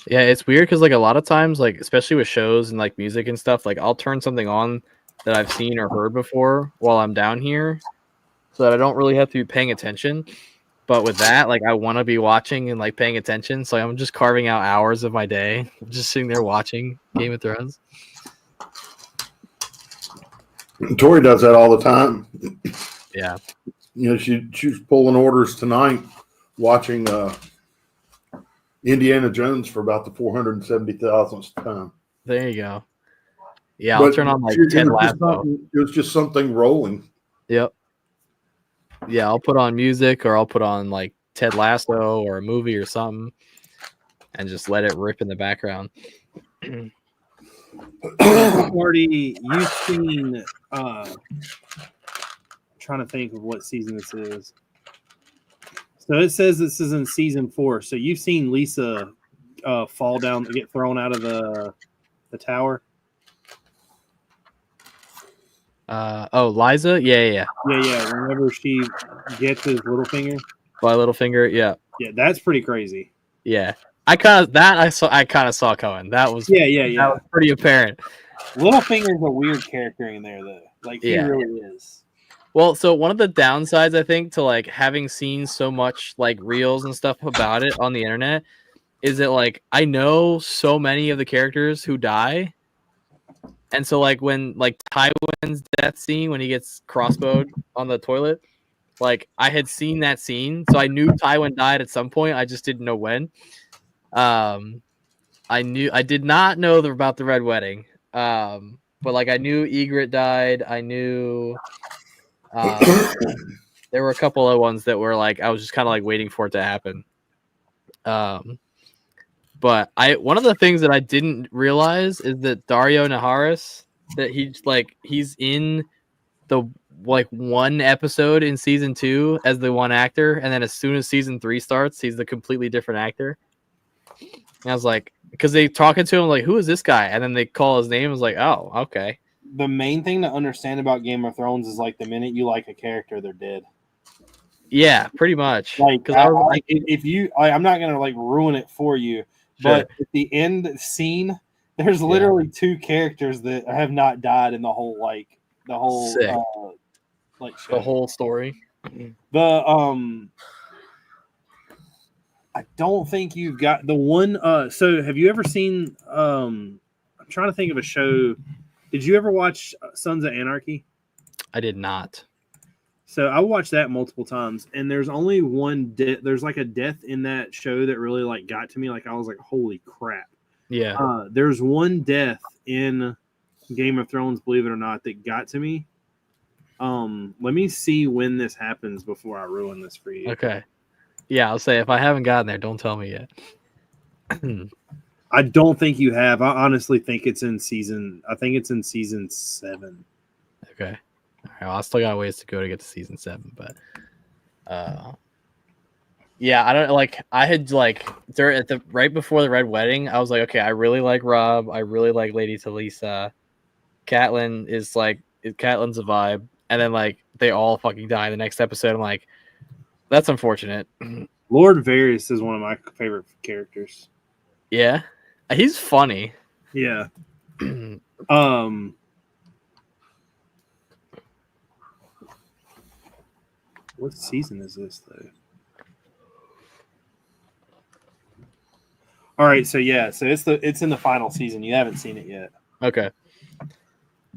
C: Yeah, it's weird because like a lot of times, like especially with shows and like music and stuff, like I'll turn something on that I've seen or heard before while I'm down here, so that I don't really have to be paying attention. But with that, like I want to be watching and like paying attention, so I'm just carving out hours of my day, just sitting there watching Game of Thrones.
B: Tori does that all the time.
C: Yeah,
B: You know, she's pulling orders tonight, watching Indiana Jones for about the 470,000th time.
C: there you go. Yeah, I'll turn on like Ted Lasso.
B: It was just something rolling.
C: Yep. Yeah, I'll put on music or I'll put on like Ted Lasso or a movie or something, and just let it rip in the background.
A: Marty, you've seen. Trying to think of what season this is. So it says this is in season 4. So you've seen Lisa fall down, get thrown out of the tower.
C: Liza? Yeah.
A: Yeah. Whenever she gets his little finger.
C: My little finger, yeah.
A: Yeah, that's pretty crazy.
C: Yeah. I kind of saw coming. That was
A: Yeah.
C: That was pretty apparent.
A: Littlefinger's a weird character in there though. Like he really is.
C: Well, so one of the downsides I think to like having seen so much like reels and stuff about it on the internet is that like I know so many of the characters who die. And so like when like Tywin's death scene when he gets crossbowed on the toilet, like I had seen that scene, so I knew Tywin died at some point. I just didn't know when. I did not know about the Red Wedding. But like I knew Ygritte died. I knew there were a couple of ones that were like I was just kind of like waiting for it to happen. But one of the things that I didn't realize is that Dario Naharis, that he's in the like one episode in season 2 as the one actor, and then as soon as season 3 starts, he's the completely different actor. And I was like, because they talking to him like, who is this guy? And then they call his name. I was like, oh, okay.
A: The main thing to understand about Game of Thrones is like the minute you like a character, they're dead.
C: Yeah, pretty much.
A: Like, if you, I'm not gonna like ruin it for you, but at the end scene, there's literally 2 characters that have not died in the whole show.
C: The whole story.
A: I don't think you've got the one. So have you ever seen? I'm trying to think of a show. Did you ever watch Sons of Anarchy?
C: I did not.
A: So I watched that multiple times, and there's only one. There's like a death in that show that really like got to me. Like I was like, holy crap.
C: Yeah.
A: There's one death in Game of Thrones, believe it or not, that got to me. Let me see when this happens before I ruin this for you.
C: Okay. Yeah, I'll say if I haven't gotten there, don't tell me yet.
A: I don't think you have. I honestly think it's in season. I think it's in season 7.
C: Okay. All right. Well, I still got ways to go to get to season 7, but yeah, I don't like. I had like right before the Red Wedding, I was like, okay, I really like Rob. I really like Lady Talisa. Catelyn's a vibe, and then like they all fucking die in the next episode. I'm like, that's unfortunate.
A: Lord Varys is one of my favorite characters.
C: Yeah, he's funny.
A: Yeah. What season is this though? All right, so it's in the final season. You haven't seen it yet.
C: Okay.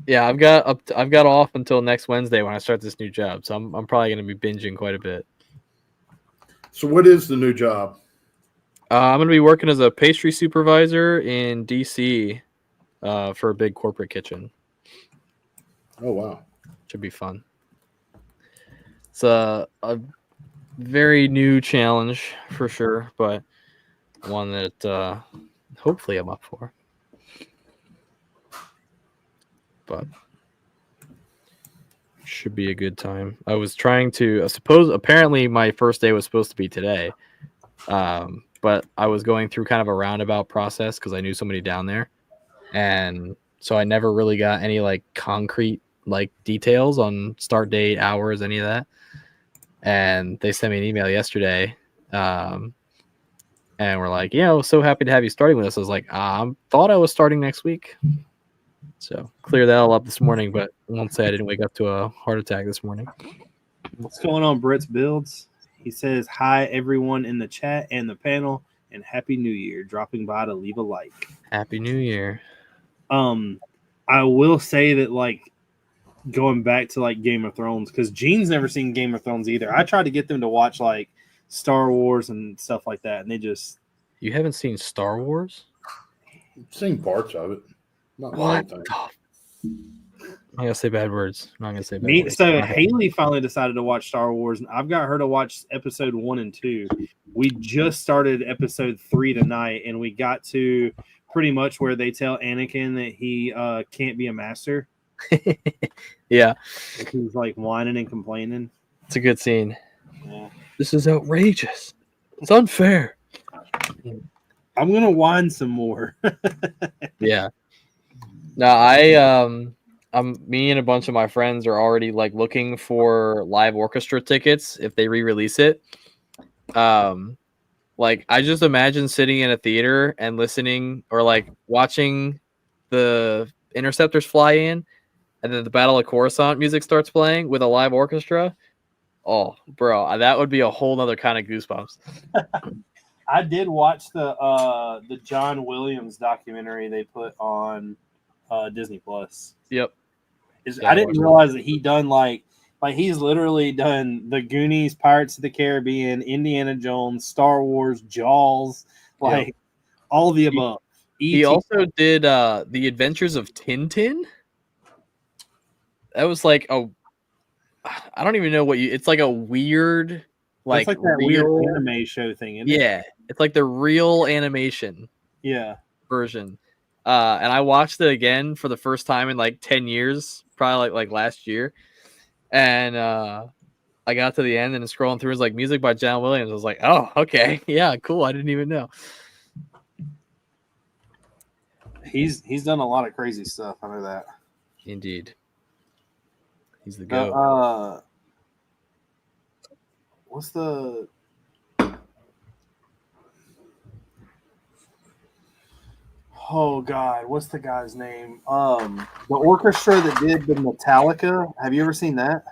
C: Yeah, I've got off until next Wednesday when I start this new job, so I'm probably going to be binging quite a bit.
B: So what is the new job?
C: I'm going to be working as a pastry supervisor in DC. for a big corporate kitchen.
B: Oh wow.
C: Should be fun. It's a very new challenge for sure, but one that hopefully I'm up for. But should be a good time. I was trying to apparently my first day was supposed to be today. But I was going through kind of a roundabout process because I knew somebody down there. And so I never really got any like concrete like details on start date, hours, any of that. And they sent me an email yesterday. And we're like, so happy to have you starting with us. I was like, thought I was starting next week. So clear that all up this morning, but I won't say I didn't wake up to a heart attack this morning.
A: What's going on, Brits Builds? He says, hi, everyone in the chat and the panel, and Happy New Year. Dropping by to leave a like.
C: Happy New Year.
A: I will say that, like, going back to, like, Game of Thrones, because Gene's never seen Game of Thrones either. I tried to get them to watch, like, Star Wars and stuff like that, and they just...
C: You haven't seen Star Wars?
B: I've seen parts of it. Not
C: What?
B: the
C: I'm gonna say bad words. I'm not gonna say bad words.
A: So Haley finally decided to watch Star Wars, and I've got her to watch episode 1 and 2. We just started episode 3 tonight, and we got to pretty much where they tell Anakin that he can't be a master.
C: Yeah,
A: He's like whining and complaining.
C: it's a good scene.
A: Yeah.
C: This is outrageous. It's unfair.
A: I'm gonna whine some more.
C: Yeah. No, me and a bunch of my friends are already like looking for live orchestra tickets if they re-release it. Like I just imagine sitting in a theater and listening or like watching the interceptors fly in, and then the Battle of Coruscant music starts playing with a live orchestra. Oh, bro, that would be a whole nother kind of goosebumps.
A: I did watch the John Williams documentary they put on Disney Plus.
C: Yep.
A: I didn't realize that he done like he's literally done the Goonies, Pirates of the Caribbean, Indiana Jones, Star Wars, Jaws, like all of the above.
C: He also did The Adventures of Tintin. That was like I don't even know what it's like a weird
A: like that weird anime show thing, isn't it?
C: Yeah, it's like the real animation version. And I watched it again for the first time in like 10 years, probably like last year. And I got to the end and scrolling through, it was like music by John Williams. I was like, oh, okay. Yeah, cool. I didn't even know.
A: He's done a lot of crazy stuff. I know that.
C: Indeed. He's the GOAT.
A: What's the... Oh God, what's the guy's name? The orchestra that did the Metallica. Have you ever seen that?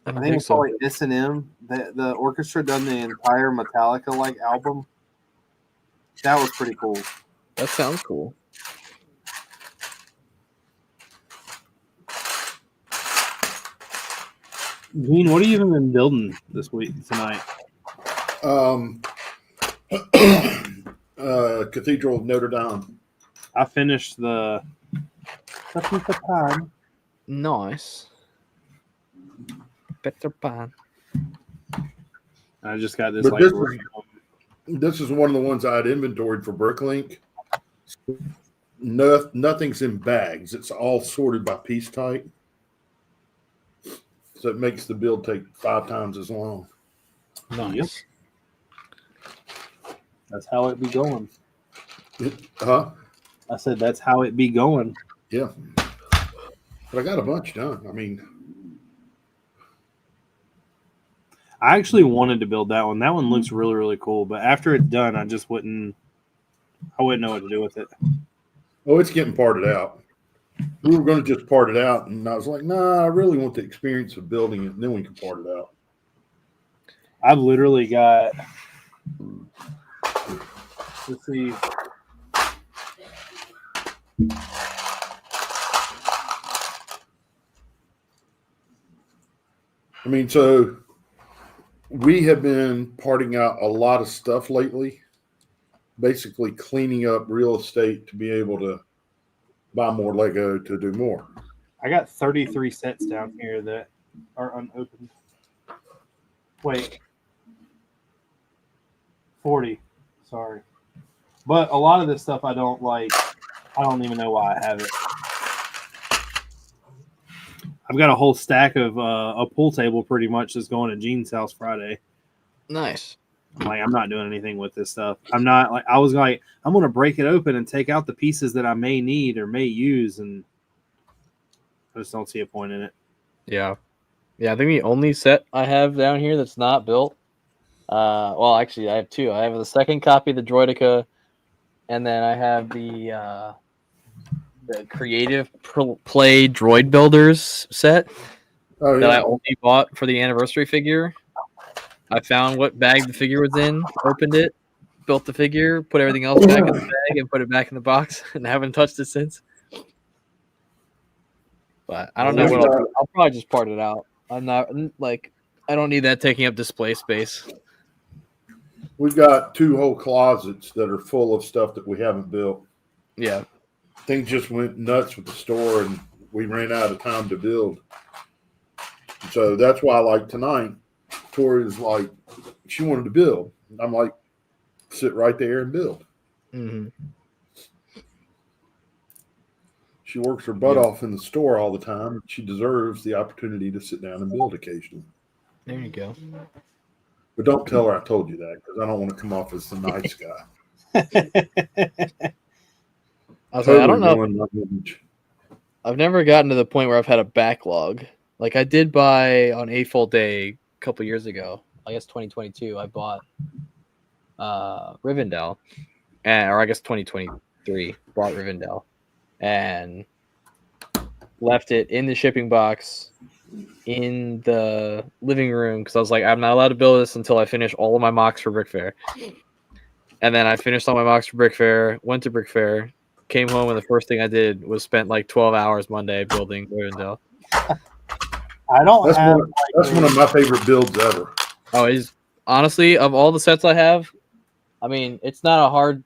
C: I
A: think it's called like S&M. The orchestra done the entire Metallica like album. That was pretty cool.
C: That sounds cool.
A: Gene, what have you even been building this week tonight?
B: Cathedral of Notre Dame.
A: I finished the Peter Pan.
C: Nice. Peter Pan.
A: I just got this.
B: But this is one of the ones I had inventoried for Bricklink. Nothing's in bags. It's all sorted by piece type. So it makes the build take 5 times as long.
C: Nice.
A: Yep. That's how it be going. I said that's how it be going.
B: Yeah. But I got a bunch done. I mean,
A: I actually wanted to build that one. That one looks really, really cool. But after it's done, I wouldn't know what to do with it.
B: Oh, it's getting parted out. We were going to just part it out, and I was like, nah, I really want the experience of building it, and then we can part it out.
A: I've literally got, let's see.
B: I mean, so we have been parting out a lot of stuff lately, basically cleaning up real estate to be able to buy more Lego to do more.
A: I got 33 sets down here that are unopened. Wait. 40. Sorry. But a lot of this stuff I don't like. I don't even know why I have it. I've got a whole stack of a pool table pretty much that's going to Gene's house Friday.
C: Nice.
A: I'm not doing anything with this stuff. I'm not like I was like I'm going to break it open and take out the pieces that I may need or may use, and I just don't see a point in it.
C: Yeah. Yeah, I think the only set I have down here that's not built. Well, actually, I have two. I have the second copy of the Droideka, and then I have the Creative Play Droid Builders set
B: Oh
C: that I
B: yeah,
C: only bought for the anniversary figure. I found what bag the figure was in, opened it, built the figure, put everything else back in the bag, and put it back in the box, and haven't touched it since. But I don't know what I'll do. I'll probably just part it out. I'm not like I don't need that taking up display space.
B: we've got 2 whole closets that are full of stuff that we haven't built.
C: Yeah.
B: Things just went nuts with the store, and we ran out of time to build. So that's why, like tonight, Tori's like, she wanted to build. I'm like, sit right there and build.
C: Mm-hmm.
B: She works her butt off in the store all the time. She deserves the opportunity to sit down and build occasionally.
C: There you go.
B: But don't tell her I told you that, because I don't want to come off as the nice guy.
C: I was like, I don't know.
B: ruined my image.
C: I've never gotten to the point where I've had a backlog. Like I did buy on A-Fold Day a couple years ago. I guess 2022. I bought Rivendell, or I guess 2023. Bought Rivendell, and left it in the shipping box in the living room because I was like, I'm not allowed to build this until I finish all of my mocks for Brick Fair. And then I finished all my mocks for Brick Fair. Went to Brick Fair. Came home and the first thing I did was spent like 12 hours Monday building Rivendell.
A: I don't
B: That's,
A: have.
B: that's one of my favorite builds ever.
C: Oh, he's honestly of all the sets I have, I mean, it's not a hard,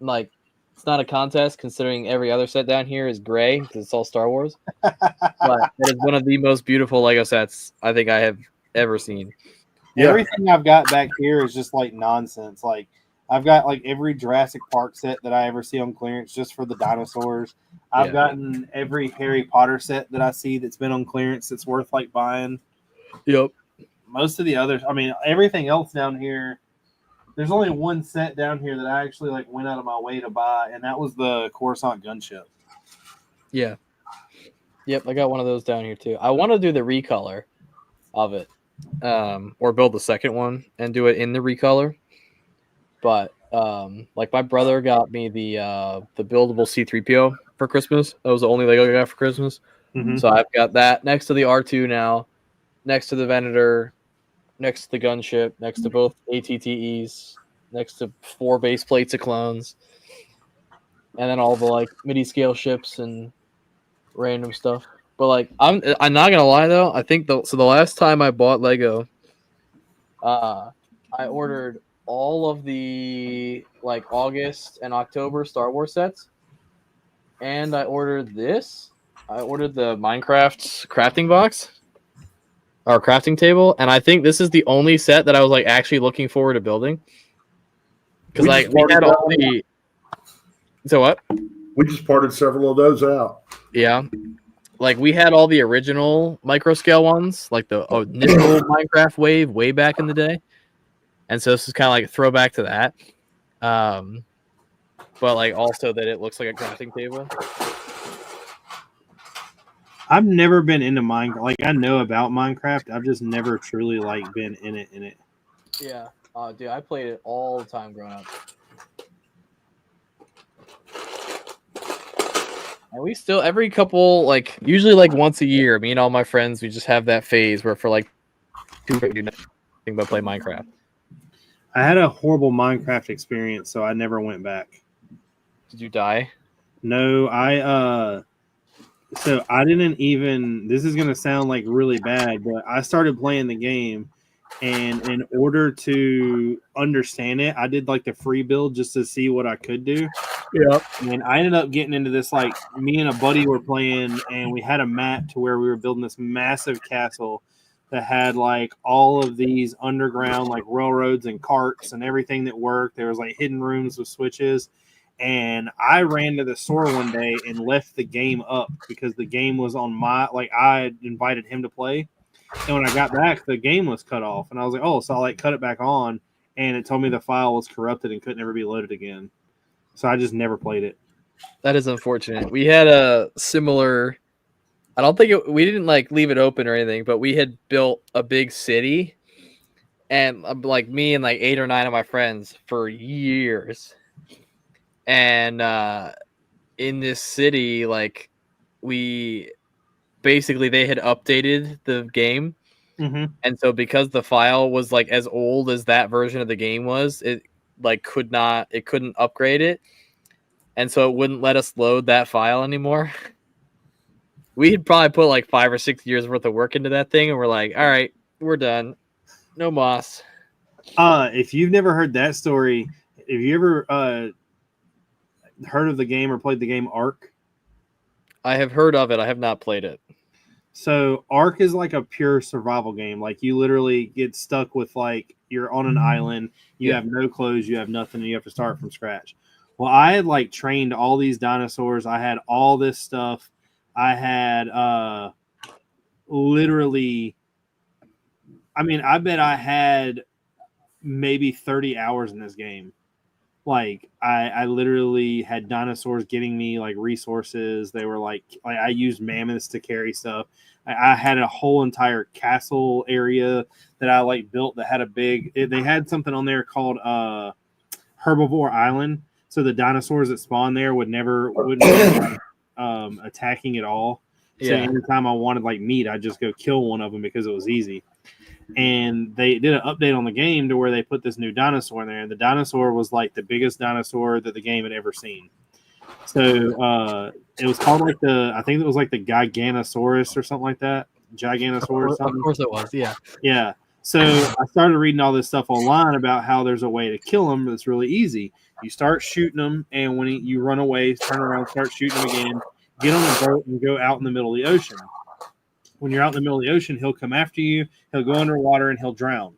C: like, it's not a contest considering every other set down here is gray because it's all Star Wars. But it is one of the most beautiful Lego sets I think I have ever seen.
B: Yeah.
A: Everything I've got back here is just like nonsense. Like I've got like every Jurassic Park set that I ever see on clearance just for the dinosaurs. I've gotten every Harry Potter set that I see that's been on clearance that's worth like buying.
C: Yep.
A: Most of the others, I mean, everything else down here. There's only one set down here that I actually like went out of my way to buy, and that was the Coruscant gunship.
C: Yeah. Yep, I got one of those down here too. I want to do the recolor of it, or build the second one and do it in the recolor. But like my brother got me the buildable C-3PO for Christmas. That was the only Lego I got for Christmas.
A: Mm-hmm.
C: So I've got that next to the R2 now, next to the Venator, next to the gunship, next to both ATTEs, next to 4 base plates of clones, and then all the like midi scale ships and random stuff. But like I'm not gonna lie though, I think the last time I bought Lego, I ordered all of the like August and October Star Wars sets, and I ordered this. I ordered the Minecraft crafting box or crafting table, and I think this is the only set that I was like actually looking forward to building because
B: We
C: like
B: just
C: we had
B: parted
C: all the. So what?
B: We just parted several of those out.
C: Yeah. Like we had all the original micro scale ones, like the initial Minecraft wave way back in the day. And so this is kind of like a throwback to that. But like also that it looks like a crafting table.
A: I've never been into Minecraft. Like I know about Minecraft, I've just never truly like been in it.
C: Yeah. Dude, I played it all the time growing up. And we still every couple like usually like once a year, me and all my friends we just have that phase where for like 2 weeks do nothing but play Minecraft.
A: I had a horrible Minecraft experience, so I never went back.
C: Did you die?
A: No, so I didn't even. This is gonna sound like really bad, but I started playing the game, and in order to understand it, I did like the free build just to see what I could do.
C: Yeah.
A: And I ended up getting into this, like, me and a buddy were playing, and we had a map to where we were building this massive castle that had, like, all of these underground, like, railroads and carts and everything that worked. There was, like, hidden rooms with switches. And I ran to the store one day and left the game up because the game was on my, like, I had invited him to play. And when I got back, the game was cut off. And I was like, oh, so I, like, cut it back on. And it told me the file was corrupted and couldn't ever be loaded again. So I just never played it.
C: That is unfortunate. We had a similar. I don't think we didn't like leave it open or anything, but we had built a big city, and like me and like 8 or 9 of my friends for years. And in this city, like we basically they had updated the game, and so because the file was like as old as that version of the game was, it couldn't upgrade it. And so it wouldn't let us load that file anymore. We had probably put like 5 or 6 years worth of work into that thing, and we're like, all right, we're done. No moss.
A: If you've never heard that story, have you ever heard of the game or played the game Ark?
C: I have heard of it. I have not played it.
A: So Ark is like a pure survival game. Like you literally get stuck with like you're on an island, you have no clothes, you have nothing, and you have to start from scratch. Well, I had like trained all these dinosaurs. I had all this stuff. I had literally, I mean, I bet I had maybe 30 hours in this game. Like I literally had dinosaurs getting me like resources. They were like I used mammoths to carry stuff. I had a whole entire castle area that I like built that had a big. They had something on there called Herbivore Island. So the dinosaurs that spawn there wouldn't be attacking at all. So anytime I wanted like meat, I'd just go kill one of them because it was easy. And they did an update on the game to where they put this new dinosaur in there. And the dinosaur was like the biggest dinosaur that the game had ever seen. So it was called like I think it was like the Giganosaurus or something like that. Giganosaurus.
C: Of course it was. Yeah.
A: Yeah. So I started reading all this stuff online about how there's a way to kill them that's really easy. You start shooting them, and when you run away, turn around, start shooting them again, get on a boat, and go out in the middle of the ocean. When you're out in the middle of the ocean, he'll come after you, he'll go underwater, and he'll drown.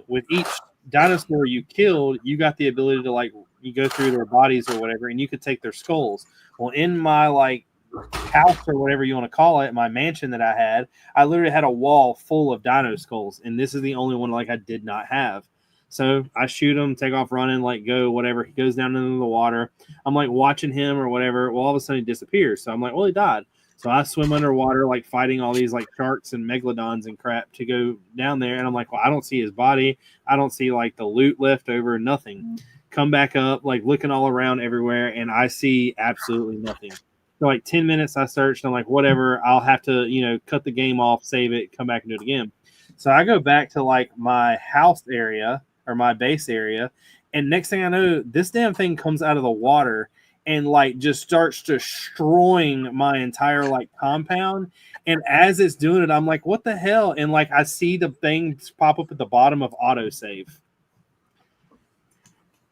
A: With each dinosaur you killed, you got the ability to, like, you go through their bodies or whatever, and you could take their skulls. Well, in my, like, house or whatever you want to call it, my mansion that I had, I literally had a wall full of dino skulls, and this is the only one like I did not have. So I shoot him, take off running, like go whatever. He goes down into the water. I'm like watching him or whatever. Well, all of a sudden he disappears. So I'm like, well, he died. So I swim underwater, like fighting all these like sharks and megalodons and crap to go down there. And I'm like, well, I don't see his body. I don't see like the loot left over, nothing. Come back up, like looking all around everywhere, and I see absolutely nothing. So like 10 minutes I searched. I'm like, whatever, I'll have to, cut the game off, save it, come back and do it again. So I go back to like my house area or my base area, and next thing I know, this damn thing comes out of the water and like just starts destroying my entire like compound. And as it's doing it, I'm like, what the hell? And like I see the things pop up at the bottom of autosave.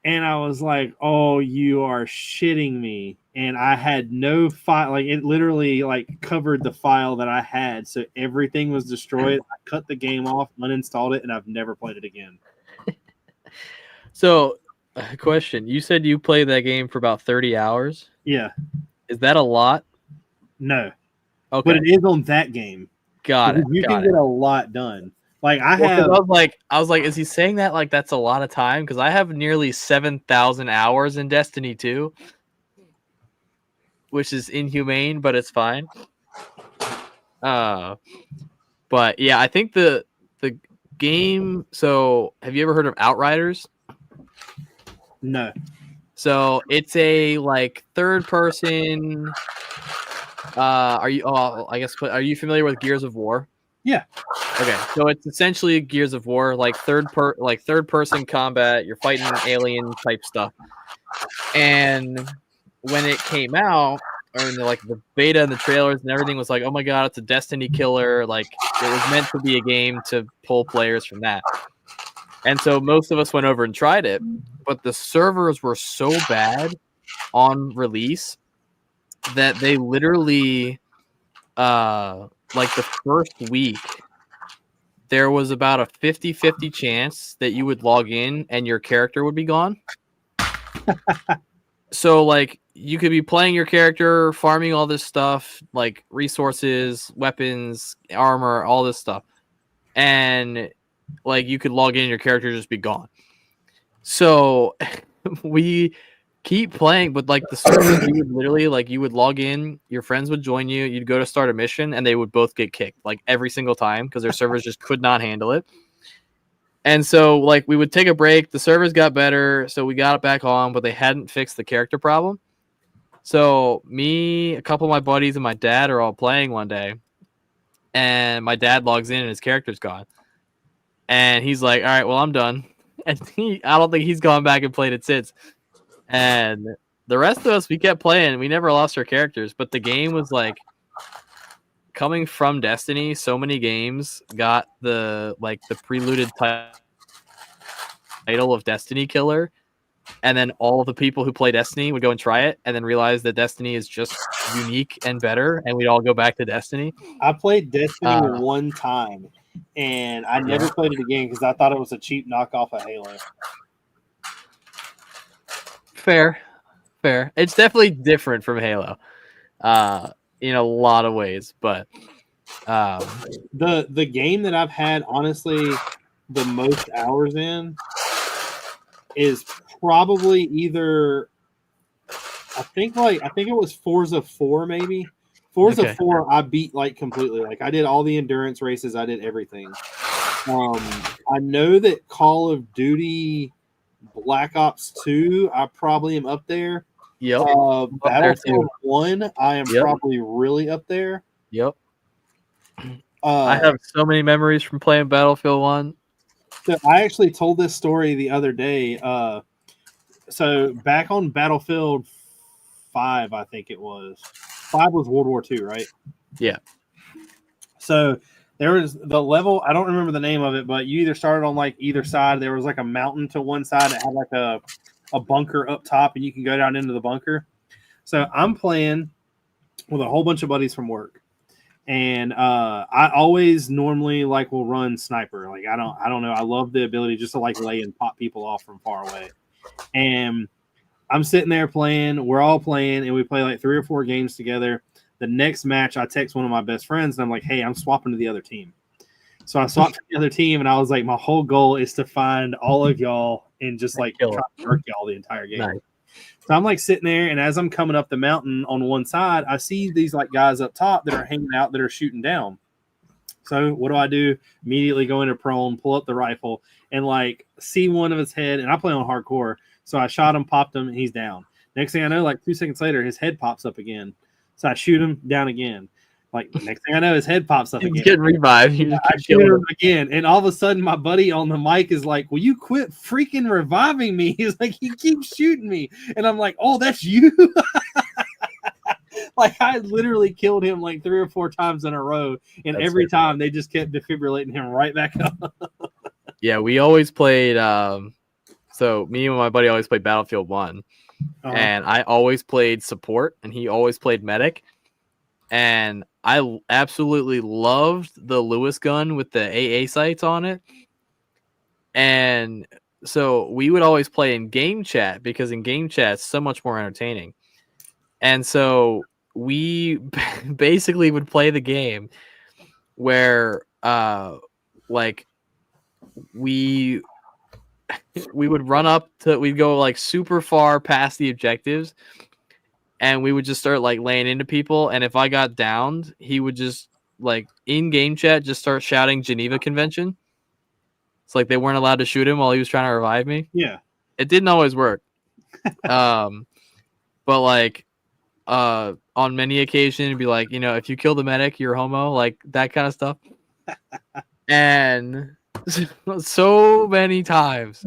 A: And I was like, oh, you are shitting me. And I had no file. Like it literally like covered the file that I had. So everything was destroyed. I cut the game off, uninstalled it, and I've never played it again.
C: So, question. You said you played that game for about 30 hours?
A: Yeah.
C: Is that a lot?
A: No.
C: Okay.
A: But it is on that game.
C: Got it.
A: You can get a lot done. Like I
C: was like, is he saying that like that's a lot of time? Because I have nearly 7,000 hours in Destiny 2, which is inhumane, but it's fine. But yeah, I think the game. So, have you ever heard of Outriders?
A: No.
C: So it's a like third person. Are you? Oh, I guess. Are you familiar with Gears of War?
A: Yeah.
C: Okay, so it's essentially Gears of War, like third person combat. You're fighting alien type stuff. And when it came out, or in the beta and the trailers and everything was like, oh my god, it's a Destiny killer. Like it was meant to be a game to pull players from that. And so most of us went over and tried it, but the servers were so bad on release that they literally like the first week there was about a 50-50 chance that you would log in and your character would be gone. So like you could be playing your character, farming all this stuff, like resources, weapons, armor, all this stuff. And like you could log in and your character just be gone. So we keep playing, but like the servers, we would literally like you would log in, your friends would join you, you'd go to start a mission, and they would both get kicked like every single time because their servers just could not handle it. And so like we would take a break, the servers got better, so we got it back on, but they hadn't fixed the character problem. So me, a couple of my buddies, and my dad are all playing one day, and my dad logs in and his character's gone. And he's like, all right, well, I'm done. And I don't think he's gone back and played it since. And the rest of us, we kept playing. We never lost our characters, but the game was like coming from Destiny. So many games got the preluded title of Destiny Killer. And then all the people who play Destiny would go and try it and then realize that Destiny is just unique and better. And we'd all go back to Destiny.
A: I played Destiny one time, and I never played it again because I thought it was a cheap knockoff of Halo.
C: Fair. It's definitely different from Halo, in a lot of ways. But
A: the game that I've had honestly the most hours in is probably either I think it was Forza 4 maybe. Forza 4 I beat like completely. Like I did all the endurance races, I did everything. I know that Call of Duty Black Ops 2 I probably am up there.
C: Yep.
A: Battlefield 1 I am probably really up there.
C: Yep. I have so many memories from playing Battlefield 1.
A: So I actually told this story the other day. So back on Battlefield 5, I think it was. 5 was World War II, right?
C: Yeah.
A: So there was the level, I don't remember the name of it, but you either started on like either side. There was like a mountain to one side that had like a bunker up top, and you can go down into the bunker. So I'm playing with a whole bunch of buddies from work. And I always normally like will run sniper. Like I don't know. I love the ability just to like lay and pop people off from far away. And I'm sitting there playing. We're all playing, and we play like 3 or 4 games together. The next match, I text one of my best friends, and I'm like, "Hey, I'm swapping to the other team." So I swapped to the other team, and I was like, "My whole goal is to find all of y'all and just like try to work y'all the entire game." Nice. So I'm like sitting there, and as I'm coming up the mountain on one side, I see these like guys up top that are hanging out that are shooting down. So what do? Immediately go into prone, pull up the rifle, and like see one of his head. And I play on hardcore, so I shot him, popped him, and he's down. Next thing I know, like 2 seconds later, his head pops up again. So I shoot him down again. Like next thing I know, his head pops up again.
C: He's getting revived.
A: I shoot him again, and all of a sudden, my buddy on the mic is like, "Will you quit freaking reviving me?" He's like, "He keeps shooting me," and I'm like, "Oh, that's you." Like I literally killed him like 3 or 4 times in a row, and that's every time they just kept defibrillating him right back up.
C: Yeah, we always played. So me and my buddy always played Battlefield 1, and I always played support, and he always played medic. And I absolutely loved the Lewis gun with the AA sights on it. And so we would always play in game chat because in game chat it's so much more entertaining. And so we basically would play the game where like we would run up to, we'd go like super far past the objectives, and we would just start like laying into people. And if I got downed, he would just like in game chat just start shouting Geneva Convention. It's like they weren't allowed to shoot him while he was trying to revive me.
A: Yeah,
C: it didn't always work. But like on many occasions, it'd be like, you know, if you kill the medic, you're homo, like that kind of stuff. And so many times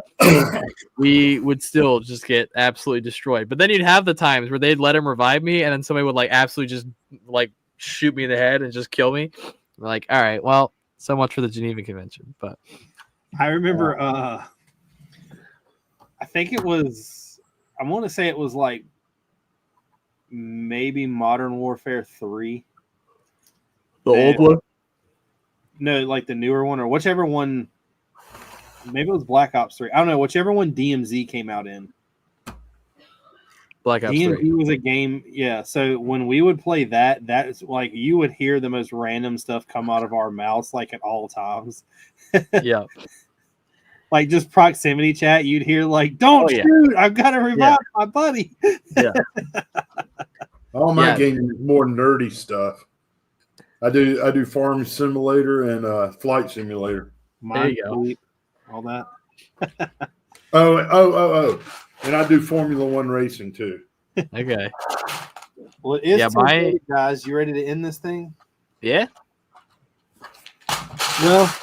C: we would still just get absolutely destroyed. But then you'd have the times where they'd let him revive me, and then somebody would like absolutely just like shoot me in the head and just kill me. We're like, all right, well, so much for the Geneva Convention. But
A: I remember I think it was, I want to say it was like maybe Modern Warfare 3.
C: The
A: old
C: one?
A: No, like the newer one or whichever one. Maybe it was Black Ops 3. I don't know. Whichever one DMZ came out in.
C: Black Ops
A: DMZ
C: 3.
A: was a game. Yeah. So when we would play that, that's like you would hear the most random stuff come out of our mouths like at all times.
C: Yeah.
A: Like just proximity chat, you'd hear like, "Don't shoot! I've got to revive my buddy."
C: Yeah.
B: All my gaming is more nerdy stuff. I do Farm Simulator and Flight Simulator.
C: There you go.
A: All that.
B: Oh. And I do Formula One racing too.
C: Okay.
A: Well, it is late, guys. You ready to end this thing?
C: Yeah.
A: Well,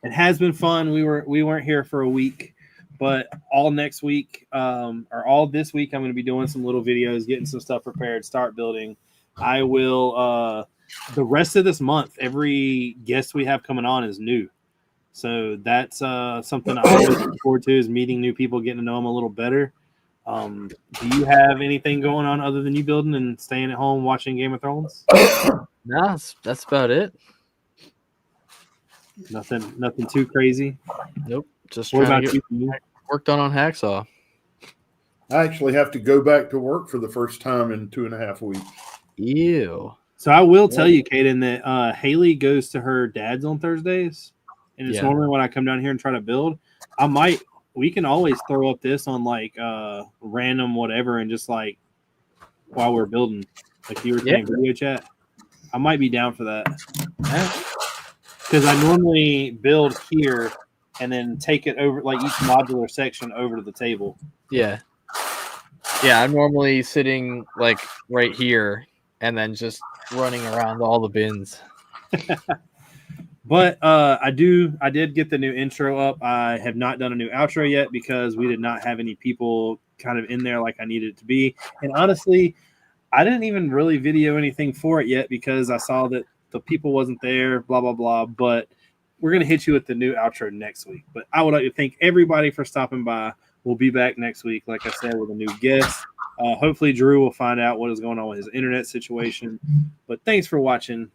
A: it has been fun. We weren't here for a week, but all next week, or all this week, I'm going to be doing some little videos, getting some stuff prepared, start building. I will. The rest of this month, every guest we have coming on is new, so that's something I always look forward to, is meeting new people, getting to know them a little better. Do you have anything going on other than you building and staying at home watching Game of Thrones?
C: No, that's about it.
A: Nothing too crazy.
C: Nope. Just
A: what
C: trying
A: about
C: to
A: you?
C: Work done on Hacksaw.
B: I actually have to go back to work for the first time in 2.5 weeks.
C: Ew.
A: So I will tell you, Kaden, that Haley goes to her dad's on Thursdays, and it's normally when I come down here and try to build. We can always throw up this on like random whatever, and just like while we're building, like you were saying, video chat. I might be down for that because I normally build here and then take it over, like each modular section over to the table.
C: Yeah. Yeah, I'm normally sitting like right here and then just running around all the bins.
A: But I did get the new intro up. I have not done a new outro yet because we did not have any people kind of in there like I needed it to be. And honestly, I didn't even really video anything for it yet because I saw that the people wasn't there, blah, blah, blah. But we're going to hit you with the new outro next week. But I would like to thank everybody for stopping by. We'll be back next week, like I said, with a new guest. Hopefully Drew will find out what is going on with his internet situation. But thanks for watching.